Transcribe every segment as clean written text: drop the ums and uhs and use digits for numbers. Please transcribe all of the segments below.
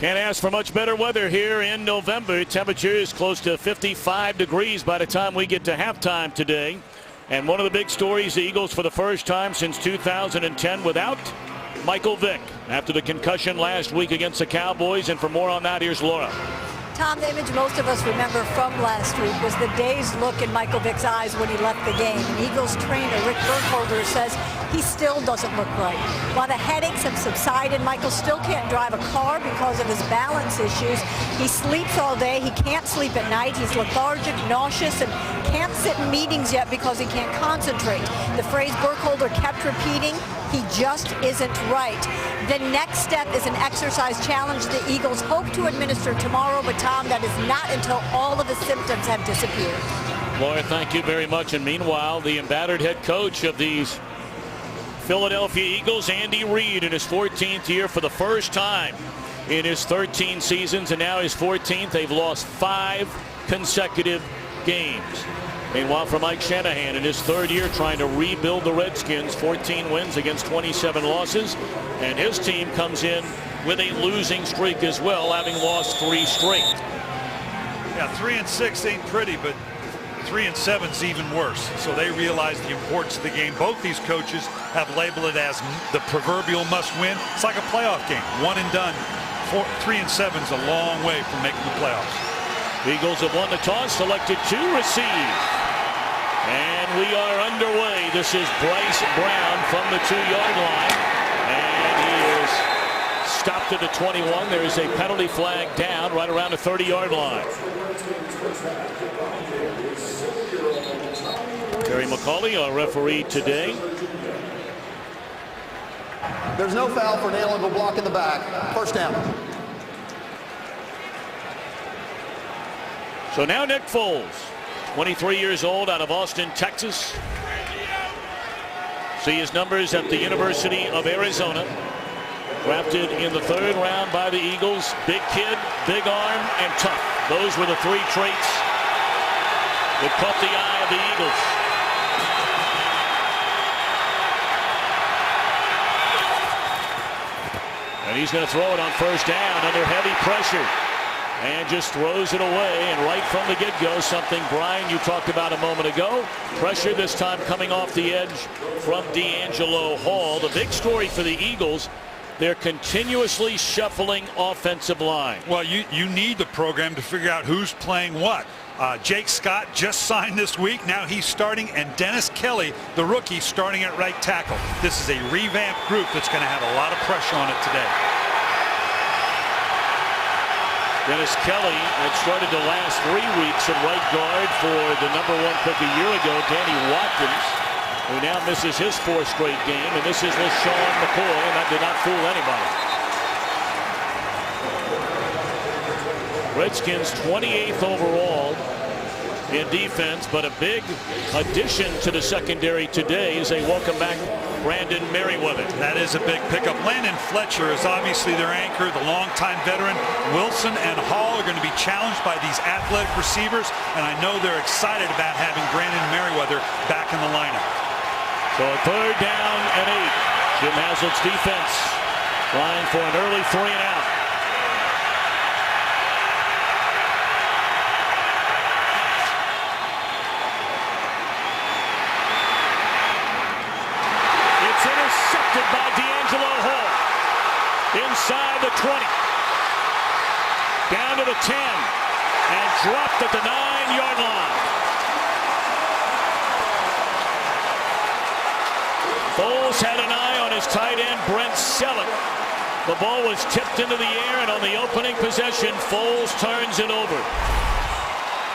Can't ask for much better weather here in November. Temperatures close to 55 degrees by the time we get to halftime today. And one of the big stories, the Eagles for the first time since 2010 without Michael Vick after the concussion last week against the Cowboys. And for more on that, here's Laura. Tom, the image most of us remember from last week was the dazed look in Michael Vick's eyes when he left the game. And Eagles trainer Rick Burkholder says he still doesn't look right. While the headaches have subsided, Michael still can't drive a car because of his balance issues. He sleeps all day. He can't sleep at night. He's lethargic, nauseous, and can't sit in meetings yet because he can't concentrate. The phrase Burkholder kept repeating, he just isn't right. The next step is an exercise challenge the Eagles hope to administer tomorrow, but Tom, that is not until all of the symptoms have disappeared. Laura, thank you very much. And meanwhile, the embattled head coach of these Philadelphia Eagles, Andy Reid, in his 14th year for the first time in his 13 seasons, and now his 14th. They've lost 5 consecutive games. Meanwhile, for Mike Shanahan in his 3rd year trying to rebuild the Redskins, 14 wins against 27 losses, and his team comes in with a losing streak as well, having lost 3 straight. Yeah, 3-6 ain't pretty, but 3-7's even worse. So they realize the importance of the game. Both these coaches have labeled it as the proverbial must-win. It's like a playoff game, one and done. 3-7's a long way from making the playoffs. Eagles have won the toss, selected to receive. And we are underway. This is Bryce Brown from the 2-yard line. And he is stopped at the 21. There is a penalty flag down right around the 30-yard line. Terry McCauley, our referee today. There's no foul for an illegal block in the back. First down. So now Nick Foles, 23 years old, out of Austin, Texas. See his numbers at the University of Arizona. Drafted in the 3rd round by the Eagles. Big kid, big arm, and tough. Those were the 3 traits that caught the eye of the Eagles. And he's going to throw it on first down under heavy pressure. And just throws it away, and right from the get-go, something, Brian, you talked about a moment ago. Pressure this time coming off the edge from D'Angelo Hall. The big story for the Eagles, they're continuously shuffling offensive line. Well, you need the program to figure out who's playing what. Jake Scott just signed this week. Now he's starting, and Dennis Kelly, the rookie, starting at right tackle. This is a revamped group that's going to have a lot of pressure on it today. Dennis Kelly had started the last 3 weeks at right guard for the #1 pick a year ago, Danny Watkins, who now misses his 4th straight game. And this is LaShawn McCoy, and that did not fool anybody. Redskins 28th overall in defense, but a big addition to the secondary today as they welcome back Brandon Merriweather. That is a big pickup. Landon Fletcher is obviously their anchor, the longtime veteran. Wilson and Hall are going to be challenged by these athletic receivers, and I know they're excited about having Brandon Merriweather back in the lineup. So a 3rd down and 8. Jim Haslett's defense trying for an early 3 and out. By D'Angelo Hall inside the 20, down to the 10, and dropped at the 9-yard line. Foles had an eye on his tight end Brent Selleck. The ball was tipped into the air, and on the opening possession, Foles turns it over.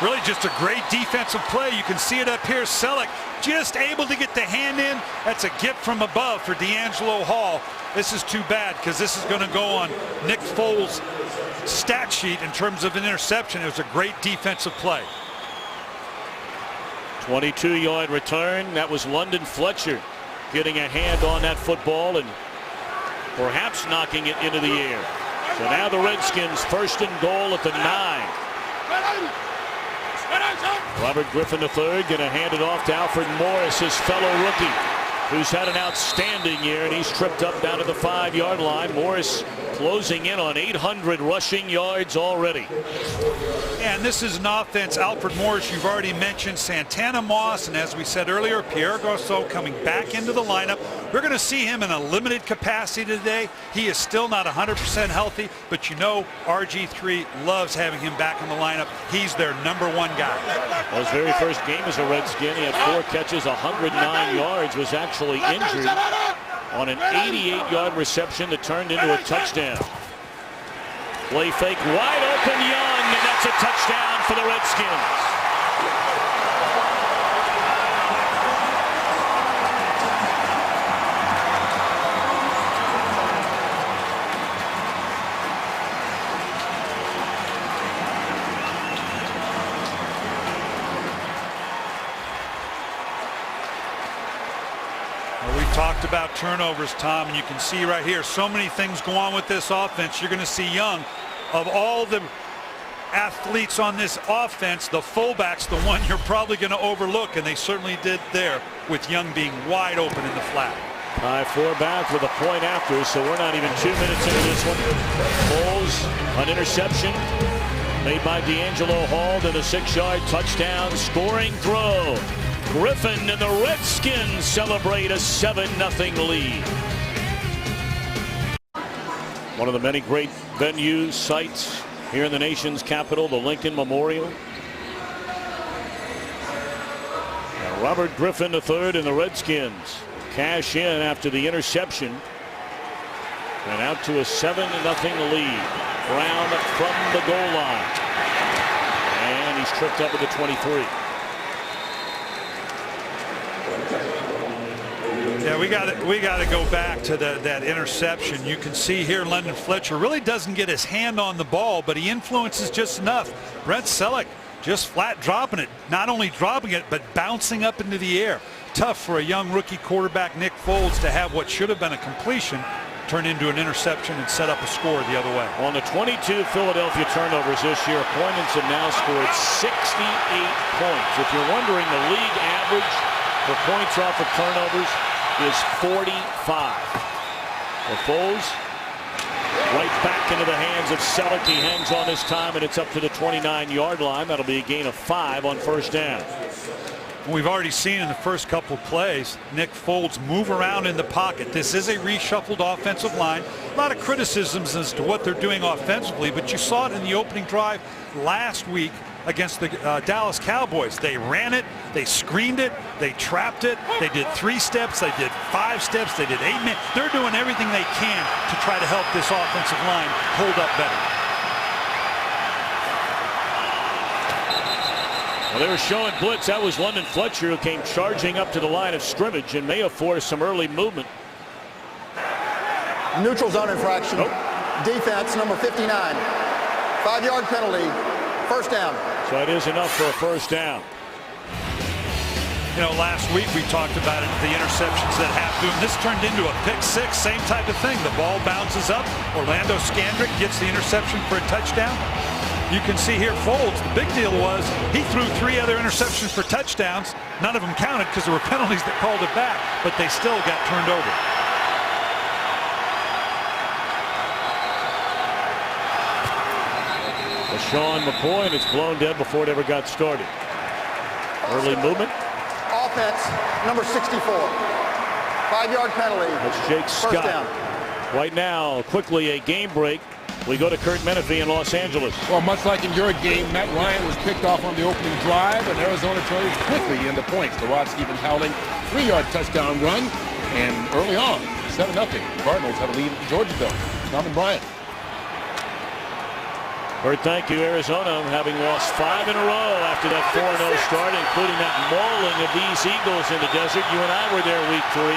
Really just a great defensive play. You can see it up here. Selleck just able to get the hand in. That's a gift from above for D'Angelo Hall. This is too bad because this is going to go on Nick Foles' stat sheet in terms of an interception. It was a great defensive play. 22-yard return. That was London Fletcher getting a hand on that football and perhaps knocking it into the air. So now the Redskins 1st and goal at the 9. Robert Griffin III going to hand it off to Alfred Morris, his fellow rookie, who's had an outstanding year, and he's tripped up down to the 5-yard line. Morris closing in on 800 rushing yards already. And this is an offense. Alfred Morris, you've already mentioned, Santana Moss, and as we said earlier, Pierre Garceau coming back into the lineup. We're going to see him in a limited capacity today. He is still not 100% healthy, but you know RG3 loves having him back in the lineup. He's their #1 guy. Well, his very first game as a Redskin, he had 4 catches, 109 yards, was actually injured on an 88-yard reception that turned into a touchdown. Play fake, wide open Young, and that's a touchdown for the Redskins. Talked about turnovers, Tom, and you can see right here so many things go on with this offense. You're going to see Young, of all the athletes on this offense, the fullback's the one you're probably going to overlook, and they certainly did there with Young being wide open in the flat. High 4 back with a point after, so we're not even 2 minutes into this one. Foles, an interception made by D'Angelo Hall, then a 6-yard touchdown scoring throw. Griffin and the Redskins celebrate a 7-0 lead. One of the many great venues, sites here in the nation's capital, the Lincoln Memorial. And Robert Griffin III and the Redskins cash in after the interception. And out to a 7-0 lead. Brown from the goal line. And he's tripped up at the 23. Yeah, we got to go back to that interception. You can see here London Fletcher really doesn't get his hand on the ball, but he influences just enough. Brent Selleck just flat dropping it, not only dropping it, but bouncing up into the air. Tough for a young rookie quarterback, Nick Foles, to have what should have been a completion turn into an interception and set up a score the other way. On the 22 Philadelphia turnovers this year, opponents have now scored 68 points. If you're wondering, the league average for points off of turnovers is 45. The Foles right back into the hands of Selleck. He hangs on this time, and it's up to the 29-yard line. That'll be a gain of 5 on first down. We've already seen in the first couple plays Nick Foles move around in the pocket. This is a reshuffled offensive line. A lot of criticisms as to what they're doing offensively, but you saw it in the opening drive last week against the Dallas Cowboys. They ran it, they screened it, they trapped it, they did 3 steps, they did 5 steps, they did 8 minutes. They're doing everything they can to try to help this offensive line hold up better. Well, they were showing blitz. That was London Fletcher who came charging up to the line of scrimmage and may have forced some early movement. Neutral zone infraction. Defense, number 59. 5-yard penalty. First down. So it is enough for a first down. You know, last week we talked about it, the interceptions that happened. This turned into a pick 6, same type of thing. The ball bounces up. Orlando Scandrick gets the interception for a touchdown. You can see here Foles, the big deal was he threw 3 other interceptions for touchdowns. None of them counted because there were penalties that called it back, but they still got turned over. Sean McCoy, and it's blown dead before it ever got started. Early movement. Offense, number 64. 5-yard penalty. That's Jake Scott. First down. Right now, quickly a game break. We go to Kurt Menefee in Los Angeles. Well, much like in your game, Matt Ryan was picked off on the opening drive, and Arizona turned quickly into points. The Rod Stevens Howling 3-yard touchdown run, and early on, 7-0. The Cardinals have a lead at Georgeville. Tom and Bryant. Kurt, thank you. Arizona having lost 5 in a row after that 4-0 start, including that mauling of these Eagles in the desert. You and I were there week 3.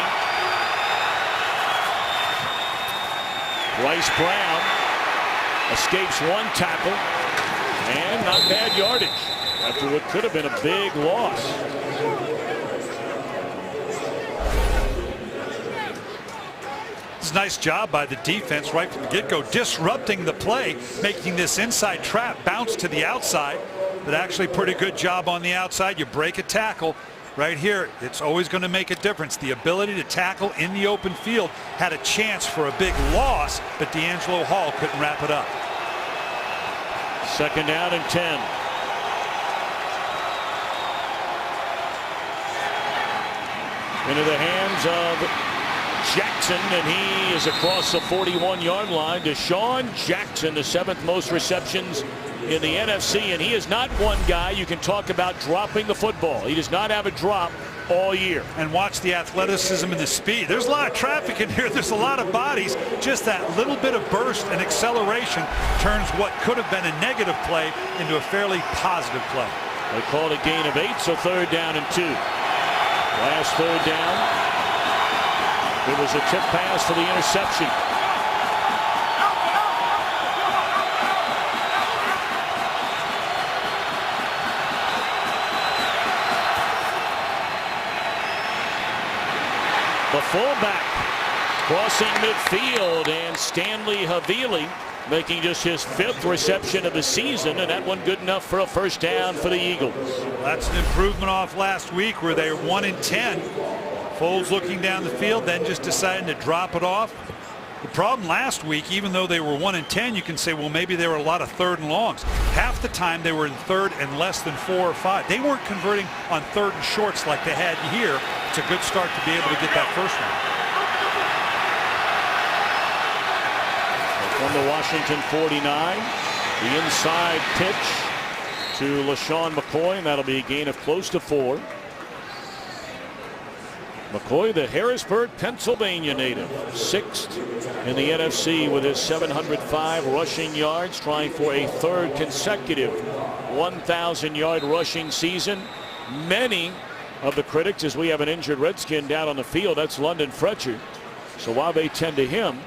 Bryce Brown escapes 1 tackle and not bad yardage after what could have been a big loss. It's a nice job by the defense right from the get-go, disrupting the play, making this inside trap bounce to the outside. But actually pretty good job on the outside. You break a tackle Right here, it's always going to make a difference. The ability to tackle in the open field had a chance for a big loss, but D'Angelo Hall couldn't wrap it up. 2nd down and 10. Into the hands of Jackson, and he is across the 41-yard line. Deshaun Jackson, the 7th most receptions in the NFC, and he is not one guy you can talk about dropping the football. He does not have a drop all year. And watch the athleticism and the speed. There's a lot of traffic in here. There's a lot of bodies. Just that little bit of burst and acceleration turns what could have been a negative play into a fairly positive play. They called a gain of 8, so 3rd down and 2. Last 3rd down. It was a tip pass for the interception. The fullback crossing midfield, and Stanley Havili making just his 5th reception of the season, and that one good enough for a 1st down for the Eagles. That's an improvement off last week where they were 1 and 10. Foles looking down the field, then just deciding to drop it off. The problem last week, even though they were 1 and 10, you can say, well, maybe there were a lot of 3rd and longs. Half the time they were in 3rd and less than 4 or 5. They weren't converting on 3rd and shorts like they had here. It's a good start to be able to get that first one. From the Washington 49, the inside pitch to LaShawn McCoy, and that'll be a gain of close to 4. McCoy, the Harrisburg, Pennsylvania native, 6th in the NFC with his 705 rushing yards, trying for a 3rd consecutive 1,000-yard rushing season. Many of the critics, as we have an injured Redskin down on the field, that's London Fletcher. So while they tend to him,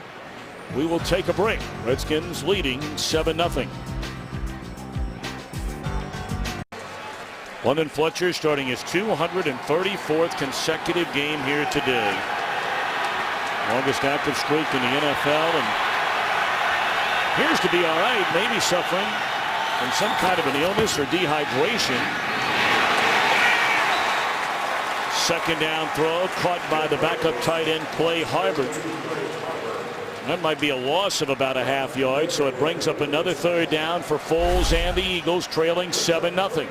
we will take a break. Redskins leading 7-0. London Fletcher starting his 234th consecutive game here today. Longest active streak in the NFL, and appears to be all right, maybe suffering from some kind of an illness or dehydration. 2nd down throw caught by the backup tight end Clay Harbor. That might be a loss of about a half yard, so it brings up another 3rd down for Foles and the Eagles, trailing 7-0.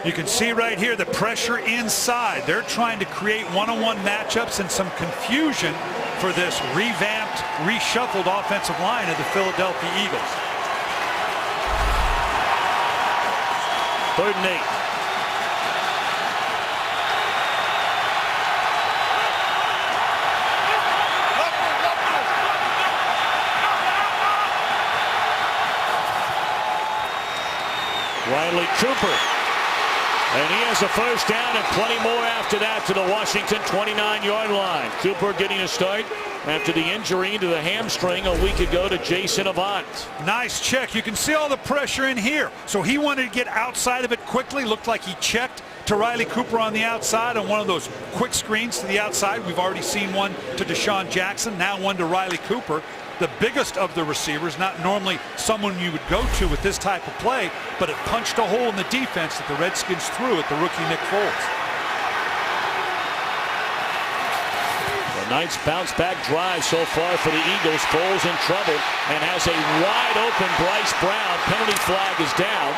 You can see right here the pressure inside. They're trying to create one-on-one matchups and some confusion for this revamped, reshuffled offensive line of the Philadelphia Eagles. 3rd and 8. Riley Cooper. And he has a 1st down and plenty more after that to the Washington 29-yard line. Cooper getting a start after the injury to the hamstring a week ago to Jason Avant. Nice check. You can see all the pressure in here. So he wanted to get outside of it quickly. Looked like he checked to Riley Cooper on the outside on one of those quick screens to the outside. We've already seen one to Deshaun Jackson, now one to Riley Cooper. The biggest of the receivers, not normally someone you would go to with this type of play, but it punched a hole in the defense that the Redskins threw at the rookie Nick Foles. A nice bounce back drive so far for the Eagles. Foles in trouble and has a wide open Bryce Brown. Penalty flag is down,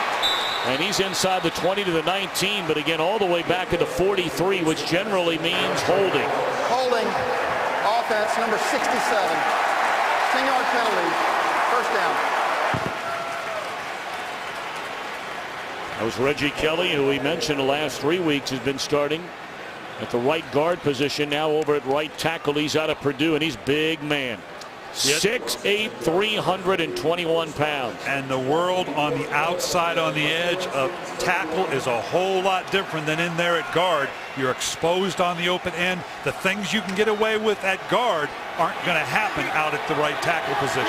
and he's inside the 20 to the 19, but again all the way back at the 43, which generally means holding. Holding. Offense number 67. 10-yard penalty, 1st down. That was Reggie Kelly, who we mentioned the last 3 weeks has been starting at the right guard position, now over at right tackle. He's out of Purdue, and he's big man. 6'8", 321 pounds. And the world on the outside, on the edge of tackle is a whole lot different than in there at guard. You're exposed on the open end. The things you can get away with at guard aren't going to happen out at the right tackle position.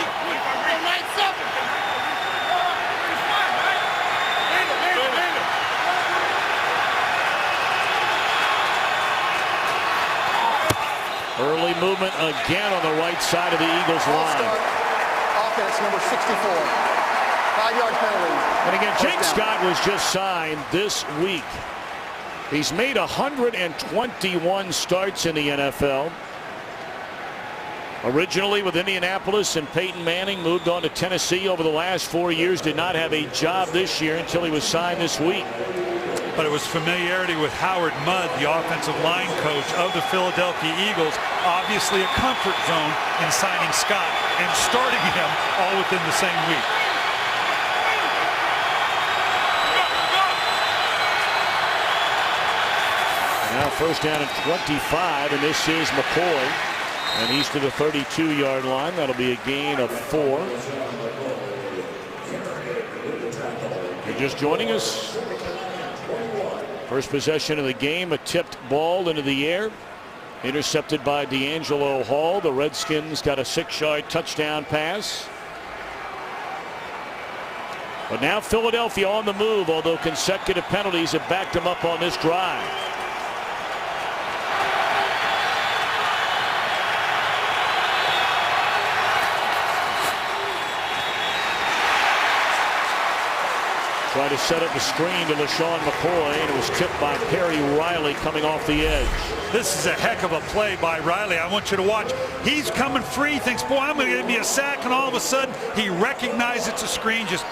Early movement again on the right side of the Eagles line. Offense number 64. 5-yard penalty. And again, Jake Scott was just signed this week. He's made 121 starts in the NFL. Originally with Indianapolis, and Peyton Manning moved on to Tennessee over the last 4 years. Did not have a job this year until he was signed this week. But it was familiarity with Howard Mudd, the offensive line coach of the Philadelphia Eagles. Obviously a comfort zone in signing Scott and starting him all within the same week. Now first down and 25, and this is McCoy. And he's to the 32-yard line. That'll be a gain of 4. You're just joining us. First possession of the game, a tipped ball into the air. Intercepted by D'Angelo Hall. The Redskins got a 6-yard touchdown pass. But now Philadelphia on the move, although consecutive penalties have backed them up on this drive. Tried to set up the screen to LaShawn McCoy, and it was tipped by Perry Riley coming off the edge. This is a heck of a play by Riley. I want you to watch. He's coming free, thinks, boy, I'm going to give me a sack, and all of a sudden he recognizes it's a screen, just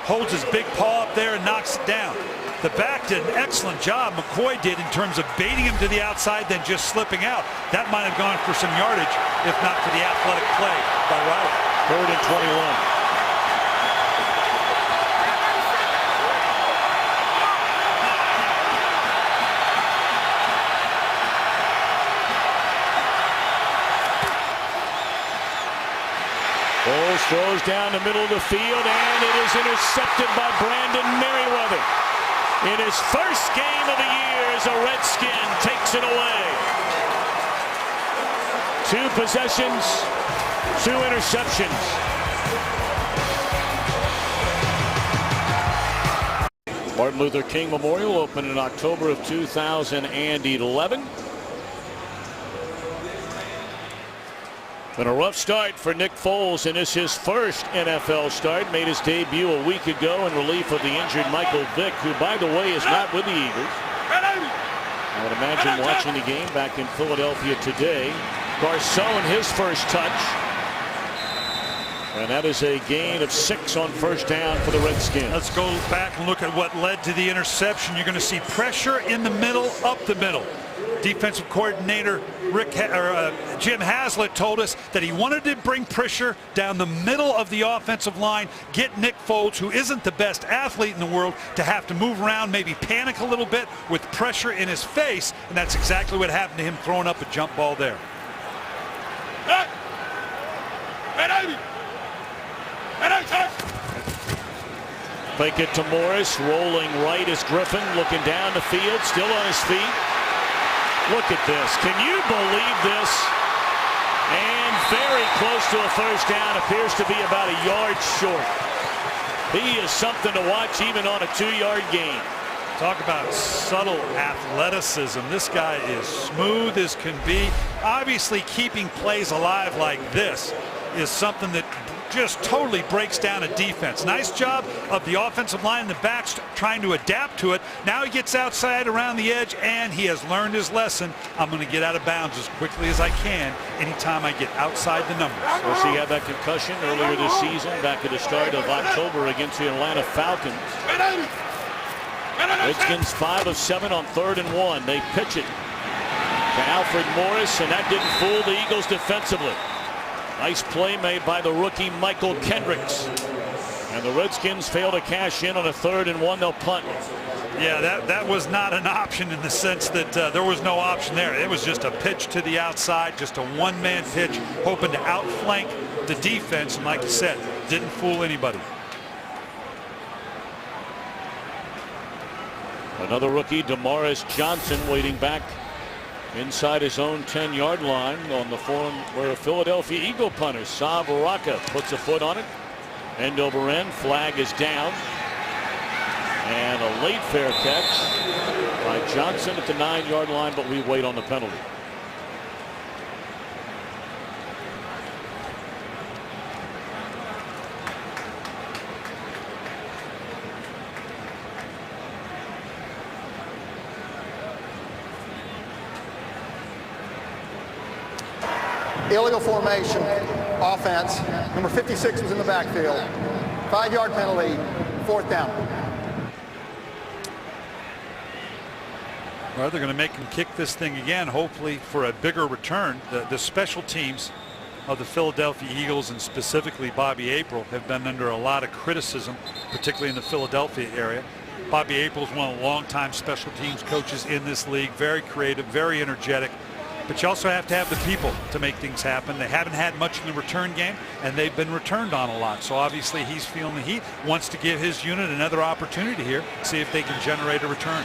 holds his big paw up there and knocks it down. The back did an excellent job, McCoy did, in terms of baiting him to the outside, then just slipping out. That might have gone for some yardage, if not for the athletic play by Riley. 3rd and 21. Bowles throws down the middle of the field, and it is intercepted by Brandon Merriweather. In his first game of the year as a Redskin, takes it away. 2 possessions, 2 interceptions. Martin Luther King Memorial opened in October of 2011. Been a rough start for Nick Foles, and it's his first NFL start. Made his debut a week ago in relief of the injured Michael Vick, who, by the way, is not with the Eagles. I would imagine watching the game back in Philadelphia today. Garcon, his first touch. And that is a gain of 6 on first down for the Redskins. Let's go back and look at what led to the interception. You're going to see pressure in the middle, up the middle. Defensive coordinator Jim Haslett told us that he wanted to bring pressure down the middle of the offensive line, get Nick Foles, who isn't the best athlete in the world, to have to move around, maybe panic a little bit with pressure in his face, and that's exactly what happened to him, throwing up a jump ball there. Fake it to Morris, rolling right is Griffin, looking down the field, still on his feet. Look at this. Can you believe this? And very close to a first down. Appears to be about a yard short. He is something to watch even on a 2-yard gain. Talk about subtle athleticism. This guy is smooth as can be. Obviously, keeping plays alive like this is something that just totally breaks down a defense. Nice job of the offensive line and the backs trying to adapt to it. Now he gets outside around the edge, and he has learned his lesson. I'm going to get out of bounds as quickly as I can anytime I get outside the numbers. Of course, he had that concussion earlier this season, back at the start of October against the Atlanta Falcons. Redskins 5 of 7 on 3rd and 1. They pitch it to Alfred Morris, and that didn't fool the Eagles defensively. Nice play made by the rookie Michael Kendricks. And the Redskins fail to cash in on a 3rd and 1. They'll punt. Yeah, that was not an option in the sense that there was no option there. It was just a pitch to the outside, just a one-man pitch, hoping to outflank the defense. And like you said, didn't fool anybody. Another rookie, Damaris Johnson, waiting back inside his own 10-yard line on the form where a Philadelphia Eagle punter, Sav Raka, puts a foot on it. End over end, flag is down. And a late fair catch by Johnson at the 9-yard line, but we wait on the penalty. Illegal formation, offense. Number 56 was in the backfield. 5-yard penalty, 4th down. Well, they're going to make him kick this thing again, hopefully for a bigger return. The special teams of the Philadelphia Eagles, and specifically Bobby April, have been under a lot of criticism, particularly in the Philadelphia area. Bobby April is one of the longtime special teams coaches in this league. Very creative, very energetic. But you also have to have the people to make things happen. They haven't had much in the return game, and they've been returned on a lot. So obviously he's feeling the heat, wants to give his unit another opportunity here, see if they can generate a return.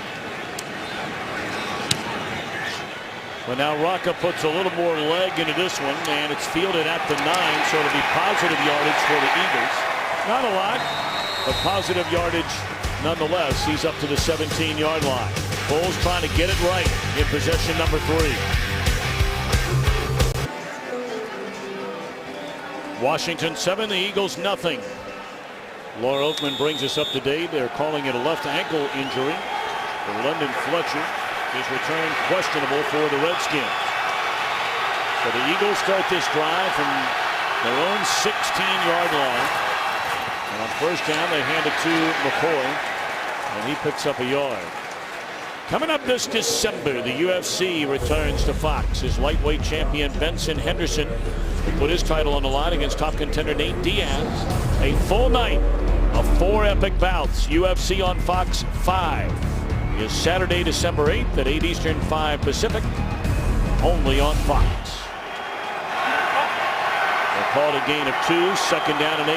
But now Rocca puts a little more leg into this one, and it's fielded at the 9, so it'll be positive yardage for the Eagles. Not a lot, but positive yardage nonetheless. He's up to the 17-yard line. Bulls trying to get it right in possession number 3. Washington 7, the Eagles nothing. Laura Oakman brings us up to date. They're calling it a left ankle injury for London Fletcher. His return questionable for the Redskins. So the Eagles start this drive from their own 16-yard line. And on first down, they hand it to McCoy, and he picks up a yard. Coming up this December, the UFC returns to Fox. His lightweight champion Benson Henderson will put his title on the line against top contender Nate Diaz. A full night of 4 epic bouts. UFC on Fox 5 is Saturday, December 8th at 8 Eastern, 5 Pacific, only on Fox. They called a gain of 2, 2nd down and 8.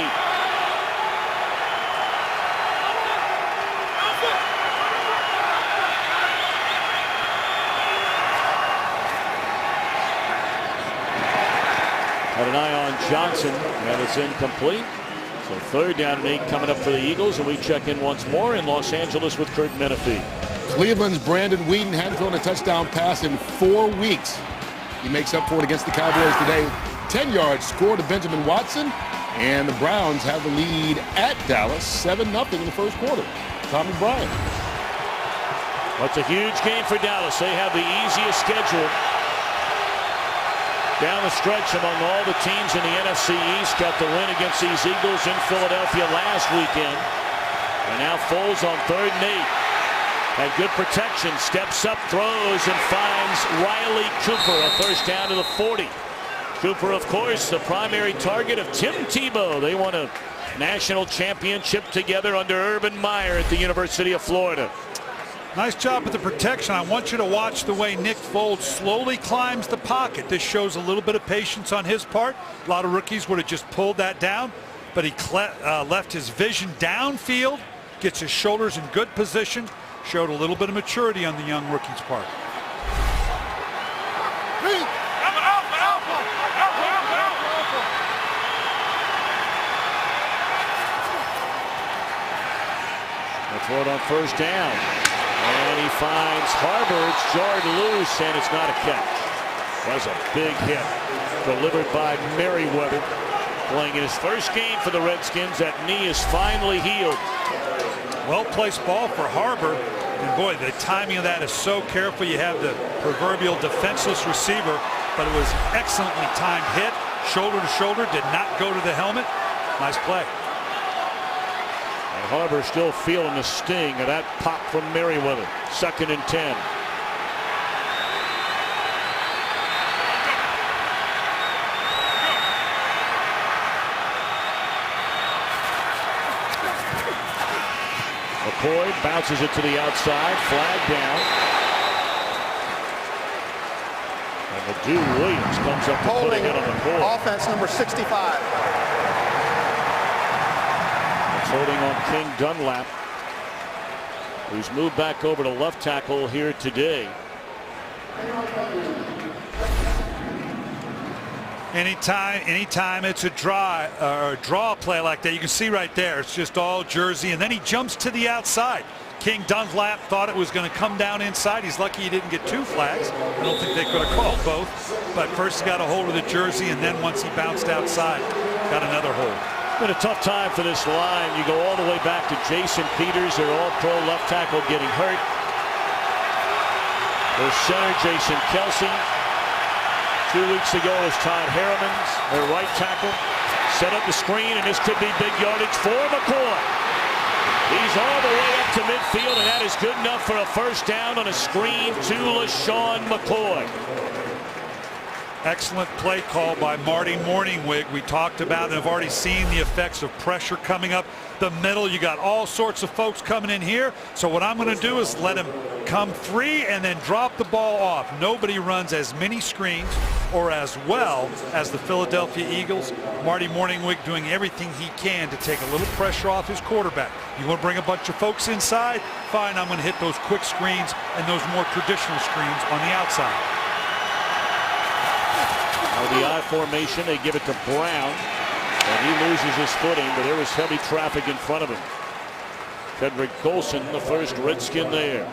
Had an eye on Johnson, and it's incomplete. So 3rd down and 8 coming up for the Eagles, and we check in once more in Los Angeles with Kurt Menefee. Cleveland's Brandon Whedon hadn't thrown a touchdown pass in 4 weeks. He makes up for it against the Cowboys today. 10-yard score to Benjamin Watson, and the Browns have the lead at Dallas, 7-0 in the first quarter. Tommy Bryan. That's a huge game for Dallas. They have the easiest schedule down the stretch among all the teams in the NFC East. Got the win against these Eagles in Philadelphia last weekend. And now Foles on 3rd and 8. Had good protection, steps up, throws, and finds Riley Cooper. A first down to the 40. Cooper, of course, the primary target of Tim Tebow. They won a national championship together under Urban Meyer at the University of Florida. Nice job with the protection. I want you to watch the way Nick Foles slowly climbs the pocket. This shows a little bit of patience on his part. A lot of rookies would have just pulled that down, but he left his vision downfield, gets his shoulders in good position, showed a little bit of maturity on the young rookie's part. They'll throw it on first down. And he finds Harbor. It's jarred loose, and it's not a catch. That's a big hit delivered by Merriweather. Playing in his first game for the Redskins. That knee is finally healed. Well-placed ball for Harbor. And boy, the timing of that is so careful. You have the proverbial defenseless receiver, but it was excellently timed hit. Shoulder to shoulder, did not go to the helmet. Nice play. And Harbor still feeling the sting of that pop from Merriweather. 2nd and 10. McCoy bounces it to the outside. Flag down. And Ledoux Williams comes up to put a hit on McCoy. Offense number 65. It's holding on King Dunlap, who's moved back over to left tackle here today. Anytime it's a draw play like that, you can see right there, it's just all jersey, and then he jumps to the outside. King Dunlap thought it was going to come down inside. He's lucky he didn't get 2 flags. I don't think they could have called both, but first he got a hold of the jersey, and then once he bounced outside, got another hold. It's been a tough time for this line. You go all the way back to Jason Peters, their all-pro left tackle, getting hurt. Their center, Jason Kelsey. 2 weeks ago is Todd Harriman's, their right tackle. Set up the screen, and this could be big yardage for McCoy. He's all the way up to midfield, and that is good enough for a first down on a screen to LaShawn McCoy. Excellent play call by Marty Morningwig. We talked about and have already seen the effects of pressure coming up the middle. You got all sorts of folks coming in here. So what I'm going to do is let him come free and then drop the ball off. Nobody runs as many screens or as well as the Philadelphia Eagles. Marty Morningwig doing everything he can to take a little pressure off his quarterback. You want to bring a bunch of folks inside? Fine, I'm going to hit those quick screens and those more traditional screens on the outside. Now the I formation, they give it to Brown, and he loses his footing, but there was heavy traffic in front of him. Frederick Golson, the first Redskin there.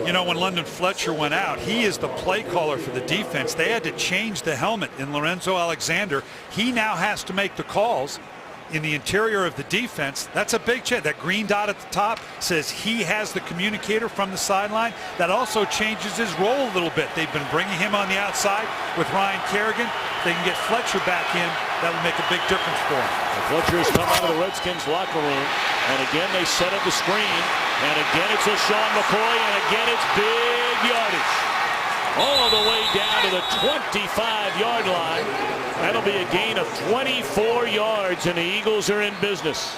You know, when London Fletcher went out, he is the play caller for the defense. They had to change the helmet in Lorenzo Alexander. He now has to make the calls in the interior of the defense. That's a big change. That green dot at the top says he has the communicator from the sideline. That also changes his role a little bit. They've been bringing him on the outside with Ryan Kerrigan. If they can get Fletcher back in, that would make a big difference for him. Fletcher has come out of the Redskins locker room, and again they set up the screen, and again it's LaShawn McCoy, and again it's big yardage. All the way down to the 25-yard line. That'll be a gain of 24 yards, and the Eagles are in business.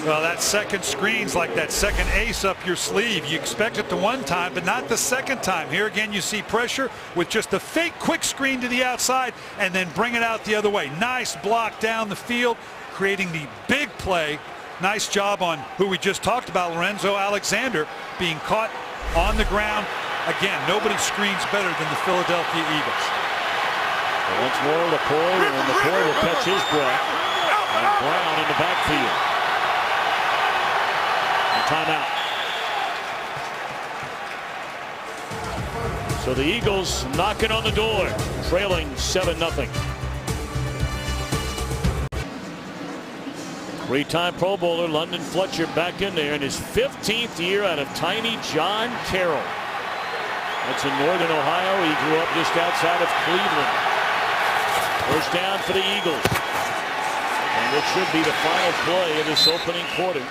Well, that second screen's like that second ace up your sleeve. You expect it the one time, but not the second time. Here again, you see pressure with just a fake quick screen to the outside and then bring it out the other way. Nice block down the field, creating the big play. Nice job on who we just talked about, Lorenzo Alexander, being caught on the ground. Again, nobody screens better than the Philadelphia Eagles. And once more, McCoy, and McCoy will catch his breath. And Brown in the backfield. And timeout. So the Eagles knocking on the door, trailing 7-0. Three-time Pro Bowler London Fletcher back in there in his 15th year out of tiny John Carroll. That's in northern Ohio. He grew up just outside of Cleveland. First down for the Eagles. And it should be the final play of this opening quarter.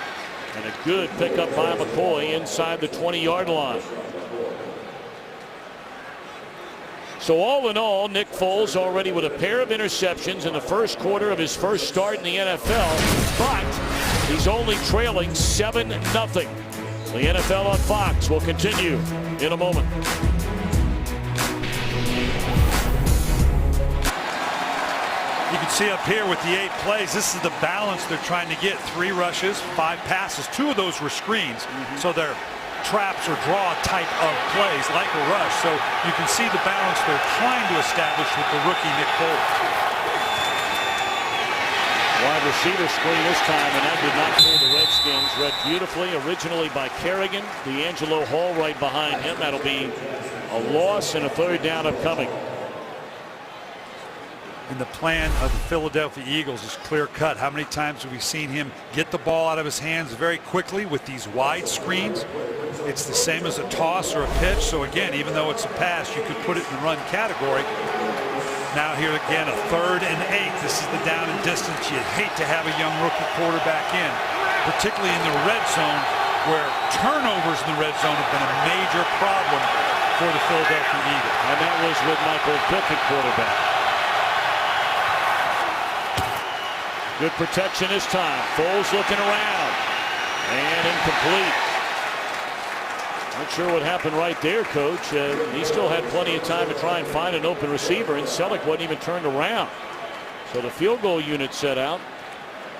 And a good pickup by McCoy inside the 20-yard line. So all in all, Nick Foles already with a pair of interceptions in the first quarter of his first start in the NFL. But he's only trailing 7-0. The NFL on Fox will continue in a moment. You can see up here with the 8 plays, this is the balance they're trying to get. 3 rushes, 5 passes. 2 of those were screens. So they're traps or draw type of plays like a rush. So you can see the balance they're trying to establish with the rookie Nick Foles. Wide receiver screen this time, and that did not fool the Redskins. Read beautifully, originally by Kerrigan. D'Angelo Hall right behind him. That'll be a loss and a third down upcoming. And the plan of the Philadelphia Eagles is clear cut. How many times have we seen him get the ball out of his hands very quickly with these wide screens? It's the same as a toss or a pitch. So again, even though it's a pass, you could put it in the run category. Now here again, a 3rd and 8. This is the down and distance. You'd hate to have a young rookie quarterback in, particularly in the red zone, where turnovers in the red zone have been a major problem for the Philadelphia Eagles. And that was with Michael Vick at quarterback. Good protection this time. Foles looking around. And incomplete. Not sure what happened right there, Coach. He still had plenty of time to try and find an open receiver, and Selleck wasn't even turned around. So the field goal unit set out,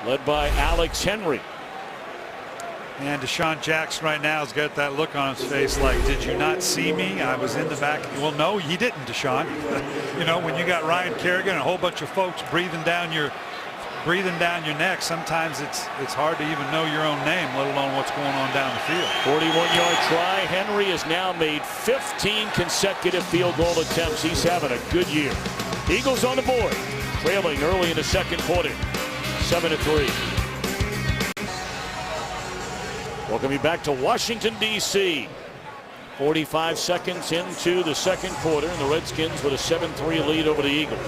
led by Alex Henry. And Deshaun Jackson right now has got that look on his face like, did you not see me? I was in the back. Well, no, he didn't, Deshaun. You know, when you got Ryan Kerrigan and a whole bunch of folks breathing down your neck, sometimes it's hard to even know your own name, let alone what's going on down the field. 41-yard try. Henry has now made 15 consecutive field goal attempts. He's having a good year. Eagles on the board, trailing early in the second quarter, 7-3. Welcome you back to Washington, D.C. 45 seconds into the second quarter, and the Redskins with a 7-3 lead over the Eagles.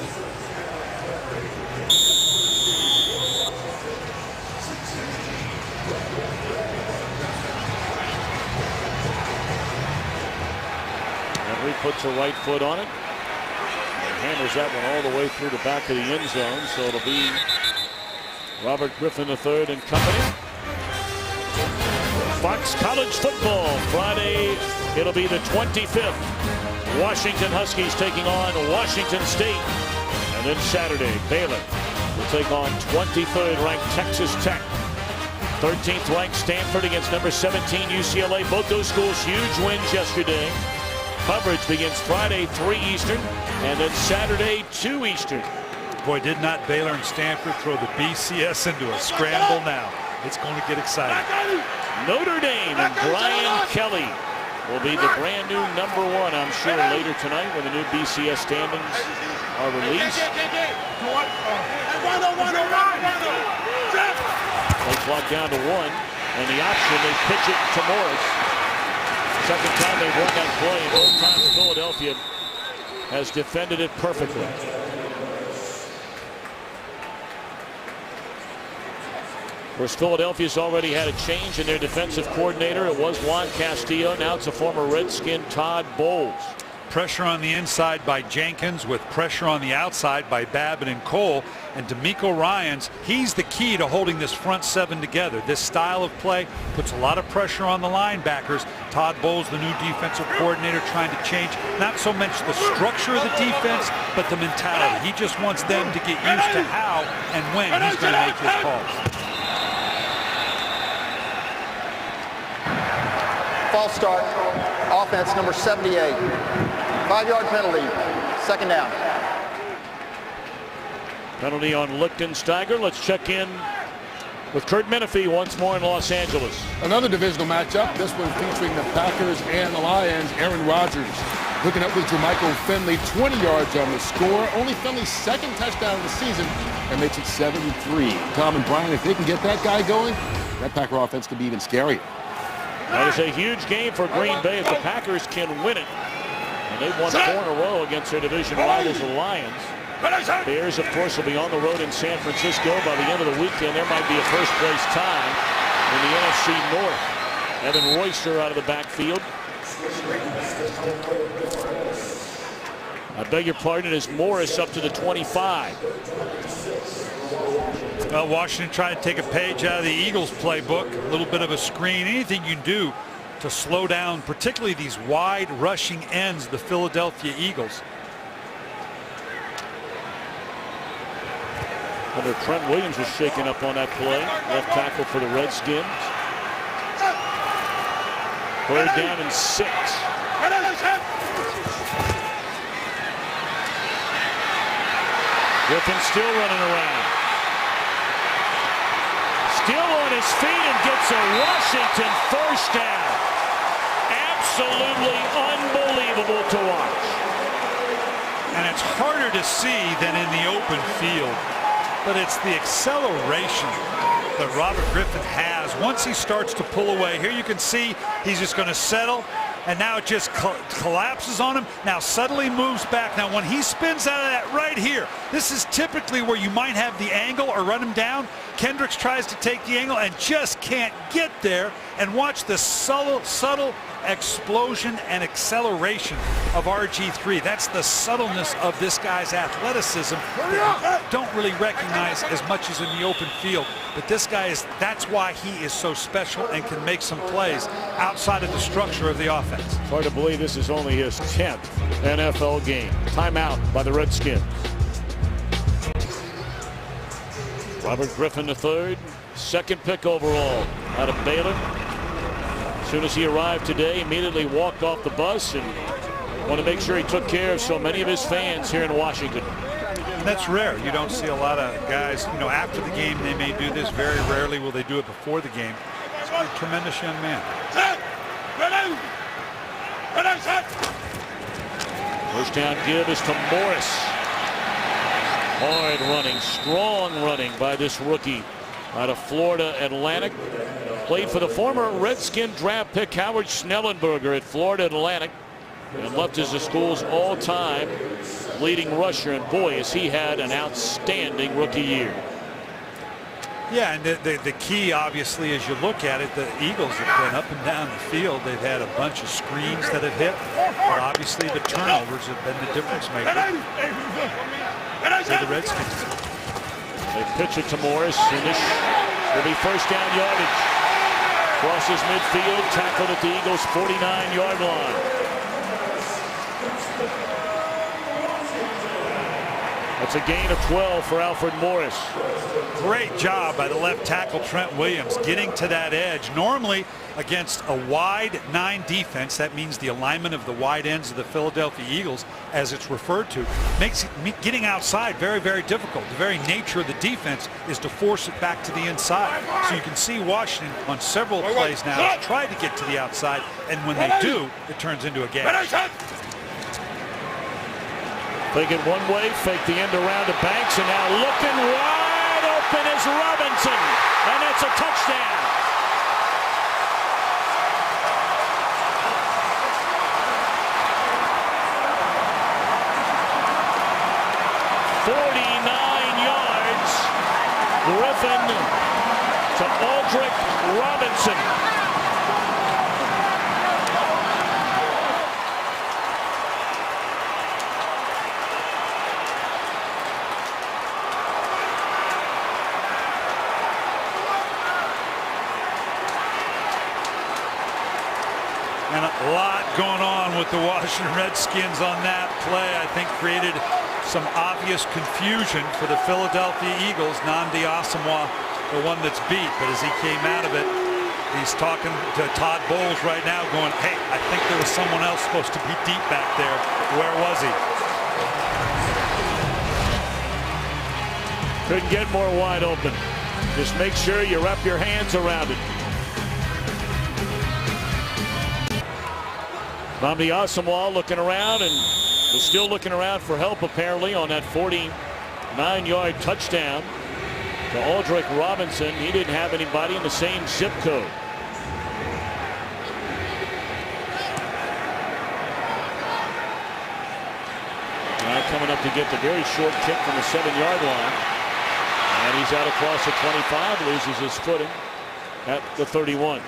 Henry puts a right foot on it and hammers that one all the way through the back of the end zone, so it'll be Robert Griffin III and company. Fox College football Friday. It'll be the 25th. Washington Huskies taking on Washington State. And then Saturday, Baylor will take on 23rd ranked Texas Tech. 13th ranked Stanford against number 17 UCLA. Both those schools huge wins yesterday. Coverage begins Friday 3 Eastern and then Saturday 2 Eastern. Boy, did not Baylor and Stanford throw the BCS into a scramble now. It's going to get exciting. Notre Dame and Brian Kelly will be the brand new number 1, I'm sure, later tonight when the new BCS standings are released. They clock down to 1, and the option, they pitch it to Morris. Second time they've run that play, and both times Philadelphia has defended it perfectly. Of course, Philadelphia's already had a change in their defensive coordinator. It was Juan Castillo. Now it's a former Redskin, Todd Bowles. Pressure on the inside by Jenkins with pressure on the outside by Babbitt and Cole. And D'Amico Ryans, he's the key to holding this front seven together. This style of play puts a lot of pressure on the linebackers. Todd Bowles, the new defensive coordinator, trying to change not so much the structure of the defense, but the mentality. He just wants them to get used to how and when he's going to make his calls. False start. Offense number 78. 5-yard penalty. Second down. Penalty on Lichtensteiger. Let's check in with Kurt Menefee once more in Los Angeles. Another divisional matchup, this one featuring the Packers and the Lions. Aaron Rodgers hooking up with Jermichael Finley, 20 yards on the score. Only Finley's second touchdown of the season and makes it 7-3. Tom and Brian, if they can get that guy going, that Packer offense could be even scarier. That is a huge game for Green Bay if the Packers can win it. And they've won 4 in a row against their division rivals, the Lions. Bears, of course, will be on the road in San Francisco. By the end of the weekend, there might be a first-place tie in the NFC North. Evan Royster out of the backfield. I beg your pardon, is Morris up to the 25. Well, Washington trying to take a page out of the Eagles playbook. A little bit of a screen. Anything you do to slow down, particularly these wide rushing ends, the Philadelphia Eagles. Under Trent Williams was shaken up on that play. Left tackle for the Redskins. 3rd down and 6. Griffin still running around. Still on his feet and gets a Washington first down. Absolutely unbelievable to watch. And it's harder to see than in the open field. But it's the acceleration that Robert Griffin has. Once he starts to pull away, here you can see he's just going to settle. And now it just collapses on him. Now suddenly moves back. Now when he spins out of that right here, this is typically where you might have the angle or run him down. Kendricks tries to take the angle and just can't get there. And watch the subtle explosion and acceleration of RG3. That's the subtleness of this guy's athleticism that you don't really recognize as much as in the open field. But this guy that's why he is so special and can make some plays outside of the structure of the offense. It's hard to believe this is only his 10th NFL game. Timeout by the Redskins. Robert Griffin III, 2nd pick overall out of Baylor. As soon as he arrived today, immediately walked off the bus and wanted to make sure he took care of so many of his fans here in Washington. And that's rare. You don't see a lot of guys, after the game they may do this. Very rarely will they do it before the game. He's a tremendous young man. First down give is to Morris. Hard running, strong running by this rookie out of Florida Atlantic. Played for the former Redskin draft pick Howard Schnellenberger at Florida Atlantic, and left as the school's all-time leading rusher. And boy, has he had an outstanding rookie year. Yeah, and the key, obviously, as you look at it, the Eagles have been up and down the field. They've had a bunch of screens that have hit, but obviously the turnovers have been the difference maker for the Redskins. They pitch it to Morris, and this will be first down yardage. Crosses midfield, tackled at the Eagles' 49-yard line. That's a gain of 12 for Alfred Morris. Great job by the left tackle Trent Williams getting to that edge. Normally against a wide 9 defense, that means the alignment of the wide ends of the Philadelphia Eagles, as it's referred to, makes getting outside very, very difficult. The very nature of the defense is to force it back to the inside. So you can see Washington on several plays now has tried to get to the outside, and when they do, it turns into a gash. Fake it one way, fake the end around to Banks, and now looking wide open is Robinson, and that's a touchdown. yards. Griffin to Aldrick Robinson. And a lot going on with the Washington Redskins on that play. I think created some obvious confusion for the Philadelphia Eagles. Nnamdi Asomugha, the one that's beat, but as he came out of it, he's talking to Todd Bowles right now going, hey, I think there was someone else supposed to be deep back there. Where was he? Couldn't get more wide open. Just make sure you wrap your hands around it. Nnamdi Asomugha looking around and was still looking around for help apparently on that 49-yard touchdown to Aldrick Robinson. He didn't have anybody in the same zip code. Now coming up to get the very short kick from the 7-yard line. And he's out across the 25, loses his footing at the 31.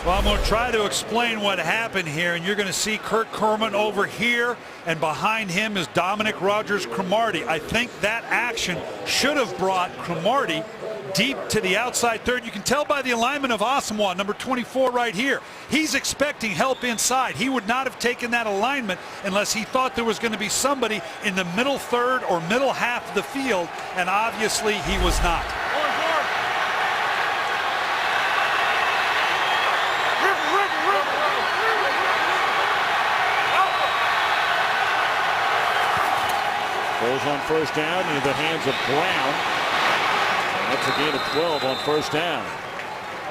Well, I'm going to try to explain what happened here, and you're going to see Kurt Kerman over here, and behind him is Dominic Rodgers-Cromartie. I think that action should have brought Cromartie deep to the outside third. You can tell by the alignment of Asomugha, number 24 right here. He's expecting help inside. He would not have taken that alignment unless he thought there was going to be somebody in the middle third or middle half of the field, and obviously he was not. Goes on first down into the hands of Brown. And that's a gain of 12 on first down. I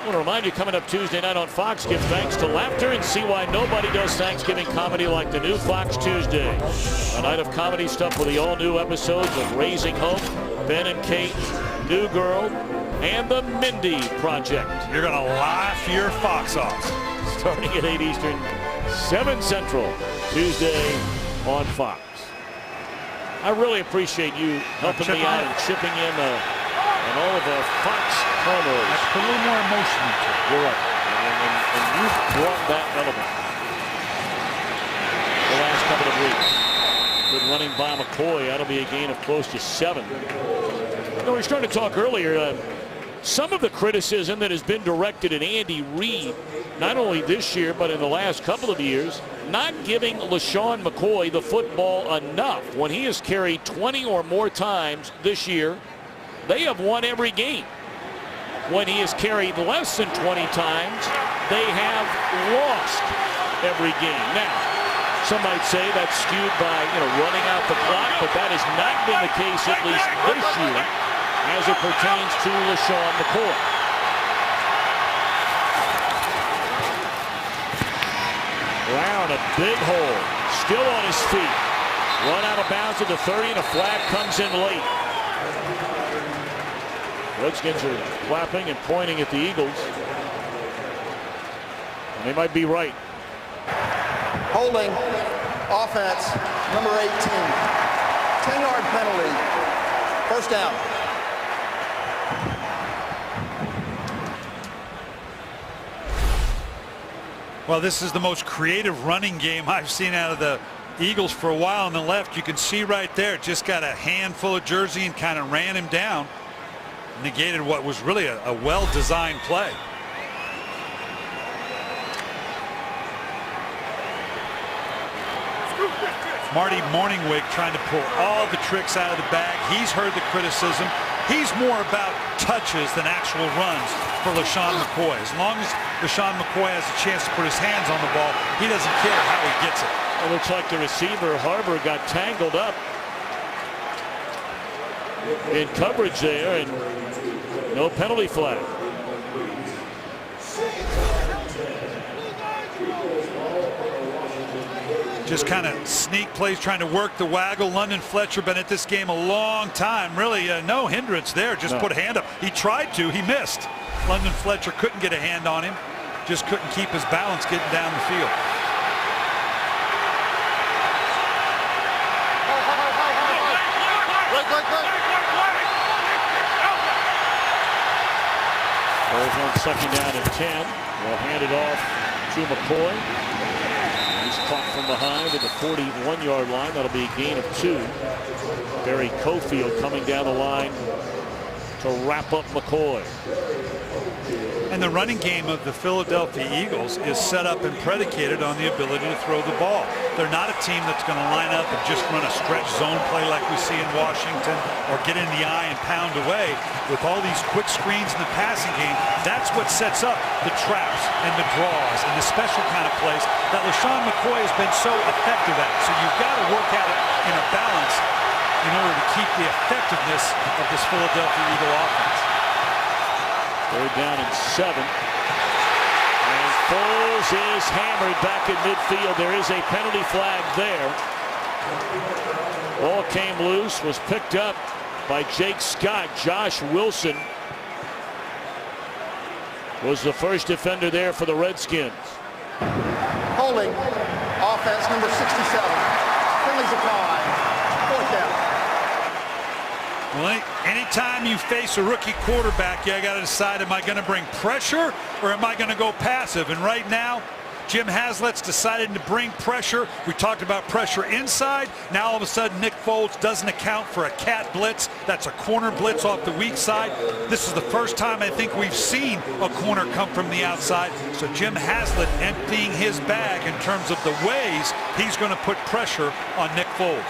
want to remind you, coming up Tuesday night on Fox, give thanks to laughter and see why nobody does Thanksgiving comedy like the new Fox Tuesday. A night of comedy stuff with the all-new episodes of Raising Hope, Ben and Kate, New Girl, and the Mindy Project. You're going to laugh your Fox off. Starting at 8 Eastern, 7 Central, Tuesday on Fox. I really appreciate you helping me out and chipping in on all of the Fox promos. That's a little more emotional to it. You're right. And you've brought that element the last couple of weeks. Good running by McCoy. That'll be a gain of close to 7. You know, we started to talk earlier. Some of the criticism that has been directed at Andy Reid, not only this year, but in the last couple of years, not giving LaShawn McCoy the football enough. When he has carried 20 or more times this year, they have won every game. When he has carried less than 20 times, they have lost every game. Now, some might say that's skewed by, running out the clock, but that has not been the case, at least this year, as it pertains to LaShawn McCoy. Brown, a big hole, still on his feet. Run out of bounds at the 30, and a flag comes in late. Redskins are clapping and pointing at the Eagles. And they might be right. Holding offense, number 18. 10-yard penalty. First down. Well, this is the most creative running game I've seen out of the Eagles for a while. On the left, you can see right there, just got a handful of jersey and kind of ran him down. Negated what was really a well-designed play. Marty Morningwig trying to pull all the tricks out of the bag. He's heard the criticism. He's more about touches than actual runs for LaShawn McCoy. As long as LaShawn McCoy has a chance to put his hands on the ball, he doesn't care how he gets it. It looks like the receiver, Harbor, got tangled up in coverage there, and no penalty flag. Just kind of sneak plays, trying to work the waggle. London Fletcher been at this game a long time. Really no hindrance there. Just put a hand up. He tried to. He missed. London Fletcher couldn't get a hand on him. Just couldn't keep his balance getting down the field. There's on second down and 10. We'll hand it off to McCoy. He's caught from behind at the 41-yard line. That'll be a gain of 2. Barry Cofield coming down the line to wrap up McCoy. And the running game of the Philadelphia Eagles is set up and predicated on the ability to throw the ball. They're not a team that's going to line up and just run a stretch zone play like we see in Washington or get in the eye and pound away. With all these quick screens in the passing game, that's what sets up the traps and the draws and the special kind of plays that LaShawn McCoy has been so effective at. So you've got to work at it in a balance in order to keep the effectiveness of this Philadelphia Eagle offense. Third down and 7. And Foles is hammered back in midfield. There is a penalty flag there. Ball came loose, was picked up by Jake Scott. Josh Wilson was the first defender there for the Redskins. Holding offense, number 67. Penalties applied. Fourth down. Well, anytime you face a rookie quarterback, you got to decide, am I going to bring pressure or am I going to go passive? And right now, Jim Haslett's decided to bring pressure. We talked about pressure inside. Now all of a sudden, Nick Foles doesn't account for a cat blitz. That's a corner blitz off the weak side. This is the first time I think we've seen a corner come from the outside. So Jim Haslett emptying his bag in terms of the ways he's going to put pressure on Nick Foles.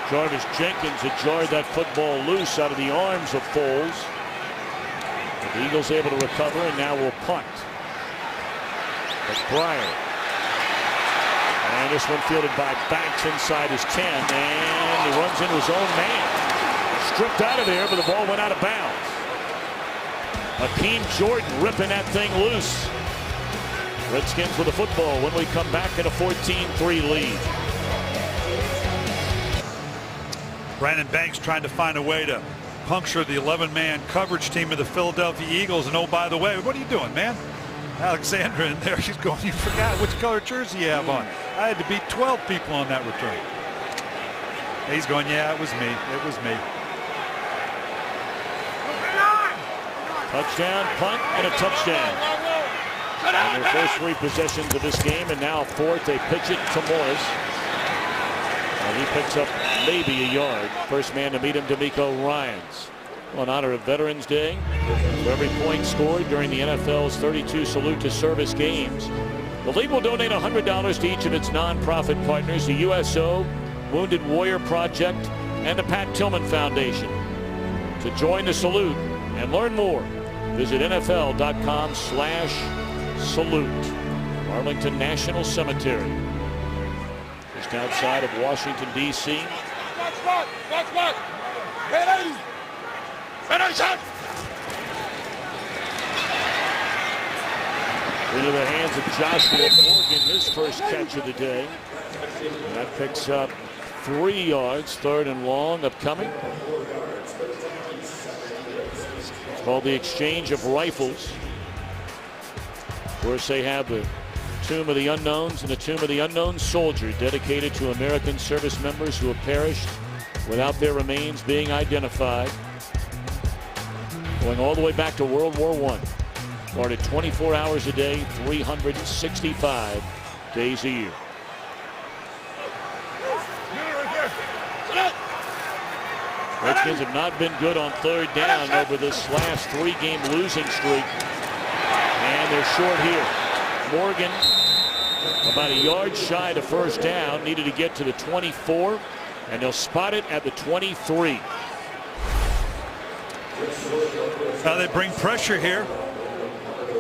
Jarvis Jenkins had jarred that football loose out of the arms of Foles. The Eagles able to recover and now will punt. But Breyer. And this one fielded by Banks inside his 10. And he runs into his own man. Stripped out of there, but the ball went out of bounds. Hakeem Jordan ripping that thing loose. Redskins with the football when we come back in a 14-3 lead. Brandon Banks trying to find a way to puncture the 11-man coverage team of the Philadelphia Eagles. And oh, by the way, what are you doing, man? Alexandra in there, she's going, you forgot which color jersey you have on. I had to beat 12 people on that return. He's going, yeah, it was me. It was me. Touchdown, punt, and a touchdown. And their first 3 possessions of this game, and now fourth, they pitch it to Morris. And he picks up maybe a yard. First man to meet him, D'Amico Ryans. Well, in honor of Veterans Day, for every point scored during the NFL's 32 Salute to Service games, the league will donate $100 to each of its nonprofit partners, the USO, Wounded Warrior Project, and the Pat Tillman Foundation. To join the salute and learn more, visit NFL.com/salute. Arlington National Cemetery, just outside of Washington, D.C. Into the hands of Joshua Morgan, his first catch of the day. And that picks up 3 yards, 3rd and long upcoming. It's called the Exchange of Rifles. Of course, they have the Tomb of the Unknowns and the Tomb of the Unknown Soldier, dedicated to American service members who have perished without their remains being identified. Going all the way back to World War I. Guarded 24 hours a day, 365 days a year. Redskins have not been good on third down over this last 3-game losing streak. And they're short here. Morgan about a yard shy of first down, needed to get to the 24, and they'll spot it at the 23. Now they bring pressure here.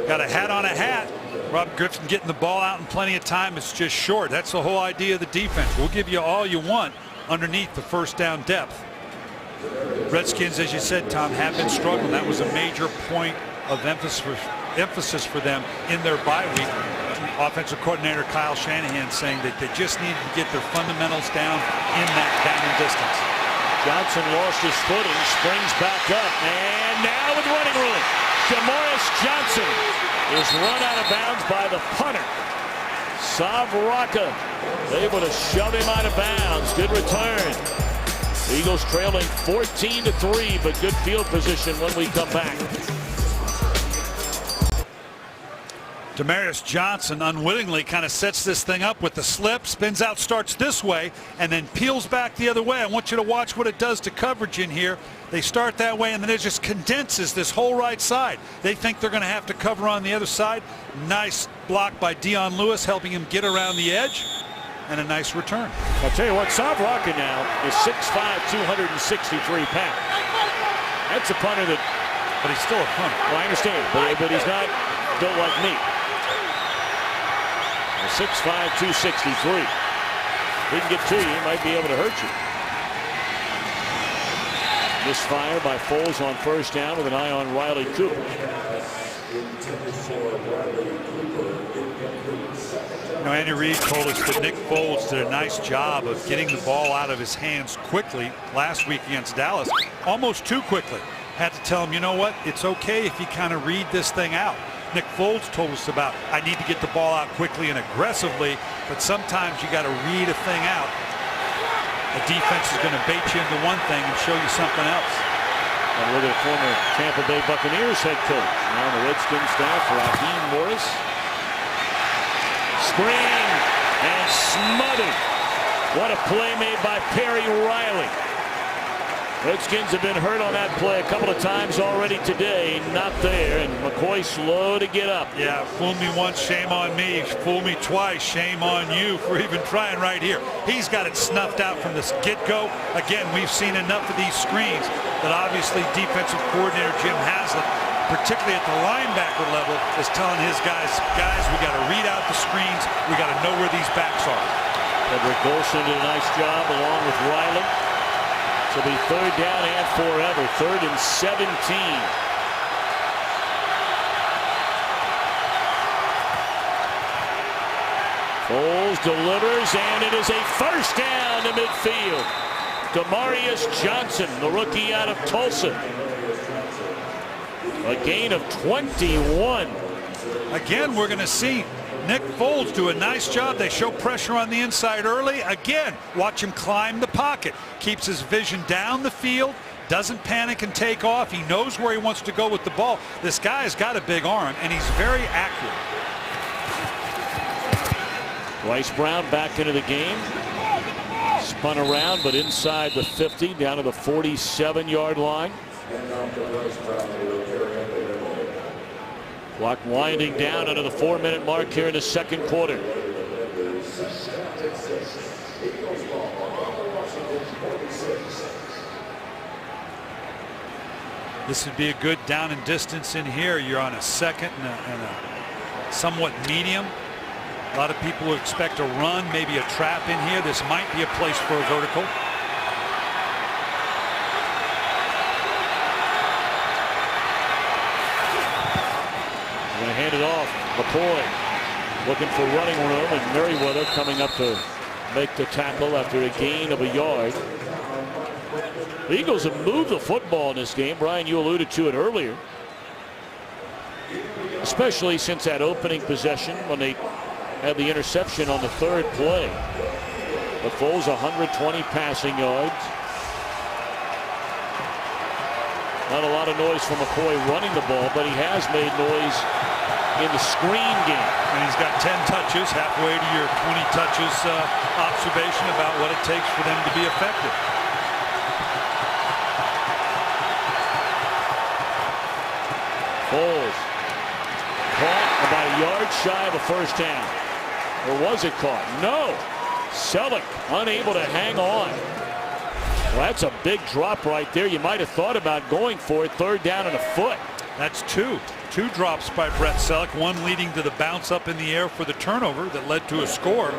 Got a hat on a hat. Rob Griffin getting the ball out in plenty of time. It's just short. That's the whole idea of the defense. We'll give you all you want underneath the first down depth. Redskins, as you said, Tom, have been struggling. That was a major point of emphasis for them in their bye week. Offensive coordinator Kyle Shanahan saying that they just needed to get their fundamentals down in that down and distance. Johnson lost his footing, springs back up, and now with running room. Demarcus Johnson is run out of bounds by the punter. Savraka able to shove him out of bounds. Good return. The Eagles trailing 14-3, but good field position when we come back. Demarcus Johnson unwittingly kind of sets this thing up with the slip, spins out, starts this way, and then peels back the other way. I want you to watch what it does to coverage in here. They start that way, and then it just condenses this whole right side. They think they're going to have to cover on the other side. Nice block by Dion Lewis, helping him get around the edge, and a nice return. I'll tell you what, Savraka now is 6'5", 263 pounds. That's a punter that... But he's still a punter. Well, I understand, but he's not built like me. 6'5", 263. He can get to you, he might be able to hurt you. Misfire by Foles on first down with an eye on Riley Cooper. Now, Andy Reid told us that Nick Foles did a nice job of getting the ball out of his hands quickly last week against Dallas, almost too quickly. Had to tell him, you know what, it's okay if you kind of read this thing out. Nick Foles told us about, I need to get the ball out quickly and aggressively, but sometimes you got to read a thing out. The defense is going to bait you into one thing and show you something else. And look at the former Tampa Bay Buccaneers head coach. Now on the Redskins staff, Raheem Morris. Screen and smothered. What a play made by Perry Riley. Redskins have been hurt on that play a couple of times already today. Not there, and McCoy slow to get up. Yeah, fool me once, shame on me. Fool me twice, shame on you for even trying right here. He's got it snuffed out from the get-go. Again, we've seen enough of these screens that obviously defensive coordinator Jim Haslett, particularly at the linebacker level, is telling his guys, we got to read out the screens. We got to know where these backs are. Edward Golson did a nice job along with Riley. It'll be third down and forever. 3rd and 17. Foles delivers, and it is a first down to midfield. Demarcus Johnson, the rookie out of Tulsa. A gain of 21. Again, we're going to see Nick Foles do a nice job. They show pressure on the inside early. Again, watch him climb the pocket. Keeps his vision down the field. Doesn't panic and take off. He knows where he wants to go with the ball. This guy's got a big arm, and he's very accurate. Bryce Brown back into the game. Spun around, but inside the 50, down to the 47-yard line. Clock winding down under the 4-minute mark here in the second quarter. This would be a good down and distance in here. You're on a second and a somewhat medium. A lot of people expect a run, maybe a trap in here. This might be a place for a vertical. Going to hand it off. McCoy looking for running room, and Merriweather coming up to make the tackle after a gain of a yard. The Eagles have moved the football in this game. Brian, you alluded to it earlier. Especially since that opening possession when they had the interception on the third play. The Foles 120 passing yards. Not a lot of noise from McCoy running the ball, but he has made noise in the screen game. And he's got 10 touches, halfway to your 20 touches observation about what it takes for them to be effective. Foles caught about a yard shy of a first down. Or was it caught? No. Selleck unable to hang on. Well, that's a big drop right there. You might have thought about going for it. Third down and a foot. That's two drops by Brett Selleck, one leading to the bounce up in the air for the turnover that led to a score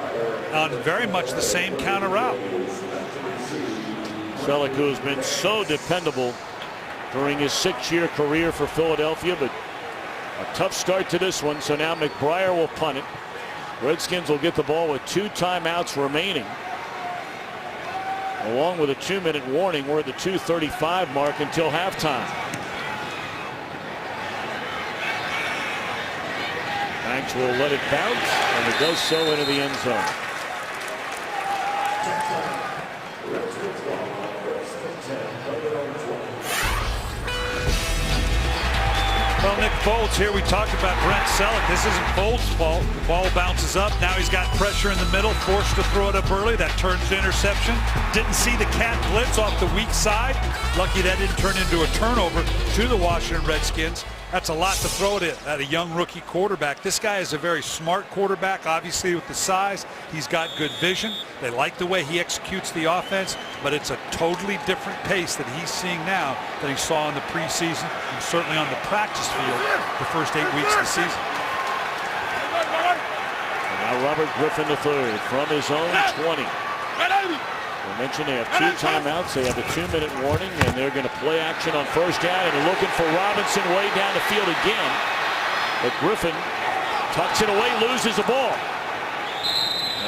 on very much the same counter route. Selleck, who has been so dependable during his 6-year career for Philadelphia, but a tough start to this one. So now McBriar will punt it. Redskins will get the ball with 2 timeouts remaining. Along with a 2-minute warning, we're at the 2:35 mark until halftime. Banks will let it bounce, and it does so into the end zone. Well, Nick Foles here. We talked about Brent Selleck. This isn't Foles' fault. The ball bounces up. Now he's got pressure in the middle, forced to throw it up early. That turns to interception. Didn't see the cat blitz off the weak side. Lucky that didn't turn into a turnover to the Washington Redskins. That's a lot to throw at a young rookie quarterback. This guy is a very smart quarterback, obviously with the size. He's got good vision. They like the way he executes the offense, but it's a totally different pace that he's seeing now than he saw in the preseason and certainly on the practice field the first 8 weeks of the season. And now Robert Griffin III from his own 20. I mentioned they have 2 timeouts. They have a 2-minute warning, and they're going to play action on first down and looking for Robinson way down the field again. But Griffin tucks it away, loses the ball.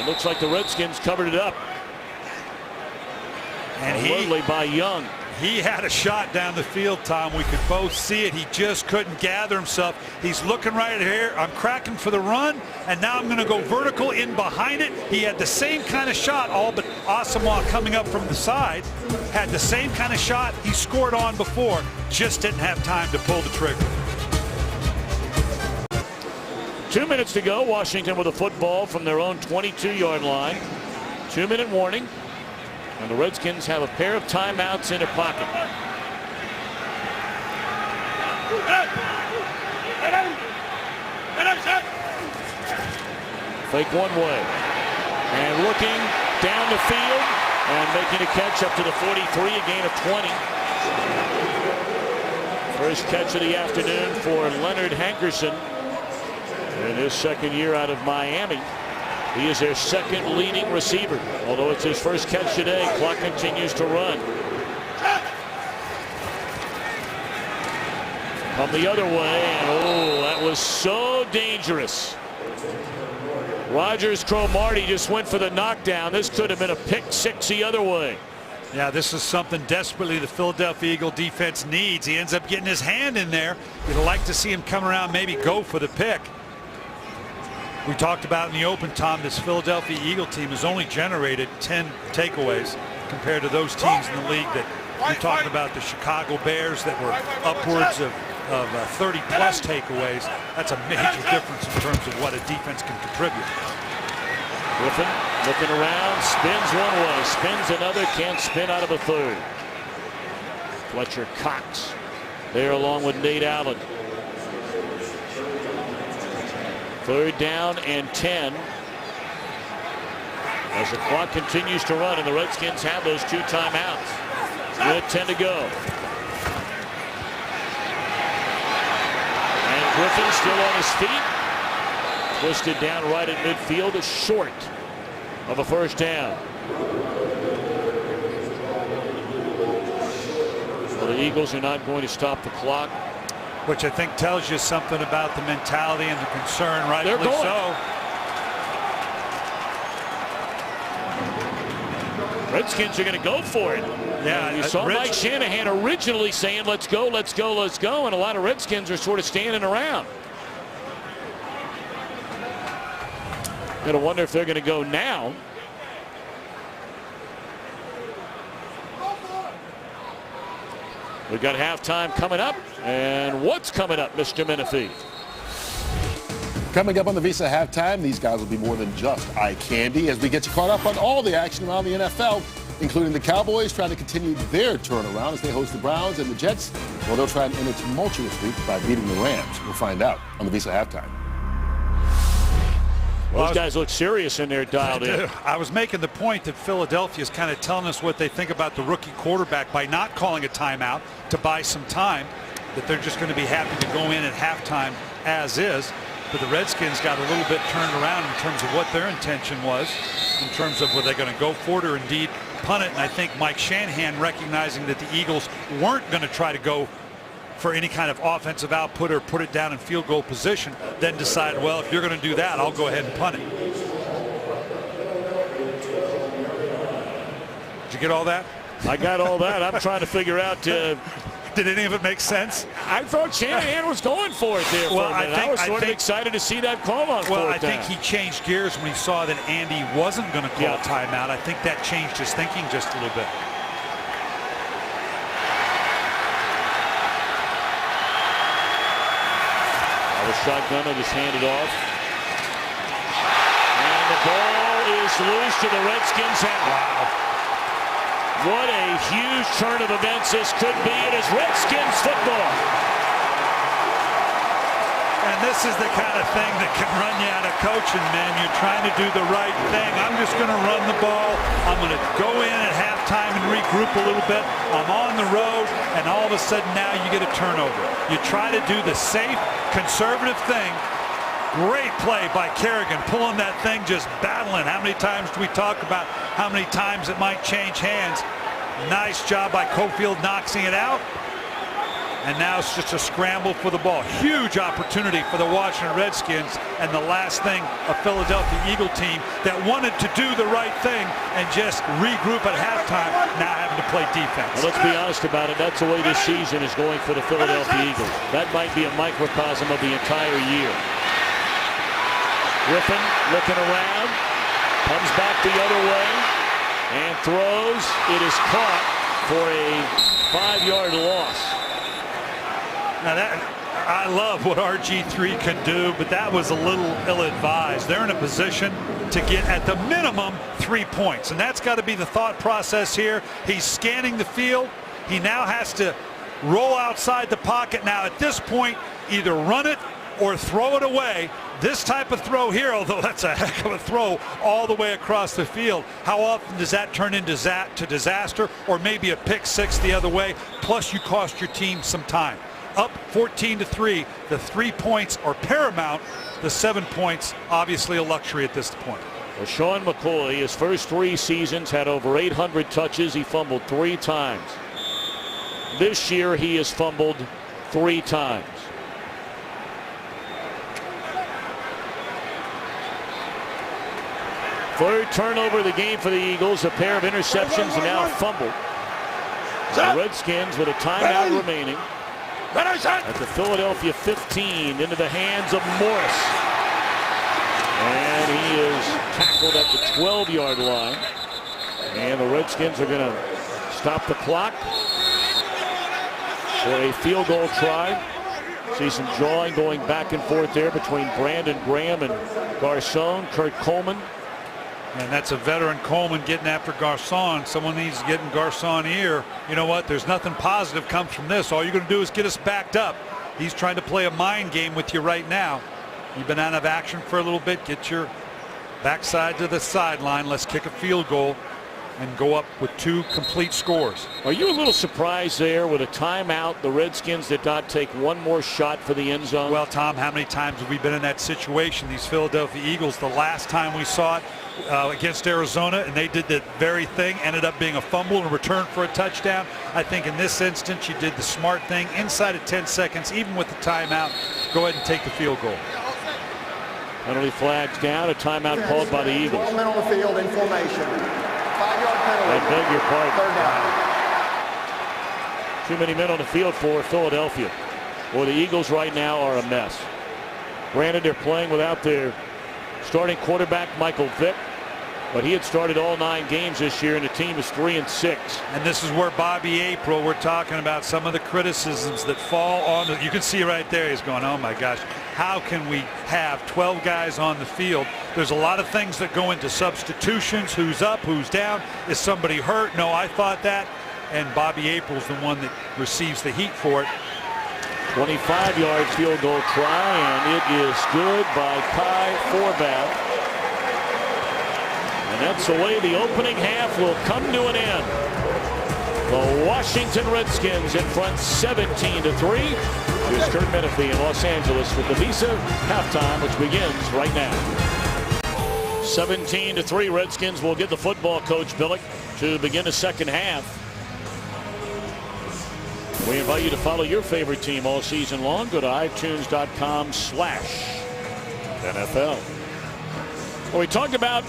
It looks like the Redskins covered it up. And by Young. He had a shot down the field, Tom. We could both see it. He just couldn't gather himself. He's looking right here. I'm cracking for the run, and now I'm going to go vertical in behind it. He had the same kind of shot, all but Asamoah coming up from the side. Had the same kind of shot he scored on before. Just didn't have time to pull the trigger. 2 minutes to go. Washington with a football from their own 22-yard line. 2-minute warning. And the Redskins have a pair of timeouts in their pocket. Fake one way. And looking down the field and making a catch up to the 43, a gain of 20. First catch of the afternoon for Leonard Hankerson in his second year out of Miami. He is their second leading receiver. Although it's his first catch today, clock continues to run. Come the other way, and oh, that was so dangerous. Rogers Cromartie just went for the knockdown. This could have been a pick six the other way. Yeah, this is something desperately the Philadelphia Eagle defense needs. He ends up getting his hand in there. You'd like to see him come around, maybe go for the pick. We talked about in the open, Tom, this Philadelphia Eagle team has only generated 10 takeaways compared to those teams in the league that we talked about, the Chicago Bears that were upwards of 30-plus takeaways. That's a major difference in terms of what a defense can contribute. Griffin looking around, spins one way, spins another, can't spin out of a third. Fletcher Cox there along with Nate Allen. Third down and 10 as the clock continues to run, and the Redskins have those 2 timeouts with 10 to go. And Griffin still on his feet, twisted down right at midfield, is short of a first down. Well, the Eagles are not going to stop the clock, which I think tells you something about the mentality and the concern, rightfully so. Redskins are going to go for it. Yeah, you saw Mike Shanahan originally saying, let's go, let's go, let's go. And a lot of Redskins are sort of standing around. Going to wonder if they're going to go now. We've got halftime coming up. And what's coming up, Mr. Menifee? Coming up on the Visa halftime, these guys will be more than just eye candy as we get you caught up on all the action around the NFL, including the Cowboys trying to continue their turnaround as they host the Browns, and the Jets, well, they'll try and end a tumultuous week by beating the Rams. We'll find out on the Visa halftime. Well, those guys look serious in there, dialed in. I was making the point that Philadelphia is kind of telling us what they think about the rookie quarterback by not calling a timeout to buy some time, that they're just going to be happy to go in at halftime as is. But the Redskins got a little bit turned around in terms of what their intention was, in terms of were they going to go for it or indeed punt it. And I think Mike Shanahan, recognizing that the Eagles weren't going to try to go for any kind of offensive output or put it down in field goal position, then decided, well, if you're going to do that, I'll go ahead and punt it. Did you get all that? I got all that. I'm trying to figure out. Did any of it make sense? I thought Shanahan was going for it there for a minute. I was sort of excited to see that call on Well, fourth I down. think he changed gears when he saw that Andy wasn't going to call timeout. I think that changed his thinking just a little bit. The shotgun will just hand it off. And the ball is loose to the Redskins' hand. Wow. What a huge turn of events this could be. It is Redskins football. And this is the kind of thing that can run you out of coaching, man. You're trying to do the right thing. I'm just going to run the ball. I'm going to go in at halftime and regroup a little bit. I'm on the road, and all of a sudden now you get a turnover. You try to do the safe, conservative thing. Great play by Kerrigan, pulling that thing, just battling. How many times do we talk about how many times it might change hands? Nice job by Cofield knocking it out. And now it's just a scramble for the ball. Huge opportunity for the Washington Redskins, and the last thing, a Philadelphia Eagle team that wanted to do the right thing and just regroup at halftime, now having to play defense. Well, let's be honest about it. That's the way this season is going for the Philadelphia Eagles. That might be a microcosm of the entire year. Griffin looking around, comes back the other way, and throws. It is caught for a 5-yard loss. Now I love what RG3 can do, but that was a little ill-advised. They're in a position to get at the minimum 3 points, and that's got to be the thought process here. He's scanning the field. He now has to roll outside the pocket. Now at this point, either run it or throw it away. This type of throw here, although that's a heck of a throw all the way across the field, how often does that turn into disaster, or maybe a pick six the other way? Plus you cost your team some time. Up 14-3, the 3 points are paramount. The 7 points, obviously a luxury at this point. Well, Sean McCoy, his first 3 seasons, had over 800 touches. He fumbled 3 times. This year, he has fumbled 3 times. Third turnover of the game for the Eagles. A pair of interceptions and now a fumble. The Redskins with a timeout remaining. At the Philadelphia 15, into the hands of Morris. And he is tackled at the 12-yard line. And the Redskins are going to stop the clock for a field goal try. See some jawing going back and forth there between Brandon Graham and Garcon, Kurt Coleman. And that's a veteran Coleman getting after Garcon. Someone needs to get in Garcon ear. You know what? There's nothing positive comes from this. All you're going to do is get us backed up. He's trying to play a mind game with you right now. You've been out of action for a little bit. Get your backside to the sideline. Let's kick a field goal and go up with 2 complete scores. Are you a little surprised there with a timeout? The Redskins did not take one more shot for the end zone. Well, Tom, how many times have we been in that situation? These Philadelphia Eagles, the last time we saw it against Arizona, and they did that very thing, ended up being a fumble and return for a touchdown. I think in this instance, you did the smart thing. Inside of 10 seconds, even with the timeout, go ahead and take the field goal. Penalty flags down, a timeout called by the Eagles. 12 men on the field in formation. 5-yard penalty. I beg your pardon. Third down. Too many men on the field for Philadelphia. Well, the Eagles right now are a mess. Granted, they're playing without their starting quarterback, Michael Vick, but he had started all 9 games this year, and the team is 3-6. And this is where Bobby April, we're talking about some of the criticisms that fall on the, you can see right there, he's going, oh my gosh, how can we have 12 guys on the field? There's a lot of things that go into substitutions, who's up, who's down, is somebody hurt? No, I thought that. And Bobby April's the one that receives the heat for it. 25-yard field goal try, and it is good by Kai Forbath. And that's the way the opening half will come to an end. The Washington Redskins in front 17-3. Here's Kurt Menefee in Los Angeles with the Visa halftime, which begins right now. 17-3. Redskins will get the football, Coach Billick, to begin the second half. We invite you to follow your favorite team all season long. Go to iTunes.com/NFL. Well, we talked about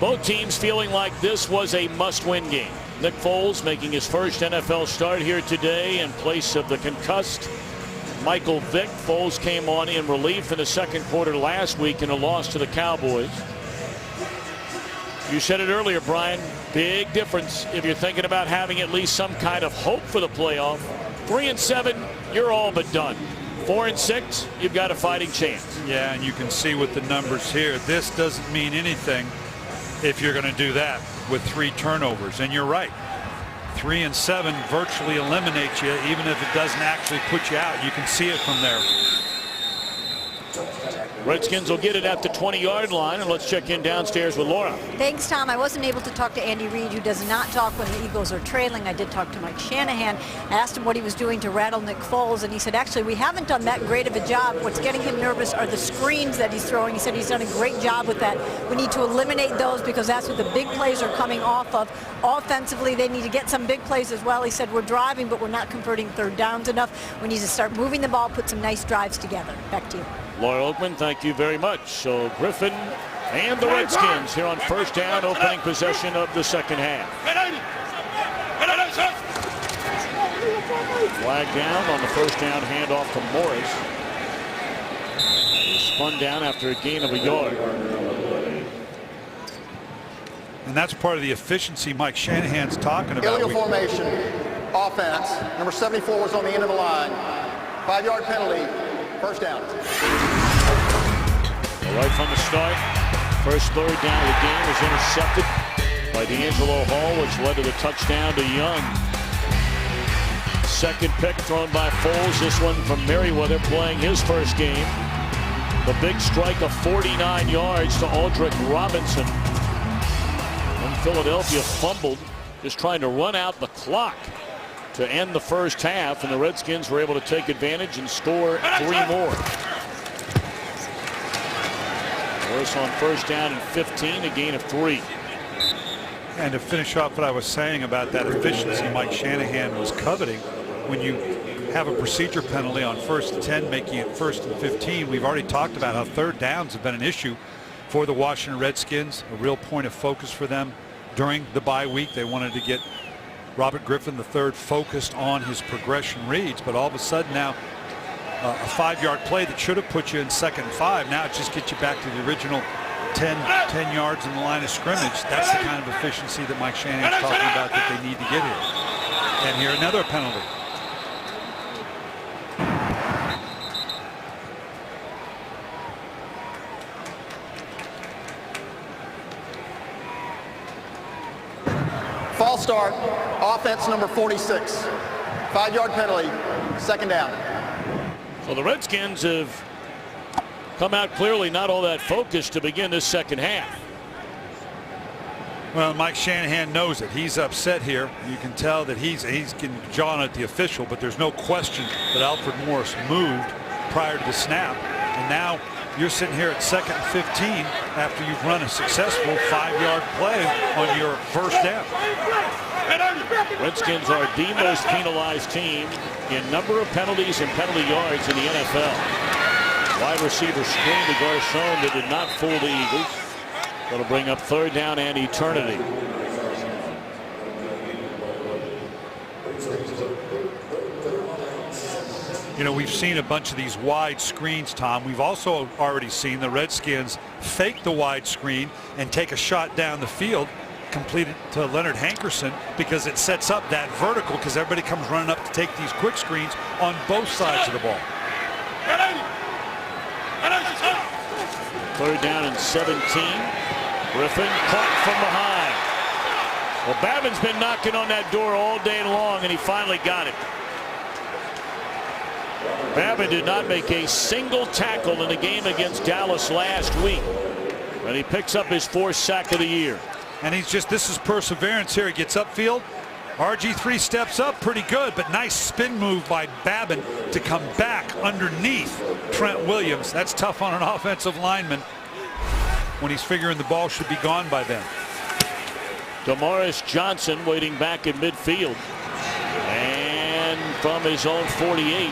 both teams feeling like this was a must-win game. Nick Foles making his first NFL start here today in place of the concussed Michael Vick. Foles came on in relief in the second quarter last week in a loss to the Cowboys. You said it earlier, Brian. Big difference if you're thinking about having at least some kind of hope for the playoff. 3-7, you're all but done. 4-6, you've got a fighting chance. Yeah, and you can see with the numbers here, this doesn't mean anything if you're going to do that with 3 turnovers. And you're right. 3-7 virtually eliminates you, even if it doesn't actually put you out. You can see it from there. Redskins will get it at the 20-yard line, and let's check in downstairs with Laura. Thanks, Tom. I wasn't able to talk to Andy Reid, who does not talk when the Eagles are trailing. I did talk to Mike Shanahan. I asked him what he was doing to rattle Nick Foles, and he said, actually, we haven't done that great of a job. What's getting him nervous are the screens that he's throwing. He said he's done a great job with that. We need to eliminate those because that's what the big plays are coming off of. Offensively, they need to get some big plays as well. He said, we're driving, but we're not converting third downs enough. We need to start moving the ball, put some nice drives together. Back to you. Laura Oakman, thank you very much. So Griffin and the Redskins here on first down, opening possession of the second half. Flag down on the first down, handoff to Morris. He spun down after a gain of a yard. And that's part of the efficiency Mike Shanahan's talking about. Illegal formation, offense. Number 74 was on the end of the line. 5-yard penalty, first down. Right from the start, first third down of the game was intercepted by D'Angelo Hall, which led to the touchdown to Young. Second pick thrown by Foles, this one from Merriweather playing his first game. The big strike of 49 yards to Aldrick Robinson. When Philadelphia fumbled, just trying to run out the clock to end the first half, and the Redskins were able to take advantage and score 3 more. Morris on first down and 15, a gain of 3. And to finish off what I was saying about that efficiency Mike Shanahan was coveting, when you have a procedure penalty on 1st and 10, making it 1st and 15, we've already talked about how third downs have been an issue for the Washington Redskins, a real point of focus for them during the bye week. They wanted to get Robert Griffin III focused on his progression reads, but all of a sudden now a 5-yard play that should have put you in 2nd and 5. Now it just gets you back to the original 10 yards in the line of scrimmage. That's the kind of efficiency that Mike Shanahan's talking about that they need to get here. And here another penalty. False start, offense number 46. 5-yard penalty, second down. So the Redskins have come out clearly not all that focused to begin this second half. Well, Mike Shanahan knows it. He's upset here. You can tell that he's getting jawing at the official, but there's no question that Alfred Morris moved prior to the snap. And now you're sitting here at 2nd and 15 after you've run a successful 5-yard play on your first down. Redskins are the most penalized team in number of penalties and penalty yards in the NFL. Wide receiver screen to Garcon that did not fool the Eagles. That'll bring up third down and eternity. You know, we've seen a bunch of these wide screens, Tom. We've also already seen the Redskins fake the wide screen and take a shot down the field, completed to Leonard Hankerson, because it sets up that vertical, because everybody comes running up to take these quick screens on both sides of the ball. Third down and 17. Griffin caught from behind. Well, Babin's been knocking on that door all day long, and he finally got it. Babin did not make a single tackle in the game against Dallas last week, and he picks up his 4th sack of the year. And this is perseverance here. He gets upfield. RG3 steps up pretty good, but nice spin move by Babin to come back underneath Trent Williams. That's tough on an offensive lineman when he's figuring the ball should be gone by then. Damaris Johnson waiting back in midfield. And from his own 48,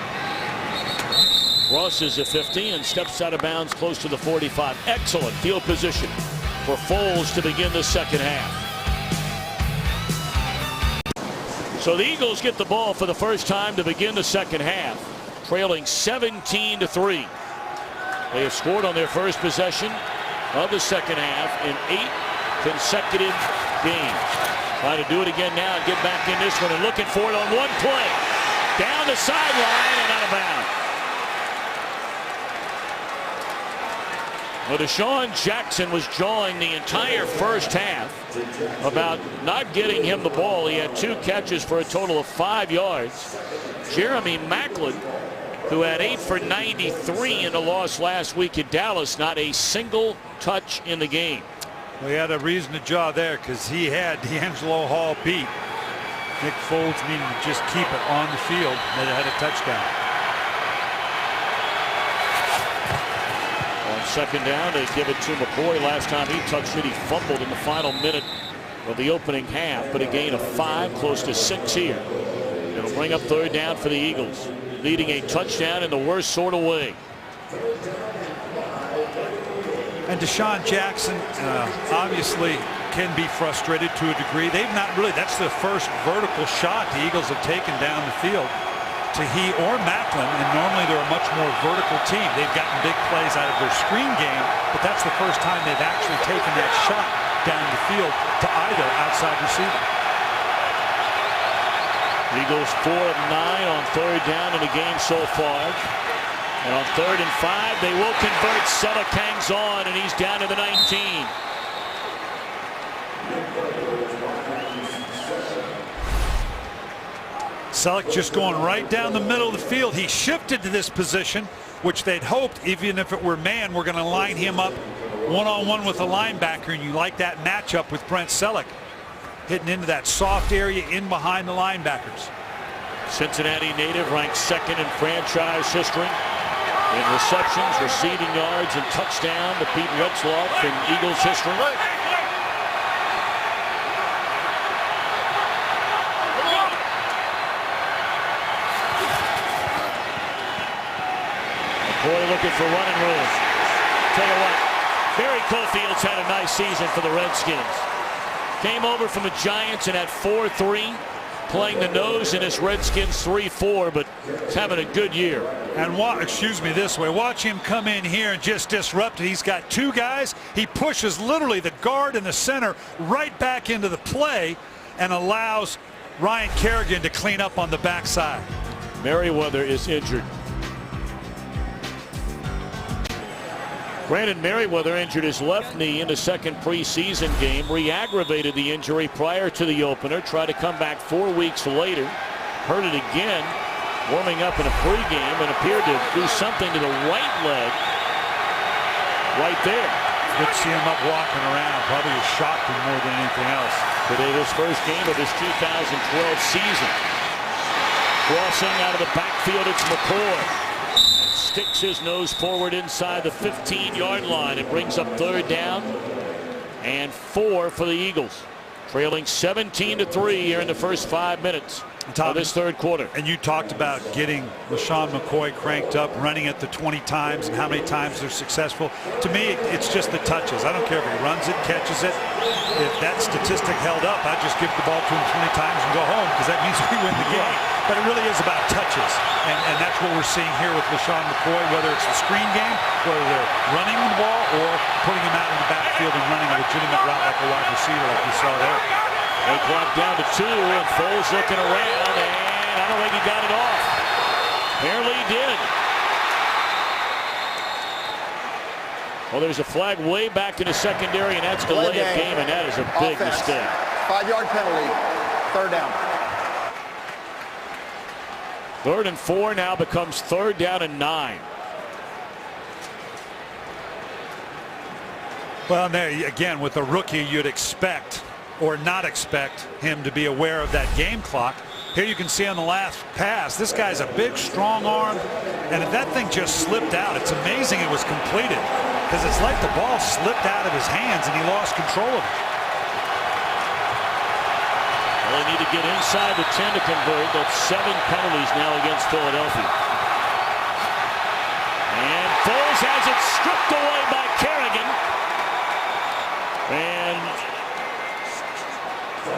crosses the 50 and steps out of bounds close to the 45. Excellent field position for Foles to begin the second half. So the Eagles get the ball for the first time to begin the second half, trailing 17-3. They have scored on their first possession of the second half in 8 consecutive games. Trying to do it again now and get back in this one, and looking for it on one play. Down the sideline and out of bounds. Well, Deshaun Jackson was jawing the entire first half about not getting him the ball. He had 2 catches for a total of 5 yards. Jeremy Maclin, who had 8 for 93 in the loss last week at Dallas, not a single touch in the game. Well, he had a reason to jaw there, because he had D'Angelo Hall beat. Nick Foles needed to just keep it on the field, and they had a touchdown. On second down, they give it to McCoy. Last time he touched it, he fumbled in the final minute of the opening half, but a gain of 5, close to 6 here. It'll bring up third down for the Eagles, leading a touchdown in the worst sort of way. And Deshaun Jackson obviously can be frustrated to a degree. They've not really, that's the first vertical shot the Eagles have taken down the field to he or Maclin, and normally they're a much more vertical team. They've gotten big plays out of their screen game, but that's the first time they've actually taken that shot down the field to either outside receiver. Eagles 4 of 9 on third down in the game so far. And on 3rd and 5, they will convert. Selleck hangs on, and he's down to the 19. Selleck just going right down the middle of the field. He shifted to this position, which they'd hoped, even if it were man, we're going to line him up one-on-one with a linebacker, and you like that matchup with Brent Selleck, hitting into that soft area in behind the linebackers. Cincinnati native ranked 2nd in franchise history in receptions, receiving yards, and touchdown to Pete Retzloff in Eagles history. McCoy looking for running room. Tell you what, Barry Cofield's had a nice season for the Redskins. Came over from the Giants and had 4-3. Playing the nose in this Redskins 3-4, but he's having a good year. And watch him come in here and just disrupt it. He's got 2 guys. He pushes literally the guard and the center right back into the play and allows Ryan Kerrigan to clean up on the backside. Merriweather is injured. Brandon Merriweather injured his left knee in the second preseason game, re-aggravated the injury prior to the opener, tried to come back 4 weeks later, hurt it again, warming up in a pregame, and appeared to do something to the right leg right there. Good to see him up walking around. Probably shocked him more than anything else. Today, this first game of his 2012 season. Crossing out of the backfield, it's McCoy. Sticks his nose forward inside the 15-yard line. It brings up third down and 4 for the Eagles. Trailing 17-3 here in the first 5 minutes. of this third quarter. And you talked about getting LaShawn McCoy cranked up, running it the 20 times, and how many times they're successful. To me, it's just the touches. I don't care if he runs it, catches it. If that statistic held up, I'd just give the ball to him 20 times and go home, because that means we win the game. But it really is about touches, and that's what we're seeing here with LaShawn McCoy, whether it's the screen game, whether they're running the ball, or putting him out in the backfield and running a legitimate route like a wide receiver like we saw there. They clock down to 2, and Foles looking around, and I don't think he got it off. Barely did. Well, there's a flag way back in the secondary, and that's delay of game, and that is a big mistake. 5-yard penalty, third down. 3rd and 4 now becomes 3rd down and 9. Well, there again, with a rookie, you'd expect or not expect him to be aware of that game clock. Here you can see on the last pass, this guy's a big, strong arm, and if that thing just slipped out, it's amazing it was completed, because it's like the ball slipped out of his hands and he lost control of it. Well, they need to get inside the 10 to convert. That's 7 penalties now against Philadelphia. And Foles has it stripped away by Kerrigan. And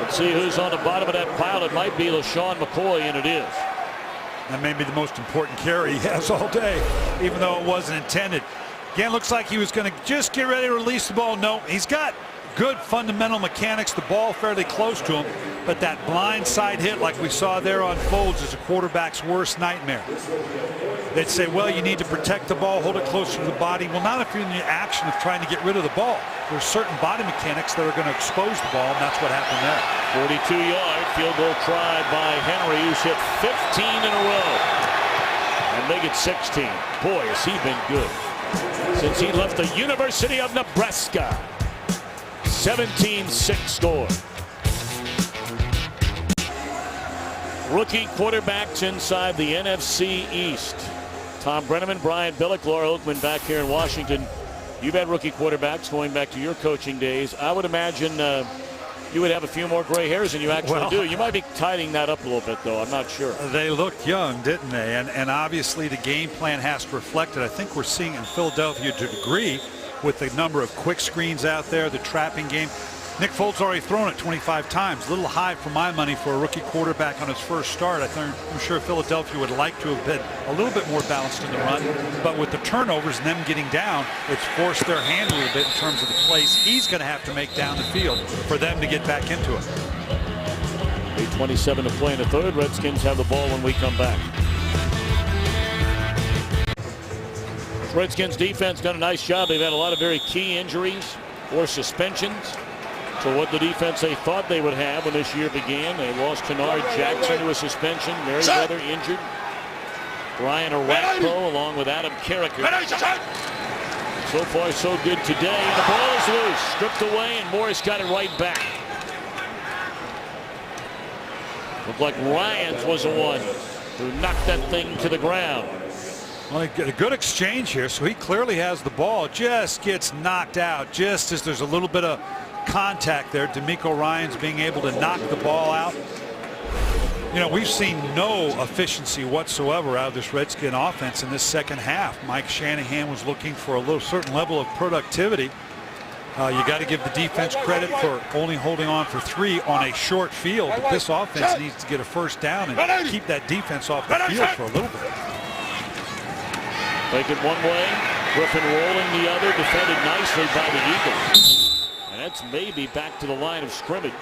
let's see who's on the bottom of that pile. It might be LaShawn McCoy, and it is. That may be the most important carry he has all day, even though it wasn't intended. Again, looks like he was going to just get ready to release the ball. No, he's got good fundamental mechanics, the ball fairly close to him, but that blind side hit like we saw there on Foles is a quarterback's worst nightmare. They'd say, well, you need to protect the ball, hold it closer to the body. Well, not if you're in the action of trying to get rid of the ball. There's certain body mechanics that are going to expose the ball, and that's what happened there. 42-yard field goal tried by Henry, who's hit 15 in a row, and make it 16. Boy, has he been good since he left the University of Nebraska. 17-6 score. Rookie quarterbacks inside the NFC East. Tom Brenneman, Brian Billick, Laura Oakman back here in Washington. You've had rookie quarterbacks going back to your coaching days. I would imagine you would have a few more gray hairs than you actually do. You might be tidying that up a little bit, though. I'm not sure. They looked young, didn't they? And obviously the game plan has to reflect it. I think we're seeing in Philadelphia to a degree with the number of quick screens out there, the trapping game. Nick Foles already thrown it 25 times. A little high for my money for a rookie quarterback on his first start. I'm sure Philadelphia would like to have been a little bit more balanced in the run, but with the turnovers and them getting down, it's forced their hand a little bit in terms of the plays he's going to have to make down the field for them to get back into it. 8:27 to play in the third. Redskins have the ball when we come back. Redskins defense done a nice job. They've had a lot of very key injuries or suspensions. So what the defense they thought they would have when this year began. They lost Kennard Jackson to a suspension. Merriweather injured. Brian Orakpo along with Adam Carricker. So far so good today. And the ball is loose. Stripped away, and Morris got it right back. Looked like Ryans was the one who knocked that thing to the ground. Well, they get a good exchange here, so he clearly has the ball. Just gets knocked out just as there's a little bit of contact there. D'Amico Ryans being able to knock the ball out. You know, we've seen no efficiency whatsoever out of this Redskin offense in this second half. Mike Shanahan was looking for a certain level of productivity. You got to give the defense credit for only holding on for 3 on a short field, but this offense needs to get a first down and keep that defense off the field for a little bit. Take it one way, Griffin rolling the other, defended nicely by the Eagles. And that's maybe back to the line of scrimmage.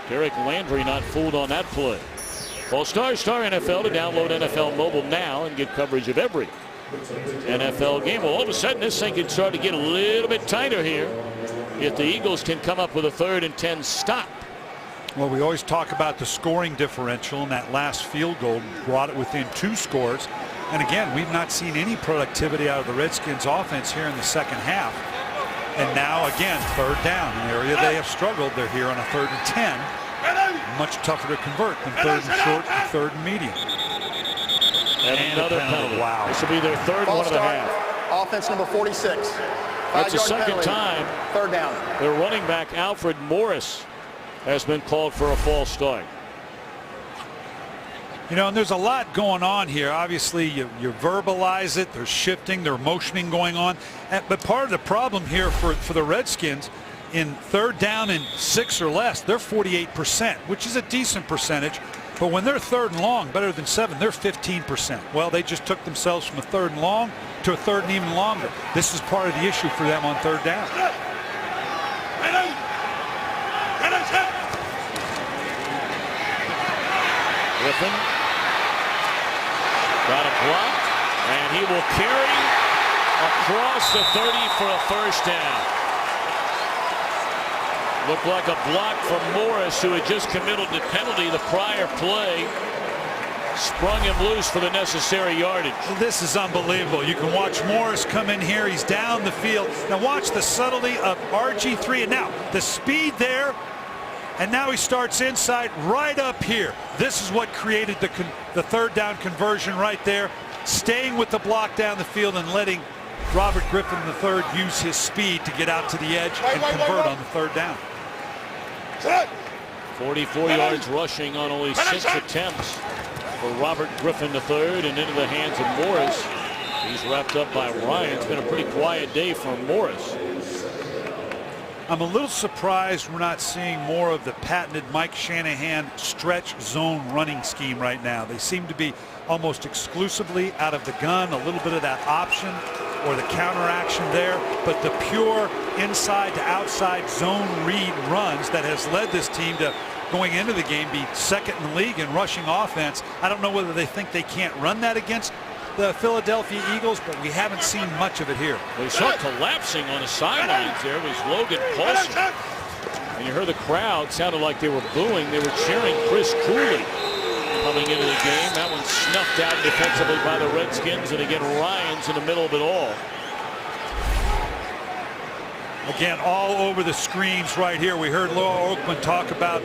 Derek Landry not fooled on that play. Well, Star NFL to download NFL Mobile now and get coverage of every NFL game. Well, all of a sudden this thing can start to get a little bit tighter here if the Eagles can come up with a 3rd and 10 stop. Well, we always talk about the scoring differential, and that last field goal brought it within 2 scores. And again, we've not seen any productivity out of the Redskins offense here in the second half. And now again, 3rd down, an area they have struggled. They're here on a 3rd and 10. Much tougher to convert than 3rd and short and 3rd and medium. And another penalty. Wow. This will be their 3rd one of the half. Offense number 46. That's the second penalty. time 3rd down. their running back Alfred Morris has been called for a false start. You know, and there's a lot going on here. Obviously, you verbalize it. There's shifting, there's motioning going on. But part of the problem here for the Redskins, in 3rd down and 6 or less, they're 48%, which is a decent percentage. But when they're 3rd and long, better than 7, they're 15%. Well, they just took themselves from a 3rd and long to a 3rd and even longer. This is part of the issue for them on 3rd down. Griffin got a block, and he will carry across the 30 for a 1st down. Looked like a block from Morris, who had just committed the penalty the prior play. Sprung him loose for the necessary yardage. This is unbelievable. You can watch Morris come in here. He's down the field. Now watch the subtlety of RG3. And now the speed there. And now he starts inside right up here. This is what created the 3rd down conversion right there. Staying with the block down the field and letting Robert Griffin III use his speed to get out to the edge and convert on the 3rd down. 44 yards rushing on only 6 attempts for Robert Griffin III, and into the hands of Morris. He's wrapped up by Ryan. It's been a pretty quiet day for Morris. I'm a little surprised we're not seeing more of the patented Mike Shanahan stretch zone running scheme right now. They seem to be almost exclusively out of the gun, a little bit of that option or the counter action there, but the pure inside to outside zone read runs that has led this team to, going into the game, be 2nd in the league in rushing offense. I don't know whether they think they can't run that against the Philadelphia Eagles, but we haven't seen much of it here. They saw collapsing on the sidelines. There was Logan Paulson, and you heard the crowd sounded like they were booing. They were cheering Chris Cooley coming into the game. That one snuffed out defensively by the Redskins, and again Ryan's in the middle of it all. Again, all over the screens right here. We heard Laura Oakman talk about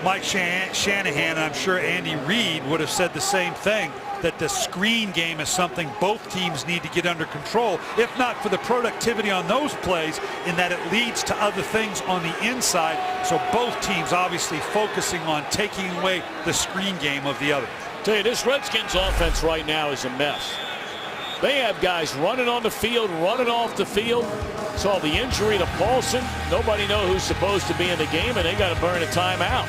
Mike Shanahan, and I'm sure Andy Reid would have said the same thing, that the screen game is something both teams need to get under control, if not for the productivity on those plays, in that it leads to other things on the inside. So both teams obviously focusing on taking away the screen game of the other. Tell you, this Redskins offense right now is a mess. They have guys running on the field, running off the field. Saw the injury to Paulson. Nobody knows who's supposed to be in the game, and they got to burn a timeout.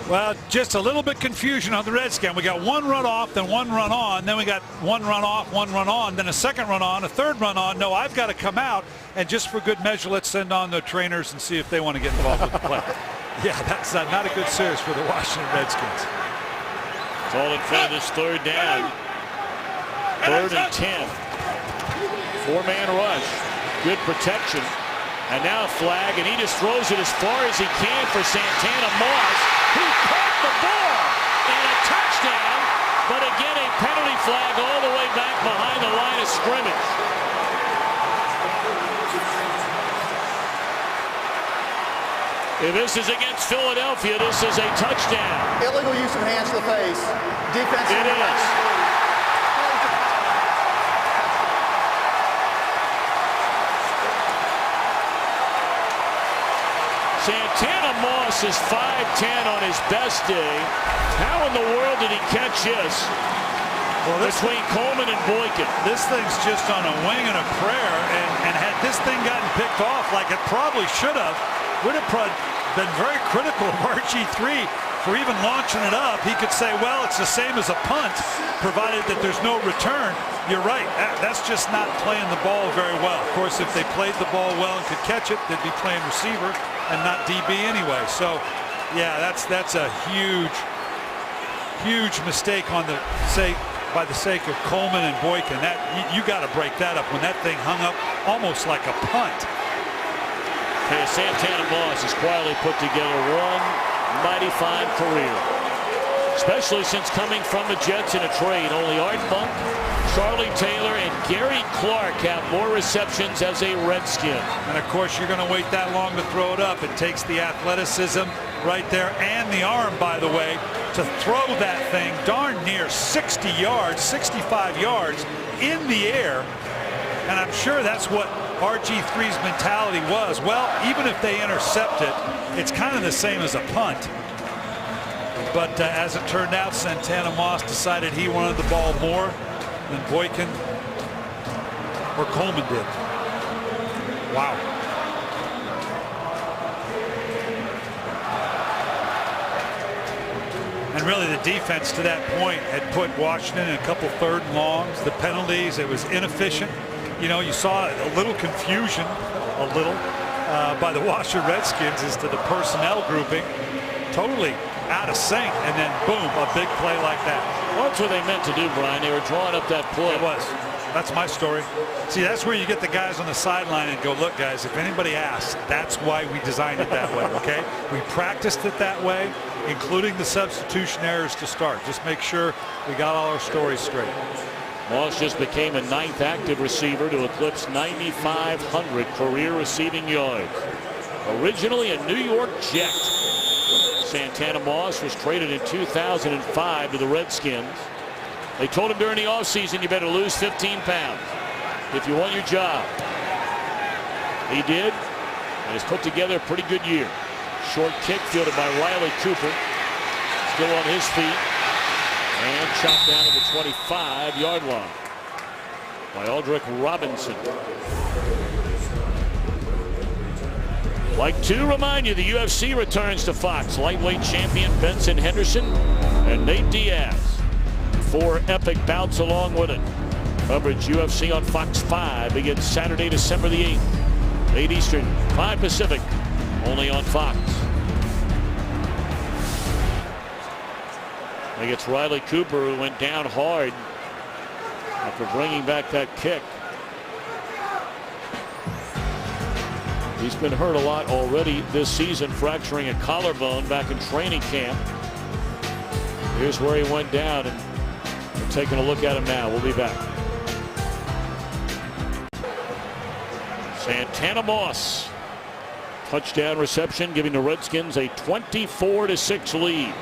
Well, just a little bit confusion on the Redskins. We got one run off, then one run on, then we got one run off, one run on, then a 2nd run on, a 3rd run on. No, I've got to come out, and just for good measure, let's send on the trainers and see if they want to get involved with the play. Yeah, that's not a good series for the Washington Redskins. It's all in front of this 3rd down. 3rd and 10. 4-man rush. Good protection. And now a flag, and he just throws it as far as he can for Santana Moss, who caught the ball, and a touchdown. But again, a penalty flag all the way back behind the line of scrimmage. If this is against Philadelphia, this is a touchdown. Illegal use of hands to the face. Defense. It is. Santana Moss is 5'10" on his best day. How in the world did he catch this? Well, between Coleman and Boykin. This thing's just on a wing and a prayer, and had this thing gotten picked off like it probably should have, would have been very critical of RG3 for even launching it up. He could say, well, it's the same as a punt, provided that there's no return. You're right. That's just not playing the ball very well. Of course, if they played the ball well and could catch it, they'd be playing receiver and not DB anyway. So, yeah, that's a huge mistake on by the sake of Coleman and Boykin. That you got to break that up when that thing hung up almost like a punt. Okay, Santana Moss has quietly put together one mighty fine career, especially since coming from the Jets in a trade. Only Art Monk, Charlie Taylor, and Gary Clark have more receptions as a Redskin. And of course, you're going to wait that long to throw it up. It takes the athleticism right there, and the arm, by the way, to throw that thing darn near 60 yards, 65 yards in the air. And I'm sure that's what RG3's mentality was, well, even if they intercept it, it's kind of the same as a punt. But as it turned out, Santana Moss decided he wanted the ball more than Boykin or Coleman did. Wow. And really the defense to that point had put Washington in a couple 3rd and longs. The penalties, it was inefficient. You know, you saw a little confusion, by the Washington Redskins as to the personnel grouping. Totally out of sync, and then boom, a big play like that. Well, that's what they meant to do, Brian. They were drawing up that play. It was. That's my story. See, that's where you get the guys on the sideline and go, look, guys, if anybody asks, that's why we designed it that way, okay? We practiced it that way, including the substitution errors to start. Just make sure we got all our stories straight. Moss just became a 9th active receiver to eclipse 9,500 career receiving yards. Originally a New York Jet, Santana Moss was traded in 2005 to the Redskins. They told him during the offseason, you better lose 15 pounds if you want your job. He did, and has put together a pretty good year. Short kick fielded by Riley Cooper. Still on his feet. And chopped down to the 25-yard line by Aldrick Robinson. Like to remind you, the UFC returns to Fox. Lightweight champion Benson Henderson and Nate Diaz. 4 epic bouts along with it. Coverage UFC on Fox 5 begins Saturday, December the 8th. 8 Eastern, 5 Pacific, only on Fox. I think it's Riley Cooper who went down hard after bringing back that kick. He's been hurt a lot already this season, fracturing a collarbone back in training camp. Here's where he went down, and we're taking a look at him now. We'll be back. Santana Moss, touchdown reception, giving the Redskins a 24-6 lead.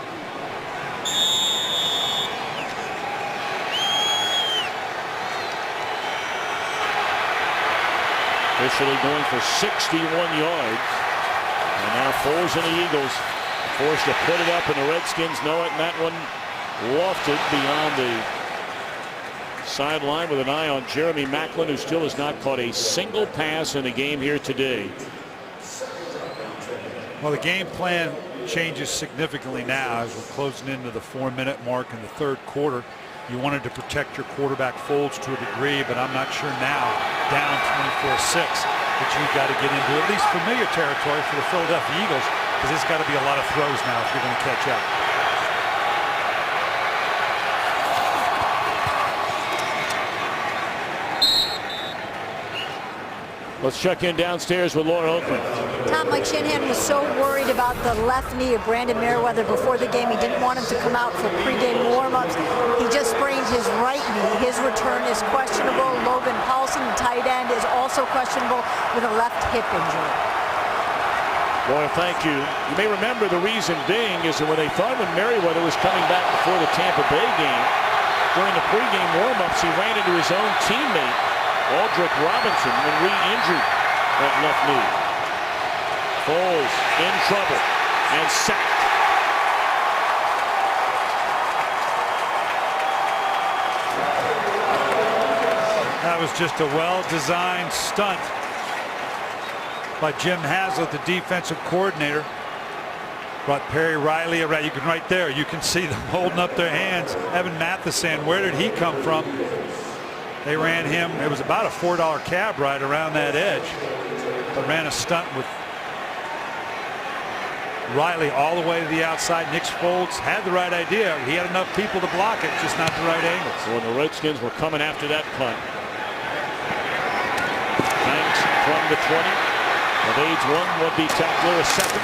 Officially going for 61 yards. And now Foles and the Eagles forced to put it up, and the Redskins know it, and that one lofted beyond the sideline with an eye on Jeremy Maclin, who still has not caught a single pass in the game here today. Well, the game plan changes significantly now as we're closing into the 4-minute mark in the 3rd quarter. You wanted to protect your quarterback Foles to a degree, but I'm not sure now, down 24-6, that you've got to get into at least familiar territory for the Philadelphia Eagles, because it's got to be a lot of throws now if you're going to catch up. Let's check in downstairs with Laura Oakland. Tom, Mike Shanahan was so worried about the left knee of Brandon Merriweather before the game. He didn't want him to come out for pregame warm-ups. He just sprained his right knee. His return is questionable. Logan Paulson, the tight end, is also questionable with a left hip injury. Laura, thank you. You may remember the reason being is that when they thought when Merriweather was coming back before the Tampa Bay game, during the pregame warm-ups, he ran into his own teammate, Aldrick Robinson, and re-injured that left knee. Foles in trouble and sacked. That was just a well-designed stunt by Jim Haslett, the defensive coordinator. Brought Perry Riley around. You can right there. You can see them holding up their hands. Evan Matheson, where did he come from? They ran him. It was about a $4 cab ride around that edge, but ran a stunt with Riley all the way to the outside. Nick Foles had the right idea. He had enough people to block it, just not the right angle. So when the Redskins were coming after that punt, Banks from the 20. Evades one, would-be tackler a second.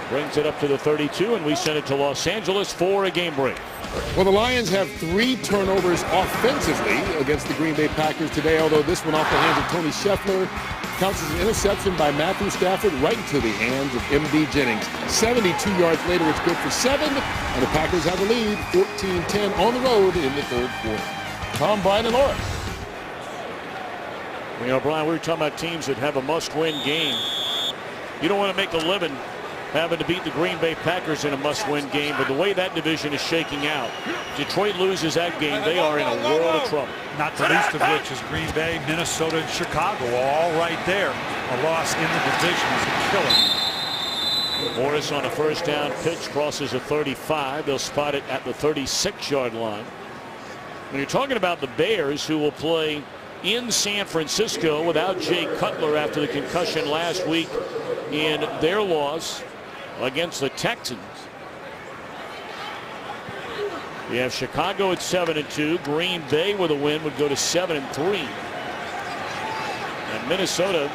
Brings it up to the 32, and we send it to Los Angeles for a game break. Well, the Lions have 3 turnovers offensively against the Green Bay Packers today, although this one off the hands of Tony Scheffler counts as an interception by Matthew Stafford right into the hands of M.D. Jennings. 72 yards later, it's good for 7, and the Packers have the lead 14-10 on the road in the 3rd quarter. Tom, Brian, and Laura. You know, Brian, we were talking about teams that have a must-win game. You don't want to make a living having to beat the Green Bay Packers in a must-win game, but the way that division is shaking out, Detroit loses that game, they are in a world of trouble. Not the least of which is Green Bay, Minnesota, and Chicago, all right there. A loss in the division is a killer. Morris on a first down pitch crosses the 35. They'll spot it at the 36-yard line. When you're talking about the Bears, who will play in San Francisco without Jay Cutler after the concussion last week in their loss against the Texans. We have Chicago at 7-2. Green Bay with a win would go to 7-3. And Minnesota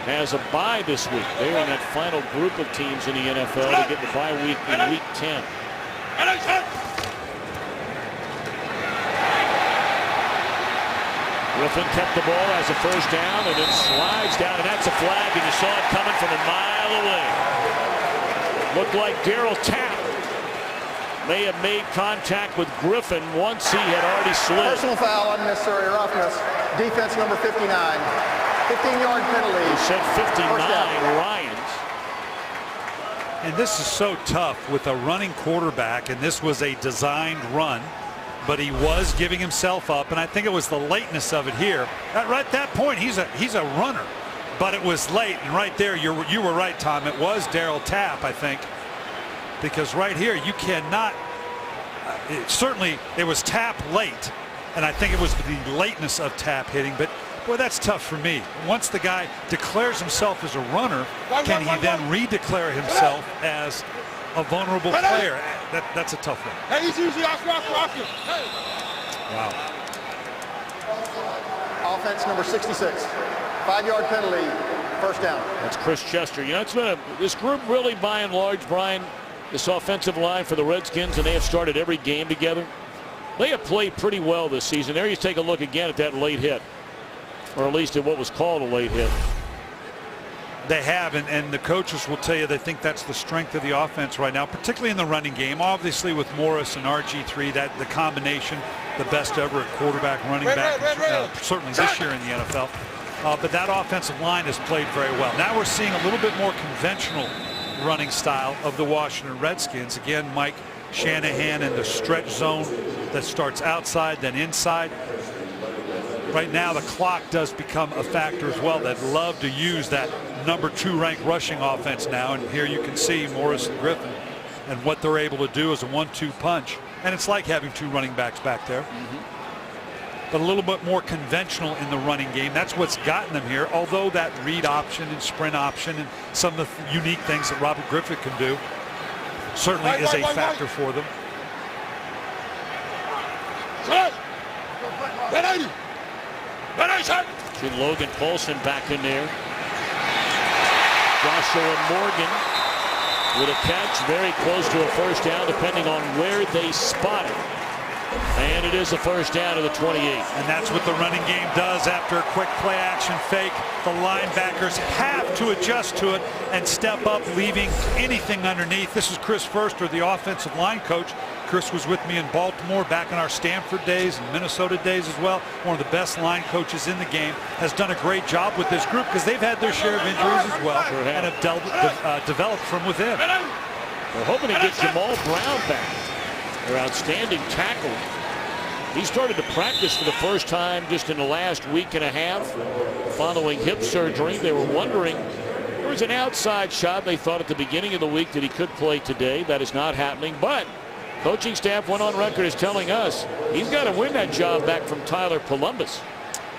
has a bye this week. They're in that final group of teams in the NFL to get the bye week in week 10. Griffin kept the ball as a first down, and it slides down, and that's a flag, and you saw it coming from a mile away. Looked like Darryl Tapp may have made contact with Griffin once he had already slid. Personal foul, unnecessary roughness. Defense number 59. 15-yard penalty. He said 59, Ryans. And this is so tough with a running quarterback, and this was a designed run, but he was giving himself up, and I think it was the lateness of it here. Right at that point, he's a runner, but it was late, and right there, you were right, Tom. It was Darryl Tapp, I think, because right here, you cannot. Certainly, it was Tapp late, and I think it was the lateness of Tapp hitting, but boy, that's tough for me. Once the guy declares himself as a runner, can he then redeclare himself as a vulnerable player? That's a tough one. Wow. Offense number 66. 5-yard penalty. First down. That's Chris Chester. You know, it's been this group really, by and large, Brian, this offensive line for the Redskins, and they have started every game together. They have played pretty well this season. There you take a look again at that late hit, or at least at what was called a late hit. They have, and the coaches will tell you they think that's the strength of the offense right now, particularly in the running game. Obviously with Morris and RG3, that the combination, the best ever at quarterback, running back, certainly this year in the NFL. But that offensive line has played very well. Now we're seeing a little bit more conventional running style of the Washington Redskins. Again, Mike Shanahan in the stretch zone that starts outside, then inside. Right now the clock does become a factor as well. They'd love to use that number 2 ranked rushing offense now, and here you can see Morris and Griffin and what they're able to do as a 1-2 punch, and it's like having 2 running backs back there. But a little bit more conventional in the running game. That's what's gotten them here, although that read option and sprint option and some of the unique things that Robert Griffin can do certainly is a factor for them. See Logan Paulson back in there. Joshua Morgan with a catch, very close to a first down, depending on where they spot it. And it is a first down to the 28. And that's what the running game does after a quick play action fake. The linebackers have to adjust to it and step up, leaving anything underneath. This is Chris Foerster, the offensive line coach. Chris was with me in Baltimore back in our Stanford days and Minnesota days as well. One of the best line coaches in the game. Has done a great job with this group because they've had their share of injuries as well, and have developed from within. They're hoping to get Jamal Brown back. Their outstanding tackle. He started to practice for the first time just in the last week and a half following hip surgery. They were wondering, there was an outside shot they thought at the beginning of the week that he could play today. That is not happening, but coaching staff went on record as telling us he's got to win that job back from Tyler Columbus.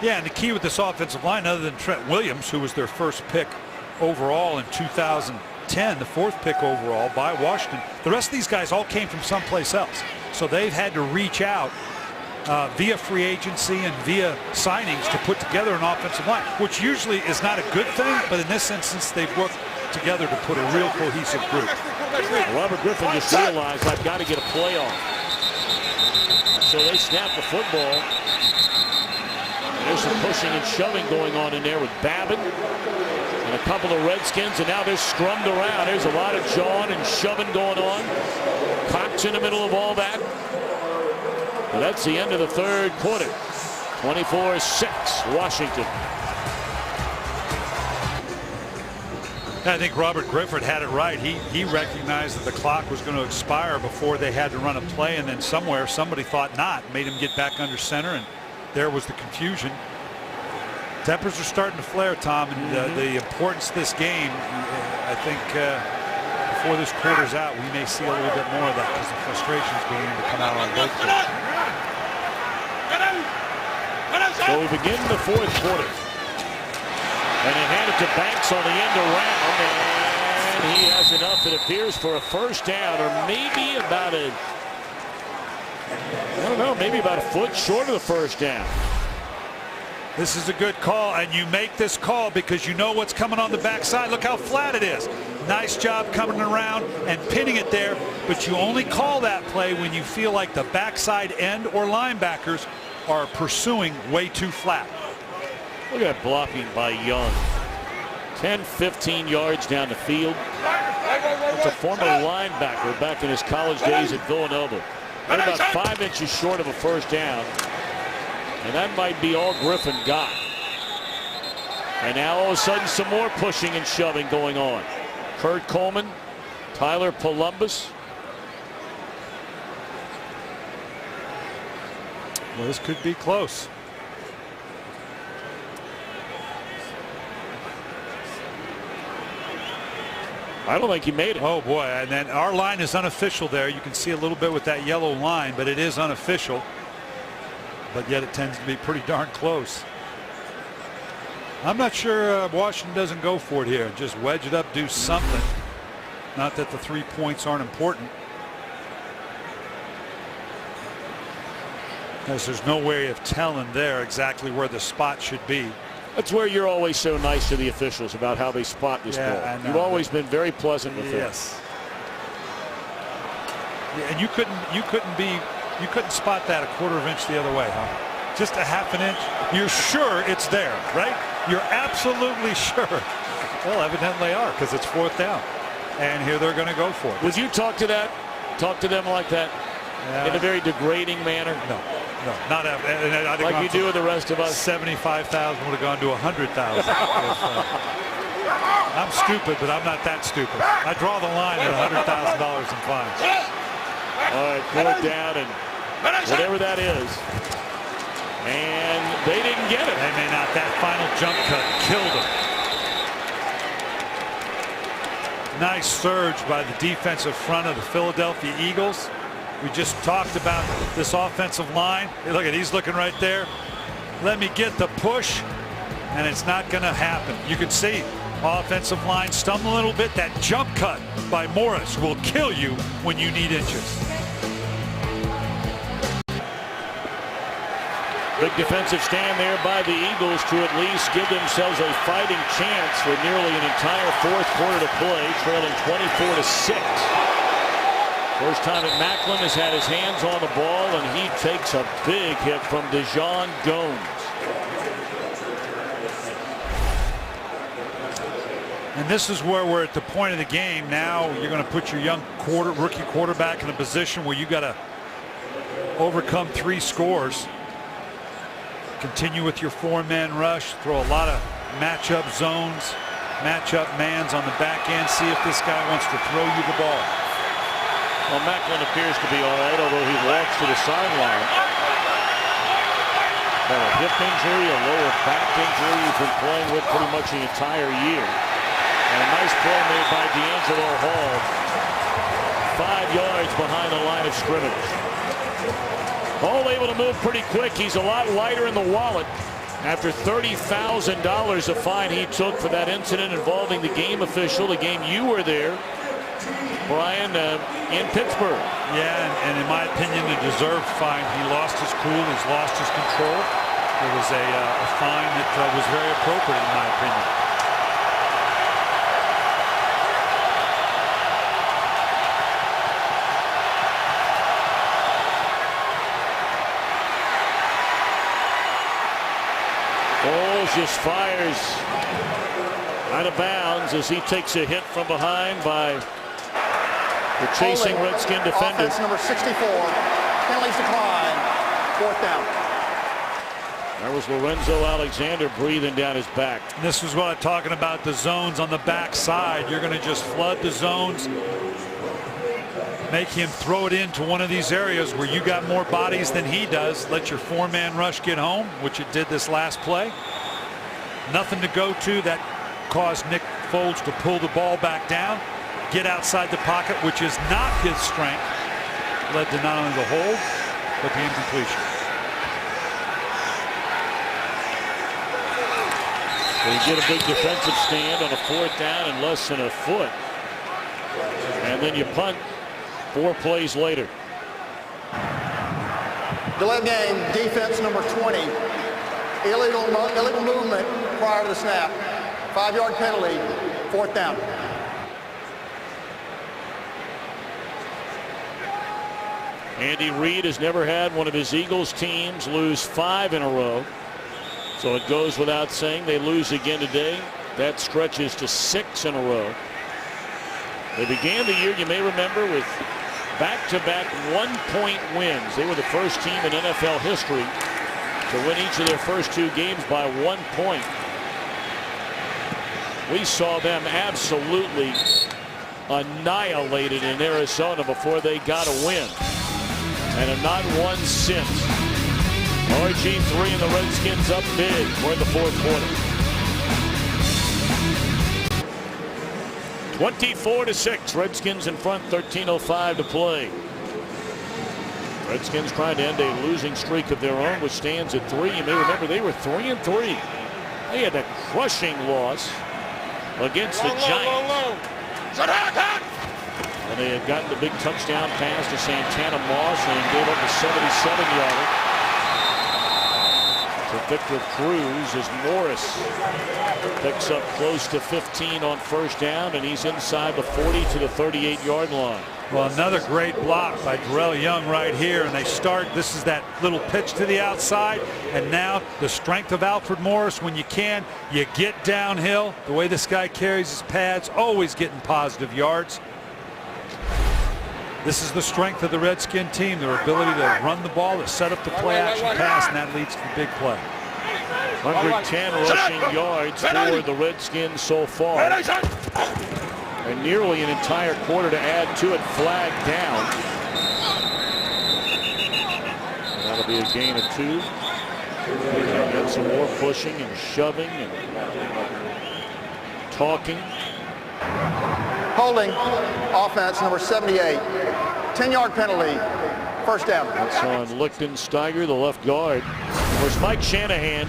Yeah, and the key with this offensive line, other than Trent Williams, who was their first pick overall in 2010, the 4th pick overall by Washington, the rest of these guys all came from someplace else. So they've had to reach out via free agency and via signings to put together an offensive line, which usually is not a good thing, but in this instance, they've worked together to put a real cohesive group. Robert Griffin just realized, I've got to get a play off. So they snap the football. There's some pushing and shoving going on in there with Babbitt and a couple of Redskins, and now they're scrummed around. There's a lot of jawing and shoving going on. Cox in the middle of all that. But that's the end of the third quarter. 24-6 Washington. I think Robert Griffith had it right. He recognized that the clock was going to expire before they had to run a play, and then somebody thought not, made him get back under center, and there was the confusion. Tempers are starting to flare, Tom, and the importance of this game, I think before this quarter's out, we may see a little bit more of that because the frustration is beginning to come out on both teams. So we begin the fourth quarter. And they hand it to Banks on the end around, and he has enough, it appears, for a first down, or maybe about maybe about a foot short of the first down. This is a good call, and you make this call because you know what's coming on the backside. Look how flat it is. Nice job coming around and pinning it there, but you only call that play when you feel like the backside end or linebackers are pursuing way too flat. Look at that blocking by Young. 10, 15 yards down the field. That's a former linebacker back in his college days at Villanova. They're about 5 inches short of a first down. And that might be all Griffin got. And now all of a sudden some more pushing and shoving going on. Kurt Coleman, Tyler Columbus. Well, this could be close. I don't think he made it. Oh boy, and then our line is unofficial there. You can see a little bit with that yellow line, but it is unofficial. But yet it tends to be pretty darn close. I'm not sure Washington doesn't go for it here. Just wedge it up, do something. Not that the 3 points aren't important. Because there's no way of telling there exactly where the spot should be. That's where you're always so nice to the officials about how they spot this ball. You've always been very pleasant with them. Yes. Yeah, and you couldn't spot that a quarter of an inch the other way, huh? Just a half an inch. You're sure it's there, right? You're absolutely sure. Well, evidently are, because it's fourth down, and here they're going to go for it. Would you talk to them like that in a very degrading manner? No. No, not like you do with the rest of us. 75,000 would have gone to 100,000. I'm stupid, but I'm not that stupid. I draw the line at $100,000 in fines. All right, fourth down and whatever that is. And they didn't get it. They may not. That final jump cut killed them. Nice surge by the defensive front of the Philadelphia Eagles. We just talked about this offensive line. Hey, look at, he's looking right there. Let me get the push, and it's not going to happen. You can see offensive line stumble a little bit. That jump cut by Morris will kill you when you need inches. Big defensive stand there by the Eagles to at least give themselves a fighting chance for nearly an entire fourth quarter to play, trailing 24-6. First time that Macklin has had his hands on the ball, and he takes a big hit from Dejon Jones. And this is where we're at the point of the game. Now you're going to put your young rookie quarterback in a position where you got to overcome 3 scores. Continue with your 4-man rush. Throw a lot of matchup zones, matchup mans on the back end. See if this guy wants to throw you the ball. Well, Macklin appears to be all right, although he walks to the sideline. Got a hip injury, a lower back injury he's been playing with pretty much the entire year. And a nice play made by D'Angelo Hall. 5 yards behind the line of scrimmage. Hall able to move pretty quick. He's a lot lighter in the wallet after $30,000 a fine he took for that incident involving the game official, the game you were there, Brian, in Pittsburgh. Yeah, and in my opinion, a deserved fine. He lost his cool. He's lost his control. It was a fine that was very appropriate, in my opinion. Bowles just fires out of bounds as he takes a hit from behind by the chasing Redskin defender. Offense number 64. Penalties decline. Fourth down. That was Lorenzo Alexander breathing down his back. This is what I'm talking about, the zones on the back side. You're going to just flood the zones, make him throw it into one of these areas where you got more bodies than he does. Let your four-man rush get home, which it did this last play. Nothing to go to. That caused Nick Foles to pull the ball back down, get outside the pocket, which is not his strength. Led to not only the hold, but the incompletion. So you get a big defensive stand on a 4th down and less than a foot. And then you punt 4 plays later. Delay game, defense number 20. Illegal movement prior to the snap. 5-yard penalty, 4th down. Andy Reid has never had one of his Eagles teams lose 5 in a row. So it goes without saying they lose again today. That stretches to 6 in a row. They began the year, you may remember, with back-to-back 1-point wins. They were the first team in NFL history to win each of their first 2 games by 1 point. We saw them absolutely annihilated in Arizona before they got a win, and have not won since. RG3 and the Redskins up big. We're in the 4th quarter. 24-6. Redskins in front. 13:05 to play. Redskins trying to end a losing streak of their own, which stands at 3. You may remember they were 3-3. They had a crushing loss against the Giants. And they had gotten the big touchdown pass to Santana Moss and gave up a 77-yarder to Victor Cruz as Morris picks up close to 15 on 1st down, and he's inside the 40 to the 38-yard line. Well, another great block by Darrell Young right here, and they start. This is that little pitch to the outside, and now the strength of Alfred Morris. When you can, you get downhill. The way this guy carries his pads, always getting positive yards. This is the strength of the Redskin team, their ability to run the ball, to set up the play-action pass, and that leads to the big play. 110 rushing yards for the Redskins so far. And nearly an entire quarter to add to it. Flag down. That'll be a gain of 2. Get some more pushing and shoving and talking. Holding, offense number 78. 10-yard penalty, 1st down. That's on Lichtensteiger, the left guard. Of course, Mike Shanahan,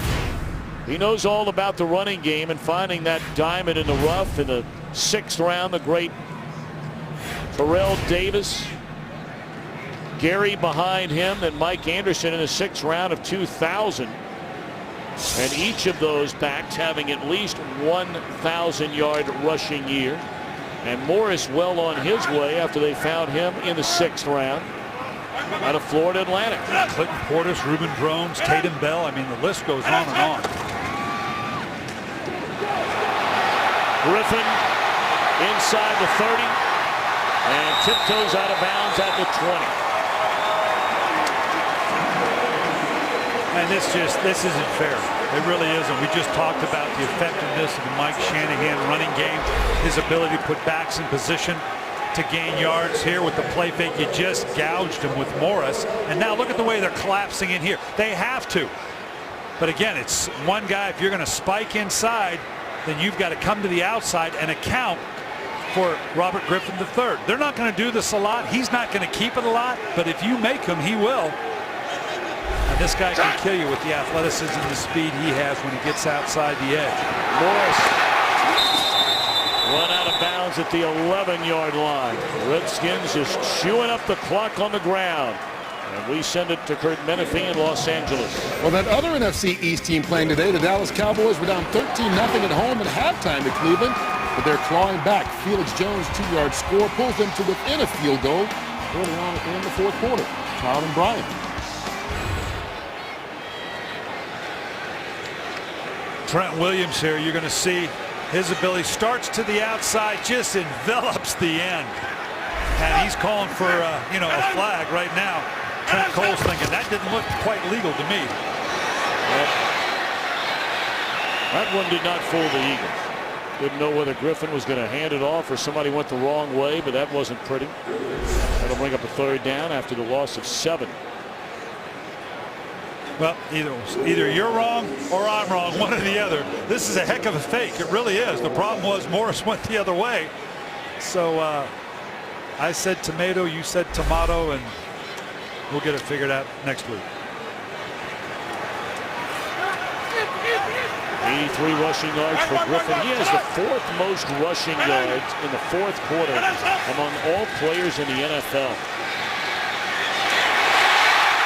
he knows all about the running game and finding that diamond in the rough in the 6th round. The great Terrell Davis, Gary behind him, and Mike Anderson in the 6th round of 2000. And each of those backs having at least 1,000-yard rushing year. And Morris well on his way after they found him in the 6th round out of Florida Atlantic. Clinton Portis, Reuben Drones, Tatum Bell. I mean, the list goes on and on. Griffin inside the 30 and tiptoes out of bounds at the 20. And this isn't fair. It really isn't. We just talked about the effectiveness of the Mike Shanahan running game, his ability to put backs in position to gain yards. Here with the play fake, you just gouged him with Morris. And now look at the way they're collapsing in here. They have to. But again, it's one guy. If you're going to spike inside, then you've got to come to the outside and account for Robert Griffin III. They're not going to do this a lot. He's not going to keep it a lot. But if you make him, he will. And this guy can kill you with the athleticism and the speed he has when he gets outside the edge. Morris run out of bounds at the 11-yard line. Redskins just chewing up the clock on the ground. And we send it to Kurt Menefee in Los Angeles. Well, that other NFC East team playing today, the Dallas Cowboys, were down 13-0 at home at halftime to Cleveland, but they're clawing back. Felix Jones' 2-yard score pulls them to within a field goal early on in the 4th quarter. Tom and Brian. Trent Williams here, you're going to see his ability starts to the outside, just envelops the end. And he's calling for, a flag right now. Trent Cole's thinking that didn't look quite legal to me. That one did not fool the Eagles. Didn't know whether Griffin was going to hand it off or somebody went the wrong way, but that wasn't pretty. That'll bring up a 3rd down after the loss of 7. Well, either you're wrong or I'm wrong, one or the other. This is a heck of a fake. It really is. The problem was Morris went the other way. So I said tomato, you said tomato, and we'll get it figured out next week. 83 rushing yards for Griffin. He has the 4th most rushing yards in the 4th quarter among all players in the NFL.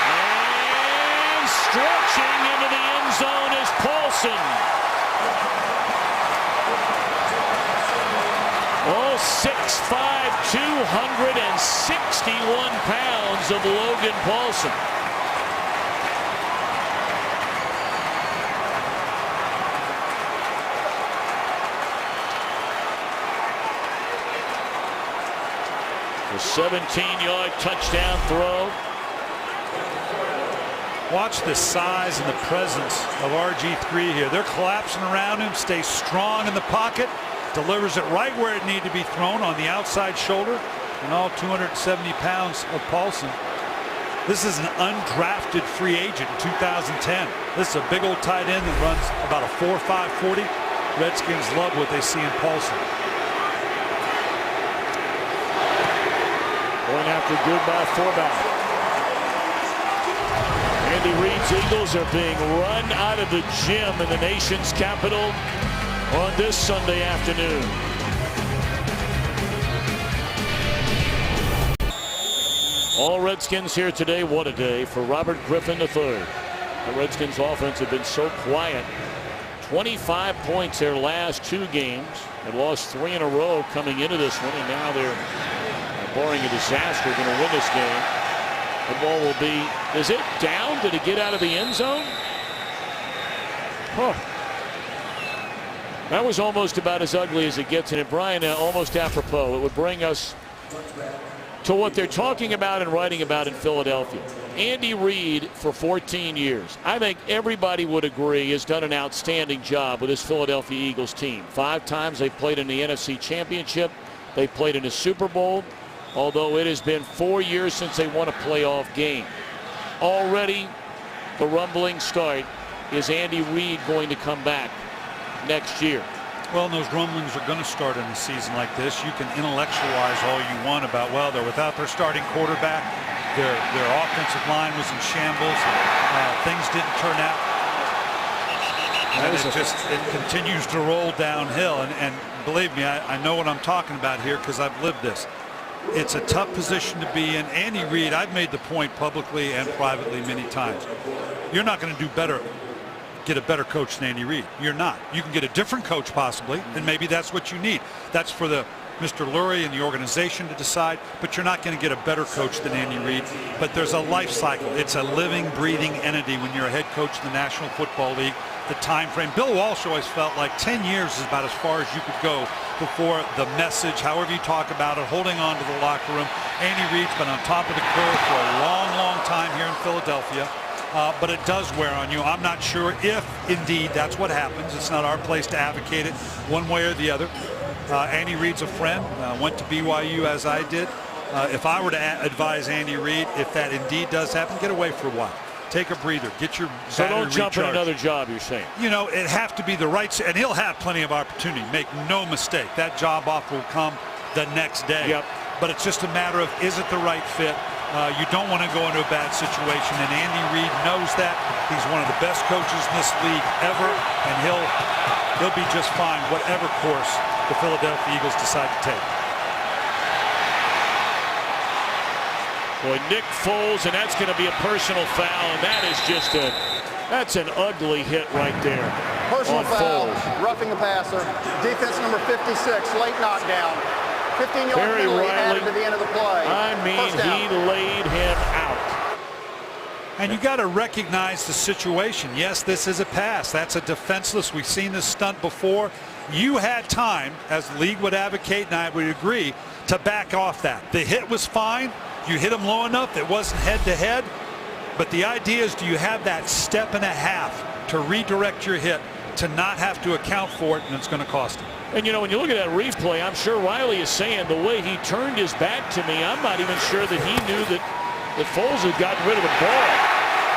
And stretching into the end zone is Paulson. Oh, 6'5", 261 pounds of Logan Paulson. A 17-yard touchdown throw. Watch the size and the presence of RG3 here. They're collapsing around him, stays strong in the pocket, delivers it right where it needed to be thrown on the outside shoulder, and all 270 pounds of Paulson. This is an undrafted free agent in 2010. This is a big old tight end that runs about a 4.5 40. Redskins love what they see in Paulson. Going after good by Forbaugh. Andy Reid's Eagles are being run out of the gym in the nation's capital on this Sunday afternoon. All Redskins here today. What a day for Robert Griffin III. The Redskins offense have been so quiet. 25 points their last 2 games. They lost 3 in a row coming into this one, and now they're barring a disaster going to win this game. The ball will be, is it down? Did it get out of the end zone? Huh. That was almost about as ugly as it gets, and Brian, almost apropos. It would bring us to what they're talking about and writing about in Philadelphia. Andy Reid for 14 years. I think everybody would agree has done an outstanding job with this Philadelphia Eagles team. 5 times they played in the NFC Championship. They played in a Super Bowl, although it has been 4 years since they won a playoff game. Already the rumbling start. Is Andy Reid going to come back next year? Well, and those rumblings are going to start in a season like this. You can intellectualize all you want about, well, they're without their starting quarterback. Their offensive line was in shambles. Things didn't turn out. And it continues to roll downhill. And believe me, I know what I'm talking about here because I've lived this. It's a tough position to be in. Andy Reid, I've made the point publicly and privately many times. You're not going to do better, get a better coach than Andy Reid. You're not. You can get a different coach possibly, and maybe that's what you need. That's for Mr. Lurie and the organization to decide, but you're not going to get a better coach than Andy Reid. But there's a life cycle. It's a living, breathing entity when you're a head coach in the National Football League. The time frame. Bill Walsh always felt like 10 years is about as far as you could go before the message, however you talk about it, holding on to the locker room. Andy Reid's been on top of the curve for a long, long time here in Philadelphia. But it does wear on you. I'm not sure if indeed that's what happens. It's not our place to advocate it one way or the other. Andy Reid's a friend, went to BYU as I did. If I were to advise Andy Reid, if that indeed does happen, get away for a while. Take a breather. Get your so don't jump recharged. in another job, you're saying. You know, it have to be the right, and he'll have plenty of opportunity. Make no mistake. That job offer will come the next day. Yep. But it's just a matter of, is it the right fit? You don't want to go into a bad situation, and Andy Reid knows that. He's one of the best coaches in this league ever, and he'll be just fine whatever course the Philadelphia Eagles decide to take. Boy, Nick Foles, and that's going to be a personal foul, and that is just that's an ugly hit right there. Personal foul, Foles. roughing the passer. Defense number 56, late knockdown. 15-yard penalty added to the end of the play. I mean, he laid him out. And you got to recognize the situation. Yes, this is a pass. That's a defenseless. We've seen this stunt before. You had time, as the league would advocate, and I would agree, to back off that. The hit was fine. You hit him low enough. It wasn't head-to-head. But the idea is, do you have that step and a half to redirect your hit, to not have to account for it, and it's going to cost him. And, when you look at that replay, I'm sure Riley is saying the way he turned his back to me, I'm not even sure that he knew that Foles had gotten rid of the ball.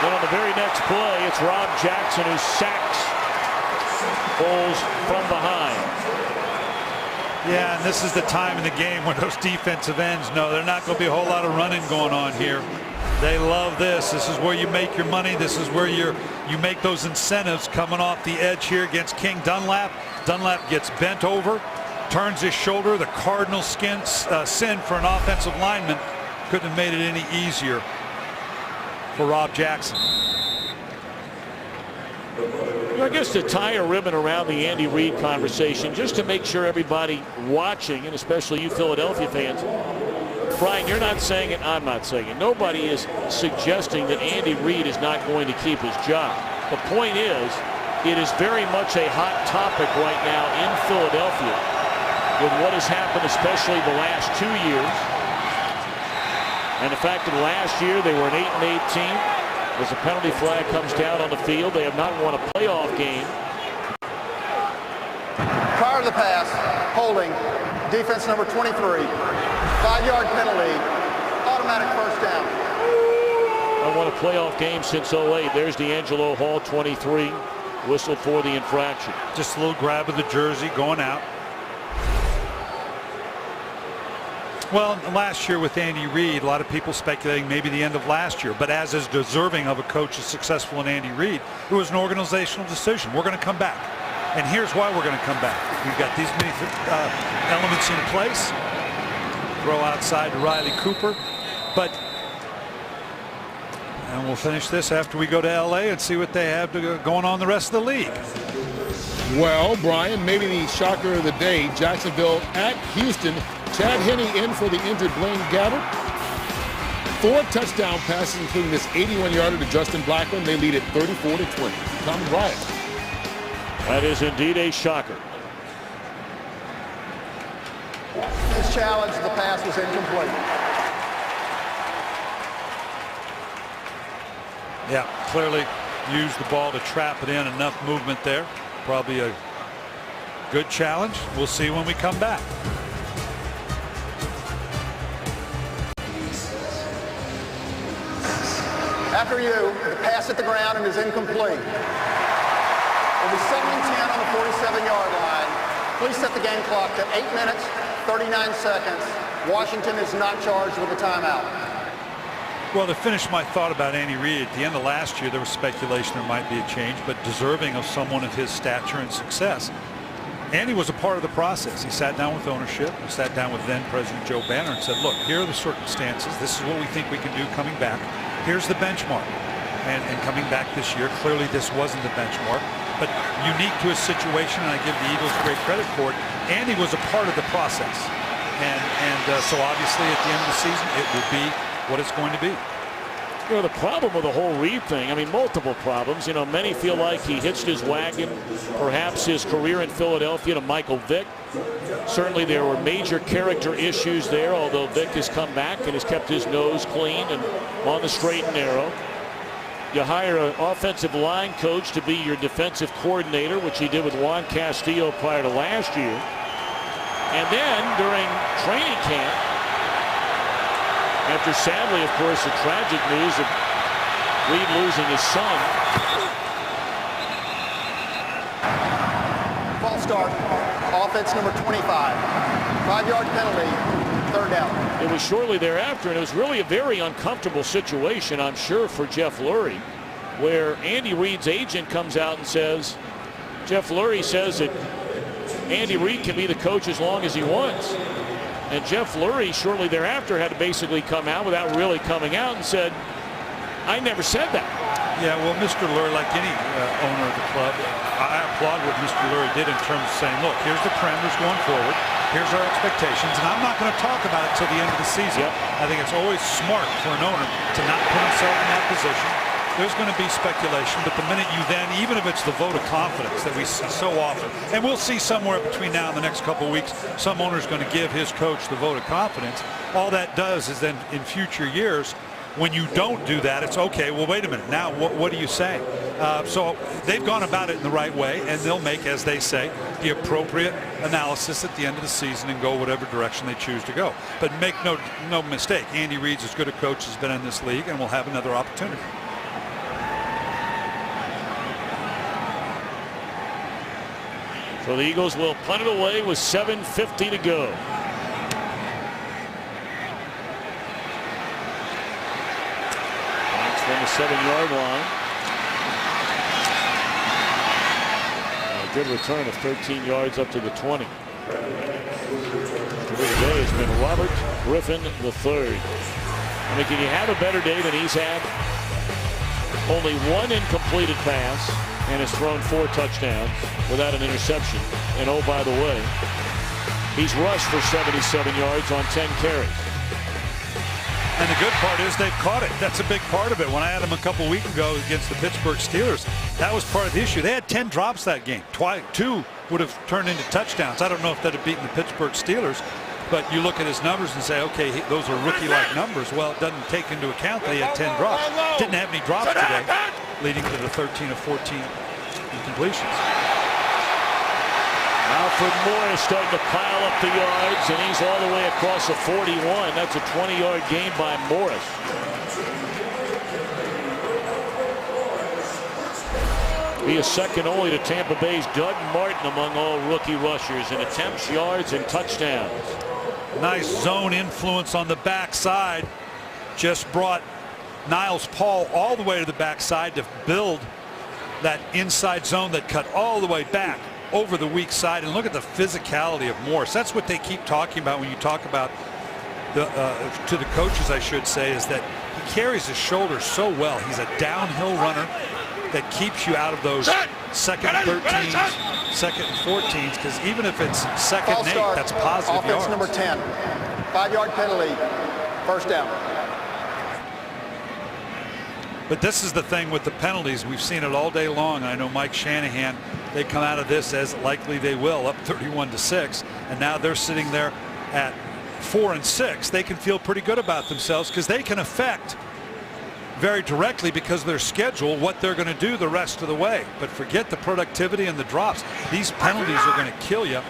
Then on the very next play, it's Rob Jackson who sacks Foles from behind. Yeah, and this is the time in the game when those defensive ends know they're not going to be a whole lot of running going on here. They love this. This is where you make your money. This is where you make those incentives coming off the edge here against King Dunlap. Dunlap gets bent over, turns his shoulder. The Cardinal sin for an offensive lineman. Couldn't have made it any easier for Rob Jackson. I guess to tie a ribbon around the Andy Reid conversation, just to make sure everybody watching, and especially you Philadelphia fans, Brian, you're not saying it, I'm not saying it. Nobody is suggesting that Andy Reid is not going to keep his job. The point is, it is very much a hot topic right now in Philadelphia with what has happened, especially the last 2 years. And the fact that last year they were an 8-8 team. As a penalty flag comes down on the field, they have not won a playoff game. Prior to the pass, holding, defense number 23, 5-yard penalty, automatic first down. I won a playoff game since 08. There's D'Angelo Hall, 23, whistled for the infraction. Just a little grab of the jersey going out. Well, last year with Andy Reid, a lot of people speculating maybe the end of last year. But as is deserving of a coach as successful in Andy Reid, it was an organizational decision. We're going to come back. And here's why we're going to come back. We've got these many elements in place. Throw outside to Riley Cooper. And we'll finish this after we go to L.A. and see what they have going on the rest of the league. Well, Brian, maybe the shocker of the day, Jacksonville at Houston. Chad Henne in for the injured Blaine Gabbert. 4 touchdown passes, including this 81-yarder to Justin Blackman. They lead at 34-20. Tom and Brian. That is indeed a shocker. His challenge, the pass was incomplete. Yeah, clearly used the ball to trap it in. Enough movement there. Probably a good challenge. We'll see when we come back. After you, the pass at the ground and is incomplete. It'll be 2nd and 10 on the 47-yard line. Please set the game clock to 8 minutes, 39 seconds. Washington is not charged with a timeout. Well, to finish my thought about Andy Reid, at the end of last year, there was speculation there might be a change, but deserving of someone of his stature and success. Andy was a part of the process. He sat down with ownership. He sat down with then President Joe Banner and said, look, here are the circumstances. This is what we think we can do coming back. Here's the benchmark. And coming back this year, clearly this wasn't the benchmark, but unique to his situation, and I give the Eagles great credit for it. Andy was a part of the process. So obviously at the end of the season, it will be what it's going to be. The problem with the whole Reid thing, I mean, multiple problems. Many feel like he hitched his wagon, perhaps his career in Philadelphia, to Michael Vick. Certainly there were major character issues there, although Vick has come back and has kept his nose clean and on the straight and narrow. You hire an offensive line coach to be your defensive coordinator, which he did with Juan Castillo prior to last year. And then during training camp, after sadly, of course, the tragic news of Reid losing his son. False start. Offense number 25. 5-yard penalty. 3rd down. It was shortly thereafter, and it was really a very uncomfortable situation, I'm sure, for Jeff Lurie, where Andy Reid's agent comes out and says, Jeff Lurie says that Andy Reid can be the coach as long as he wants. And Jeff Lurie shortly thereafter had to basically come out without really coming out and said, I never said that. Yeah, well, Mr. Lurie, like any owner of the club, I applaud what Mr. Lurie did in terms of saying, look, here's the parameters going forward. Here's our expectations, and I'm not going to talk about it till the end of the season. Yep. I think it's always smart for an owner to not put himself in that position. There's going to be speculation, but the minute you then, even if it's the vote of confidence that we see so often, and we'll see somewhere between now and the next couple of weeks, some owner's going to give his coach the vote of confidence. All that does is then in future years, When you don't do that, it's okay. Well, wait a minute. Now, what are you saying? So they've gone about it in the right way, and they'll make, as they say, the appropriate analysis at the end of the season and go whatever direction they choose to go. But make no mistake, Andy Reid's as good a coach as has been in this league, and will have another opportunity. So the Eagles will punt it away with 7:50 to go. That's from the 7-yard line. A good return of 13 yards up to the 20. Today has been Robert Griffin III. I mean, can you have a better day than he's had? Only one incompleted pass, and has thrown 4 touchdowns without an interception. And oh, by the way, he's rushed for 77 yards on 10 carries. And the good part is they've caught it. That's a big part of it. When I had them a couple weeks ago against the Pittsburgh Steelers, that was part of the issue. They had 10 drops that game. 2 would have turned into touchdowns. I don't know if that had beaten the Pittsburgh Steelers, but you look at his numbers and say, okay, those are rookie-like numbers. Well, it doesn't take into account that he had 10 drops. Didn't have any drops today, leading to the 13 of 14 incompletions. Alfred Moore is starting to pile up the yards, and he's all the way across the 41. That's a 20-yard gain by Morris. He is second only to Tampa Bay's Doug Martin among all rookie rushers in attempts, yards, and touchdowns. Nice zone influence on the backside. Just brought Niles Paul all the way to the backside to build that inside zone that cut all the way back over the weak side. And look at the physicality of Morris. That's what they keep talking about when you talk about to the coaches, I should say, is that he carries his shoulders so well. He's a downhill runner that keeps you out of those second 13s, second and 14s, because even if it's second and 8, that's positive Offense yards. number 10, 5-yard penalty, first down. But this is the thing with the penalties. We've seen it all day long. I know Mike Shanahan, they come out of this as likely they will, up 31-6, and now they're sitting there at 4-6. They can feel pretty good about themselves because they can affect very directly, because of their schedule, what they're going to do the rest of the way. But forget the productivity and the drops. These penalties are going to kill you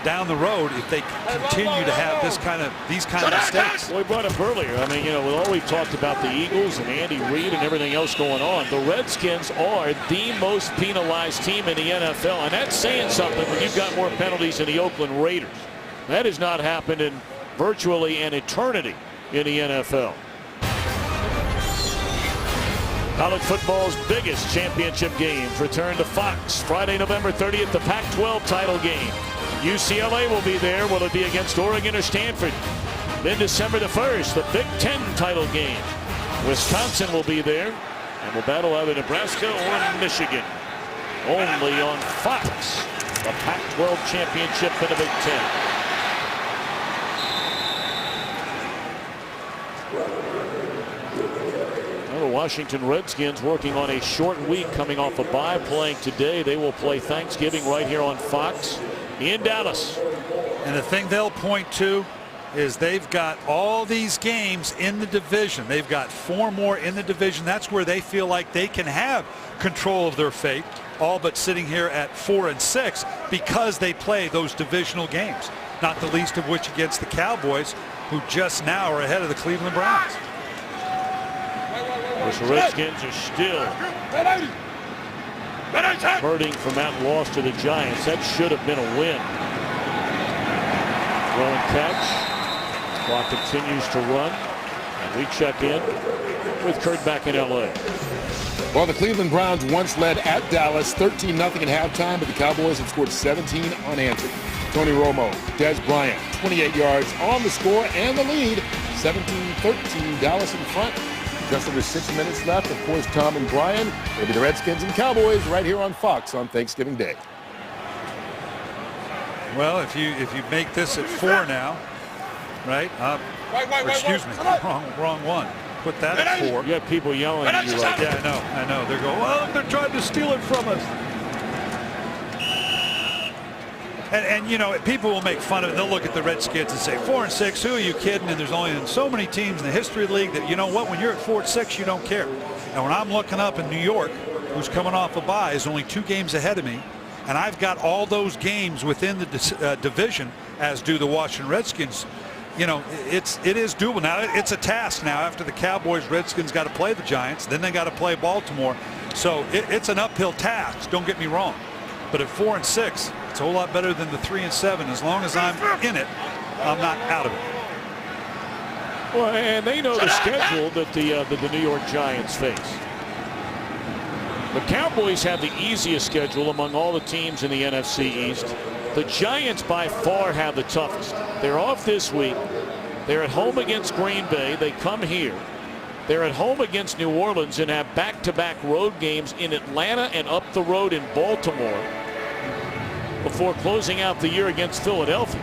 down the road if they continue to have these kind of mistakes. Well, we brought up earlier, I mean, you know, with all we've talked about the Eagles and Andy Reid and everything else going on, the Redskins are the most penalized team in the NFL, and that's saying something when you've got more penalties than the Oakland Raiders. That has not happened in virtually an eternity in the NFL. College football's biggest championship games return to Fox. Friday, November 30th, the Pac-12 title game. UCLA will be there. Will it be against Oregon or Stanford? Then December the 1st, the Big Ten title game. Wisconsin will be there and will battle either Nebraska or Michigan. Only on Fox, the Pac-12 championship in the Big Ten. The Washington Redskins working on a short week, coming off a bye, playing today. They will play Thanksgiving right here on Fox in Dallas. And the thing they'll point to is they've got all these games in the division. They've got 4 more in the division. That's where they feel like they can have control of their fate, all but sitting here at 4-6 because they play those divisional games, not the least of which against the Cowboys, who just now are ahead of the Cleveland Browns. The Redskins are still hurting from that loss to the Giants. That should have been a win. Throw and catch. Clock continues to run. And we check in with Kurt back in L.A. Well, the Cleveland Browns once led at Dallas 13-0 at halftime, but the Cowboys have scored 17 unanswered. Tony Romo, Dez Bryant, 28 yards on the score and the lead. 17-13, Dallas in front. Just under 6 minutes left. Of course, Tom and Brian. It'll be the Redskins and Cowboys right here on Fox on Thanksgiving Day. Well, if you make this at 4 now, right? Excuse me, wrong one. Put that at 4. You got people yelling at you right there. Yeah, I know. They're going, well, they're trying to steal it from us. And you know, people will make fun of it. They'll look at the Redskins and say 4-6. Who are you kidding? And there's only so many teams in the history of the league that, you know what, when you're at 4-6, you don't care. And when I'm looking up in New York, who's coming off a bye, is only 2 games ahead of me, and I've got all those games within the division, as do the Washington Redskins. You know, it is doable. Now it's a task now. After the Cowboys, Redskins got to play the Giants, then they got to play Baltimore. So it's an uphill task, don't get me wrong. But at 4-6, it's a whole lot better than the 3-7. As long as I'm in it, I'm not out of it. Well, and they know the schedule that the New York Giants face. The Cowboys have the easiest schedule among all the teams in the NFC East. The Giants by far have the toughest. They're off this week. They're at home against Green Bay. They come here. They're at home against New Orleans and have back-to-back road games in Atlanta and up the road in Baltimore before closing out the year against Philadelphia.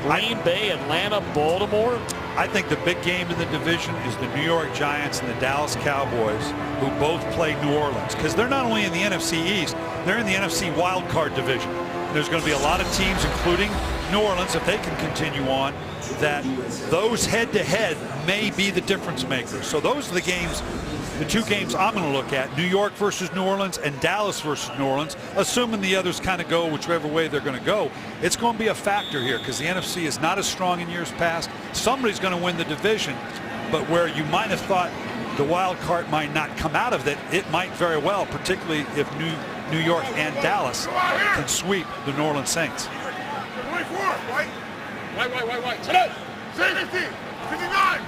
Green Bay, Atlanta, Baltimore. I think the big game in the division is the New York Giants and the Dallas Cowboys, who both play New Orleans, because they're not only in the NFC East, they're in the NFC wild card division. There's going to be a lot of teams, including New Orleans, if they can continue on, that those head-to-head may be the difference makers. So those are the games, the 2 games I'm going to look at: New York versus New Orleans and Dallas versus New Orleans, assuming the others kind of go whichever way they're going to go. It's going to be a factor here because the NFC is not as strong in years past. Somebody's going to win the division, but where you might have thought the wild card might not come out of it might very well, particularly if New York and Dallas can sweep the New Orleans Saints. 24, white. White. 60, 59.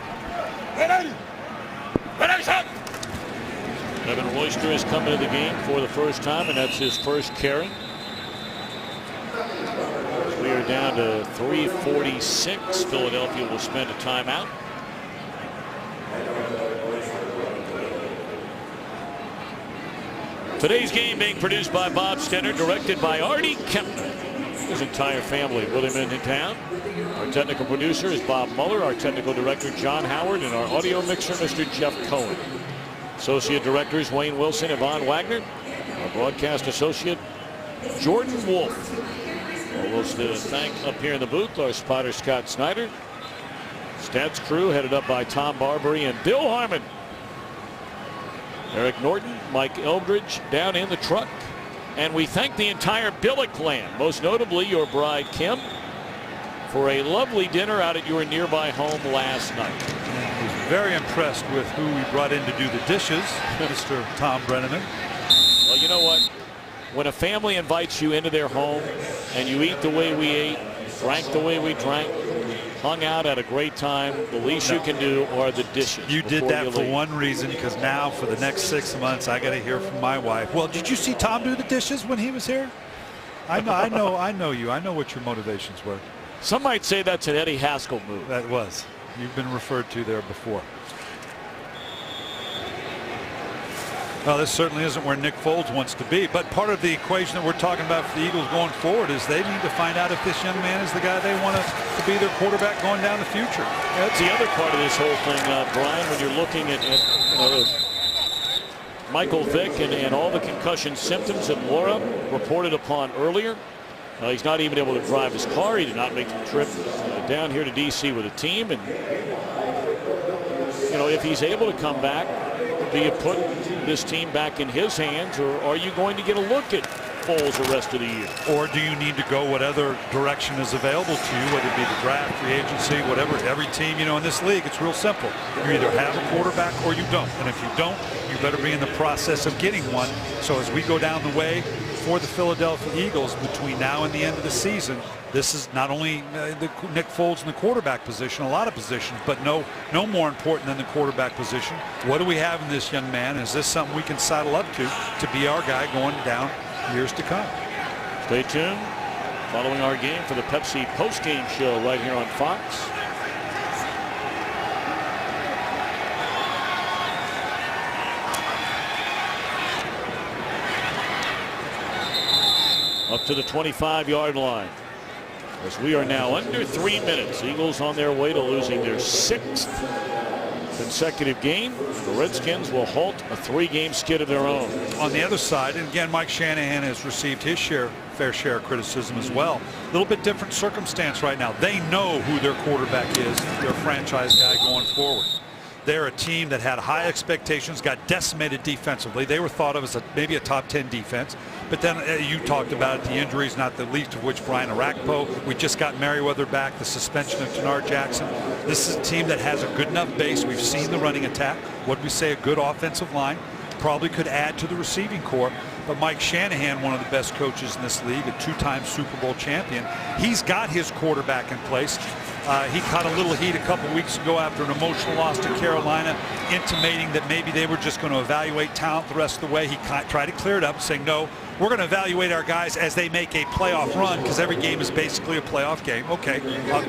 180. 180 shot. Evan Royster has come into the game for the first time, and that's his first carry. We are down to 3:46. Philadelphia will spend a timeout. Today's game being produced by Bob Stenner, directed by Artie Kempner. His entire family with him in town. Our technical producer is Bob Mueller, our technical director John Howard, and our audio mixer Mr. Jeff Cohen. Associate directors Wayne Wilson, Yvonne Wagner. Our broadcast associate Jordan Wolf. Almost to thank up here in the booth our spotter Scott Snyder. Stats crew headed up by Tom Barbary and Bill Harmon. Eric Norton, Mike Eldridge down in the truck. And we thank the entire Billick clan, most notably your bride Kim, for a lovely dinner out at your nearby home last night. I was very impressed with who we brought in to do the dishes, Mr. Tom Brenneman. Well, you know what? When a family invites you into their home and you eat the way we ate, drank the way we drank, hung out, had a great time, the least you can do are the dishes. You did that for one reason, because now for the next 6 months I got to hear from my wife. Well, did you see Tom do the dishes when he was here? I know you. I know what your motivations were. Some might say that's an Eddie Haskell move. That was. You've been referred to there before. Well, this certainly isn't where Nick Foles wants to be, but part of the equation that we're talking about for the Eagles going forward is they need to find out if this young man is the guy they want to be their quarterback going down the future. That's the other part of this whole thing, Brian, when you're looking at Michael Vick and all the concussion symptoms that Laura reported upon earlier. He's not even able to drive his car. He did not make the trip down here to D.C. with a team. And, you know, if he's able to come back, do you put this team back in his hands, or are you going to get a look at Foles the rest of the year? Or do you need to go whatever direction is available to you, whether it be the draft, free agency, whatever? Every team, you know, in this league, it's real simple. You either have a quarterback or you don't. And if you don't, you better be in the process of getting one. So as we go down the way for the Philadelphia Eagles between now and the end of the season, this is not only Nick Foles in the quarterback position, a lot of positions, but no more important than the quarterback position. What do we have in this young man? Is this something we can saddle up to be our guy going down years to come? Stay tuned. Following our game for the Pepsi postgame show right here on Fox. Up to the 25-yard line. As we are now under 3 minutes. Eagles on their way to losing their 6th consecutive game. The Redskins will halt a 3-game skid of their own. On the other side, and again, Mike Shanahan has received his fair share of criticism as well. A little bit different circumstance right now. They know who their quarterback is, their franchise guy going forward. They're a team that had high expectations, got decimated defensively. They were thought of as maybe a top 10 defense. But then you talked about it, the injuries, not the least of which Brian Arakpo. We just got Merriweather back, the suspension of Tanar Jackson. This is a team that has a good enough base. We've seen the running attack. What we say, a good offensive line. Probably could add to the receiving corps. But Mike Shanahan, one of the best coaches in this league, a 2-time Super Bowl champion, he's got his quarterback in place. He caught a little heat a couple weeks ago after an emotional loss to Carolina, intimating that maybe they were just going to evaluate talent the rest of the way. He tried to clear it up, saying, no, we're going to evaluate our guys as they make a playoff run, because every game is basically a playoff game. Okay,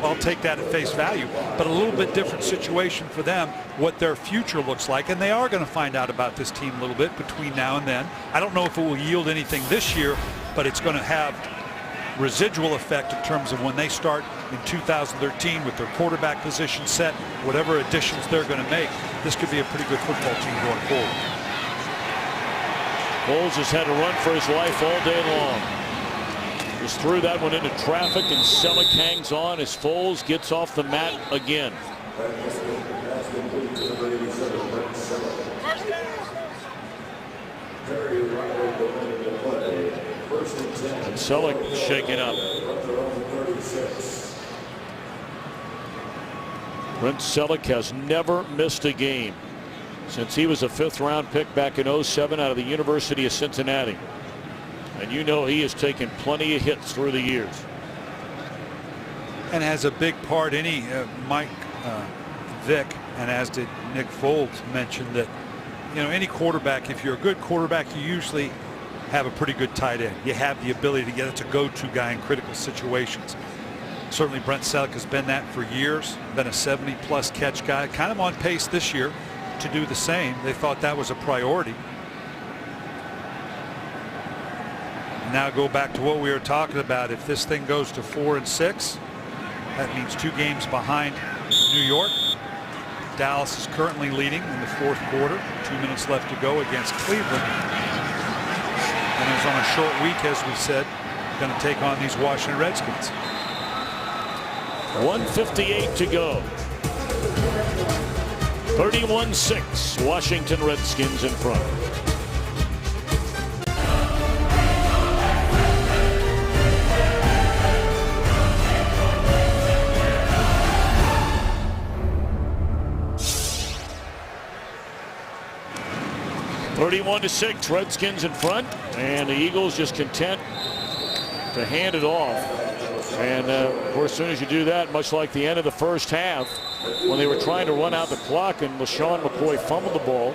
I'll take that at face value. But a little bit different situation for them, what their future looks like. And they are going to find out about this team a little bit between now and then. I don't know if it will yield anything this year, but it's going to have residual effect in terms of when they start in 2013 with their quarterback position set, whatever additions they're going to make. This could be a pretty good football team going forward. Foles has had to run for his life all day long. Just threw that one into traffic, and Selleck hangs on as Foles gets off the mat again. And Selleck shaken up. Brent Selleck has never missed a game since he was a 5th-round pick back in '07 out of the University of Cincinnati. And you know he has taken plenty of hits through the years. And has a big part in Mike Vick, and as did Nick Foles, mentioned that, you know, any quarterback, if you're a good quarterback, you usually have a pretty good tight end. You have the ability to get it to go-to guy in critical situations. Certainly Brent Selleck has been that for years, been a 70-plus catch guy, kind of on pace this year to do the same. They thought that was a priority. Now go back to what we were talking about. If this thing goes to 4-6, that means 2 games behind New York. Dallas is currently leading in the 4th quarter. 2 minutes left to go against Cleveland. And is on a short week, as we said, going to take on these Washington Redskins. 1:58 to go. 31-6, Washington Redskins in front. (31-6), Redskins in front, and the Eagles just content to hand it off. And of course, as soon as you do that, much like the end of the first half, when they were trying to run out the clock and LaShawn McCoy fumbled the ball,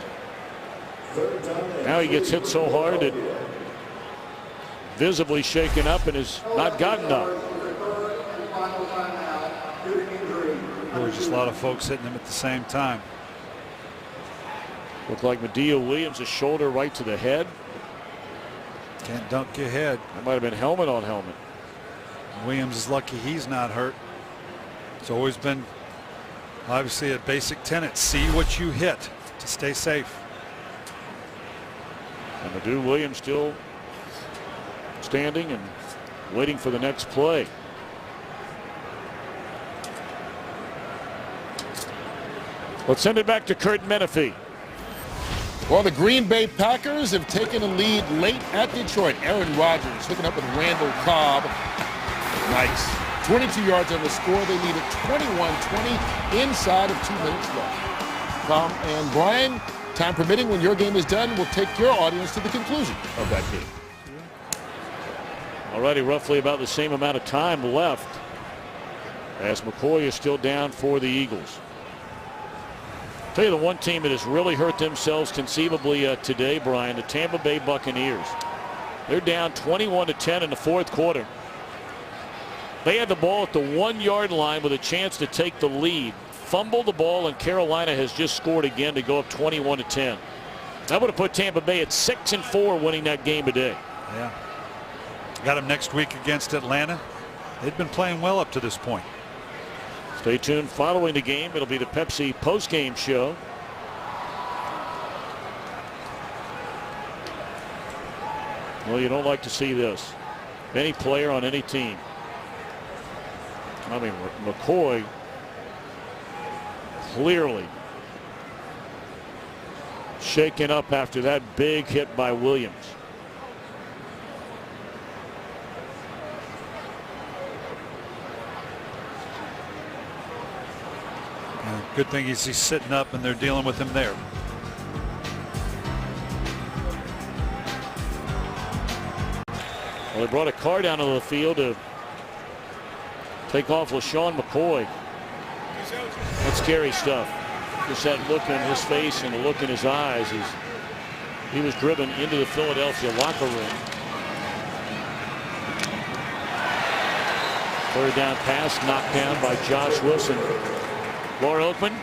now he gets hit so hard that visibly shaken up and has not gotten up. There were just a lot of folks hitting him at the same time. Looked like Medea Williams, a shoulder right to the head. Can't dunk your head. That might have been helmet on helmet. Williams is lucky he's not hurt. It's always been obviously a basic tenet. See what you hit to stay safe. And Medea Williams still standing and waiting for the next play. Let's send it back to Kurt Menefee. Well, the Green Bay Packers have taken a lead late at Detroit. Aaron Rodgers hooking up with Randall Cobb. Nice. 22 yards on the score. They lead at 21-20 inside of 2 minutes left. Tom and Brian, time permitting, when your game is done, we'll take your audience to the conclusion of that game. Already roughly about the same amount of time left as McCoy is still down for the Eagles. Tell you the one team that has really hurt themselves conceivably today, Brian, the Tampa Bay Buccaneers. They're down 21-10 in the 4th quarter. They had the ball at the 1-yard line with a chance to take the lead. Fumbled the ball, and Carolina has just scored again to go up 21-10. That would have put Tampa Bay at 6-4 winning that game today. Yeah. Got them next week against Atlanta. They've been playing well up to this point. Stay tuned. Following the game, it'll be the Pepsi postgame show. Well, you don't like to see this. Any player on any team. I mean, McCoy clearly shaken up after that big hit by Williams. Good thing he's sitting up and they're dealing with him there. Well, they brought a car down to the field to take off LaShawn McCoy. That's scary stuff. Just that look on his face and the look in his eyes as he was driven into the Philadelphia locker room. Third down pass knocked down by Josh Wilson. Laura Oakman.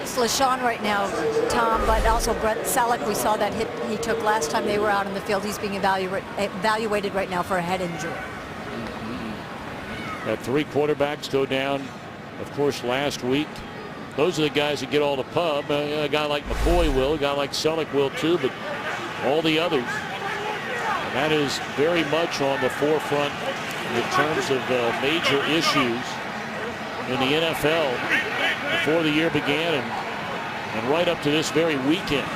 It's LaShawn right now, Tom, but also Brett Selleck. We saw that hit he took last time they were out in the field. He's being evaluated right now for a head injury. Had 3 quarterbacks go down, of course, last week. Those are the guys that get all the pub. A guy like McCoy will, a guy like Selleck will too, but all the others. And that is very much on the forefront in terms of major issues in the NFL before the year began and right up to this very weekend.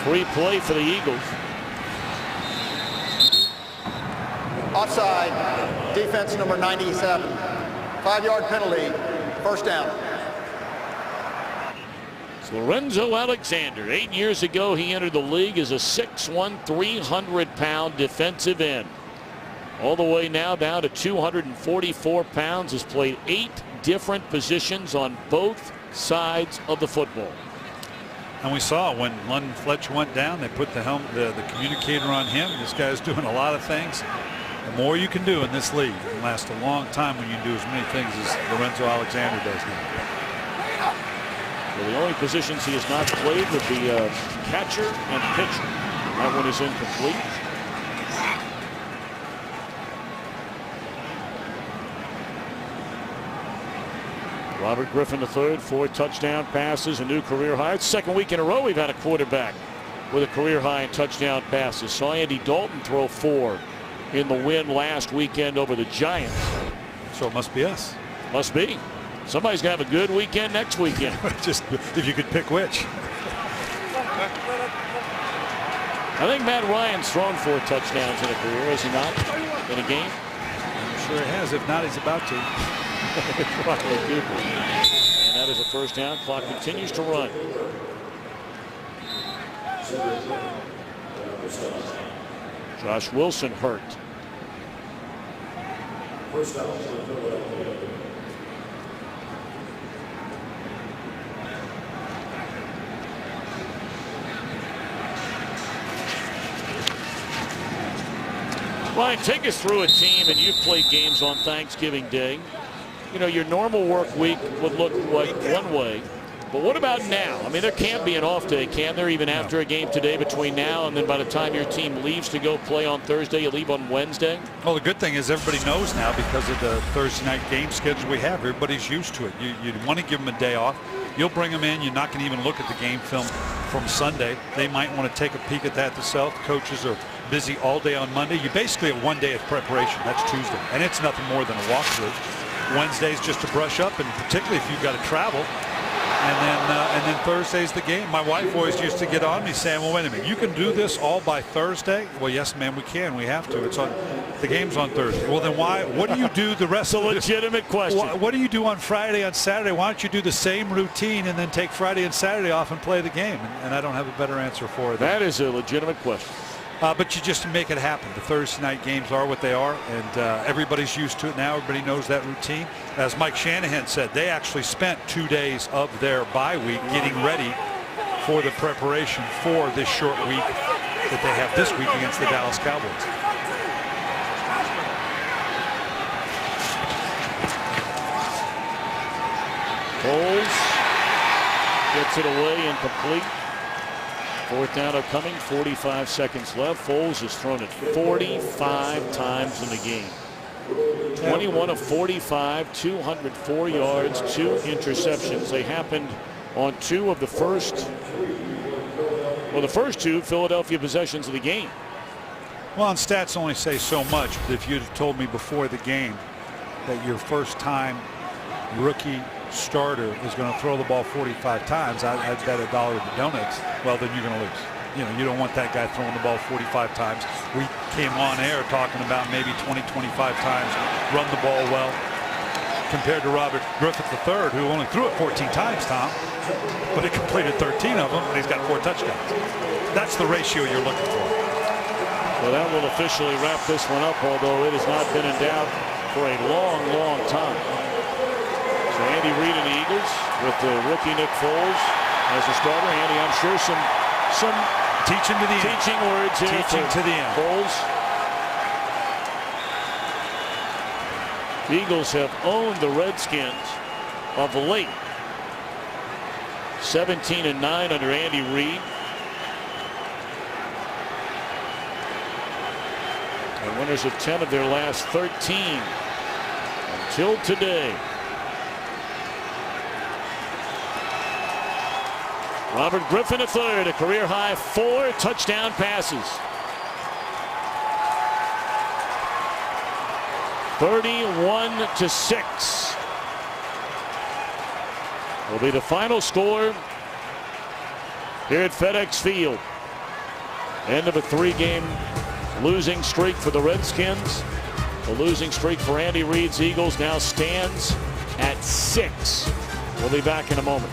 Free play for the Eagles. Offside, defense number 97. 5-yard penalty, first down. It's Lorenzo Alexander. 8 years ago, he entered the league as a 6'1", 300-pound defensive end. All the way now down to 244 pounds. Has played 8 different positions on both sides of the football. And we saw when London Fletcher went down, they put the helmet, the communicator on him. This guy's doing a lot of things. The more you can do in this league, it can last a long time when you do as many things as Lorenzo Alexander does now. Well, the only positions he has not played would be catcher and pitcher. That one is incomplete. Robert Griffin III, 4 touchdown passes, a new career high. It's the second week in a row we've had a quarterback with a career high in touchdown passes. Saw Andy Dalton throw 4 in the win last weekend over the Giants. So it must be us. Must be. Somebody's going to have a good weekend next weekend. Just if you could pick which. I think Matt Ryan's thrown 4 touchdowns in a career, has he not, in a game? I'm sure he has. If not, he's about to. Probably good. And that is a first down. Clock continues to run. Josh Wilson hurt. First down. Ryan, take us through a team, and you've played games on Thanksgiving Day. You know, your normal work week would look like one way, but what about now? I mean, there can't be an off day, can there, even after a game today between now and then by the time your team leaves to go play on Thursday, you leave on Wednesday? Well, the good thing is everybody knows now because of the Thursday night game schedule we have. Everybody's used to it. You'd want to give them a day off. You'll bring them in. You're not going to even look at the game film from Sunday. They might want to take a peek at that themselves. Coaches are busy all day on Monday. You basically have 1 day of preparation. That's Tuesday, and it's nothing more than a walkthrough. Wednesday's just to brush up, and particularly if you've got to travel. And then Thursday's the game. My wife always used to get on me saying, well, wait a minute, you can do this all by Thursday? Well, yes, ma'am, we can. We have to. It's on. The game's on Thursday. Well, then why? What do you do the rest of the legitimate question. What do you do on Friday, on Saturday? Why don't you do the same routine and then take Friday and Saturday off and play the game? And I don't have a better answer for it. That is a legitimate question. But you just make it happen. The Thursday night games are what they are, and everybody's used to it now. Everybody knows that routine. As Mike Shanahan said, they actually spent 2 days of their bye week getting ready for the preparation for this short week that they have this week against the Dallas Cowboys. Foles gets it away, incomplete. Fourth down upcoming, 45 seconds left. Foles has thrown it 45 times in the game. 21 of 45, 204 yards, 2 interceptions. They happened on 2 of the first, well, the first 2 Philadelphia possessions of the game. Well, and stats only say so much, but if you'd have told me before the game that your first time rookie starter is going to throw the ball 45 times, I'd bet $1 to donuts. Well, then you're going to lose. You know, you don't want that guy throwing the ball 45 times. We came on air talking about maybe 20, 25 times run the ball well, compared to Robert Griffith III, who only threw it 14 times, Tom, but he completed 13 of them, and he's got 4 touchdowns. That's the ratio you're looking for. Well, that will officially wrap this one up, although it has not been in doubt for a long, long time. So Andy Reid and the Eagles with the rookie Nick Foles as the starter. Andy, I'm sure some teaching to the teaching end. words here. Teaching to the end. Foles. The Eagles have owned the Redskins of late. 17-9 under Andy Reid. And winners of 10 of their last 13 until today. Robert Griffin III, a career high 4 touchdown passes. 31-6 will be the final score here at FedEx Field. End of a 3-game losing streak for the Redskins. The losing streak for Andy Reid's Eagles now stands at 6. We'll be back in a moment.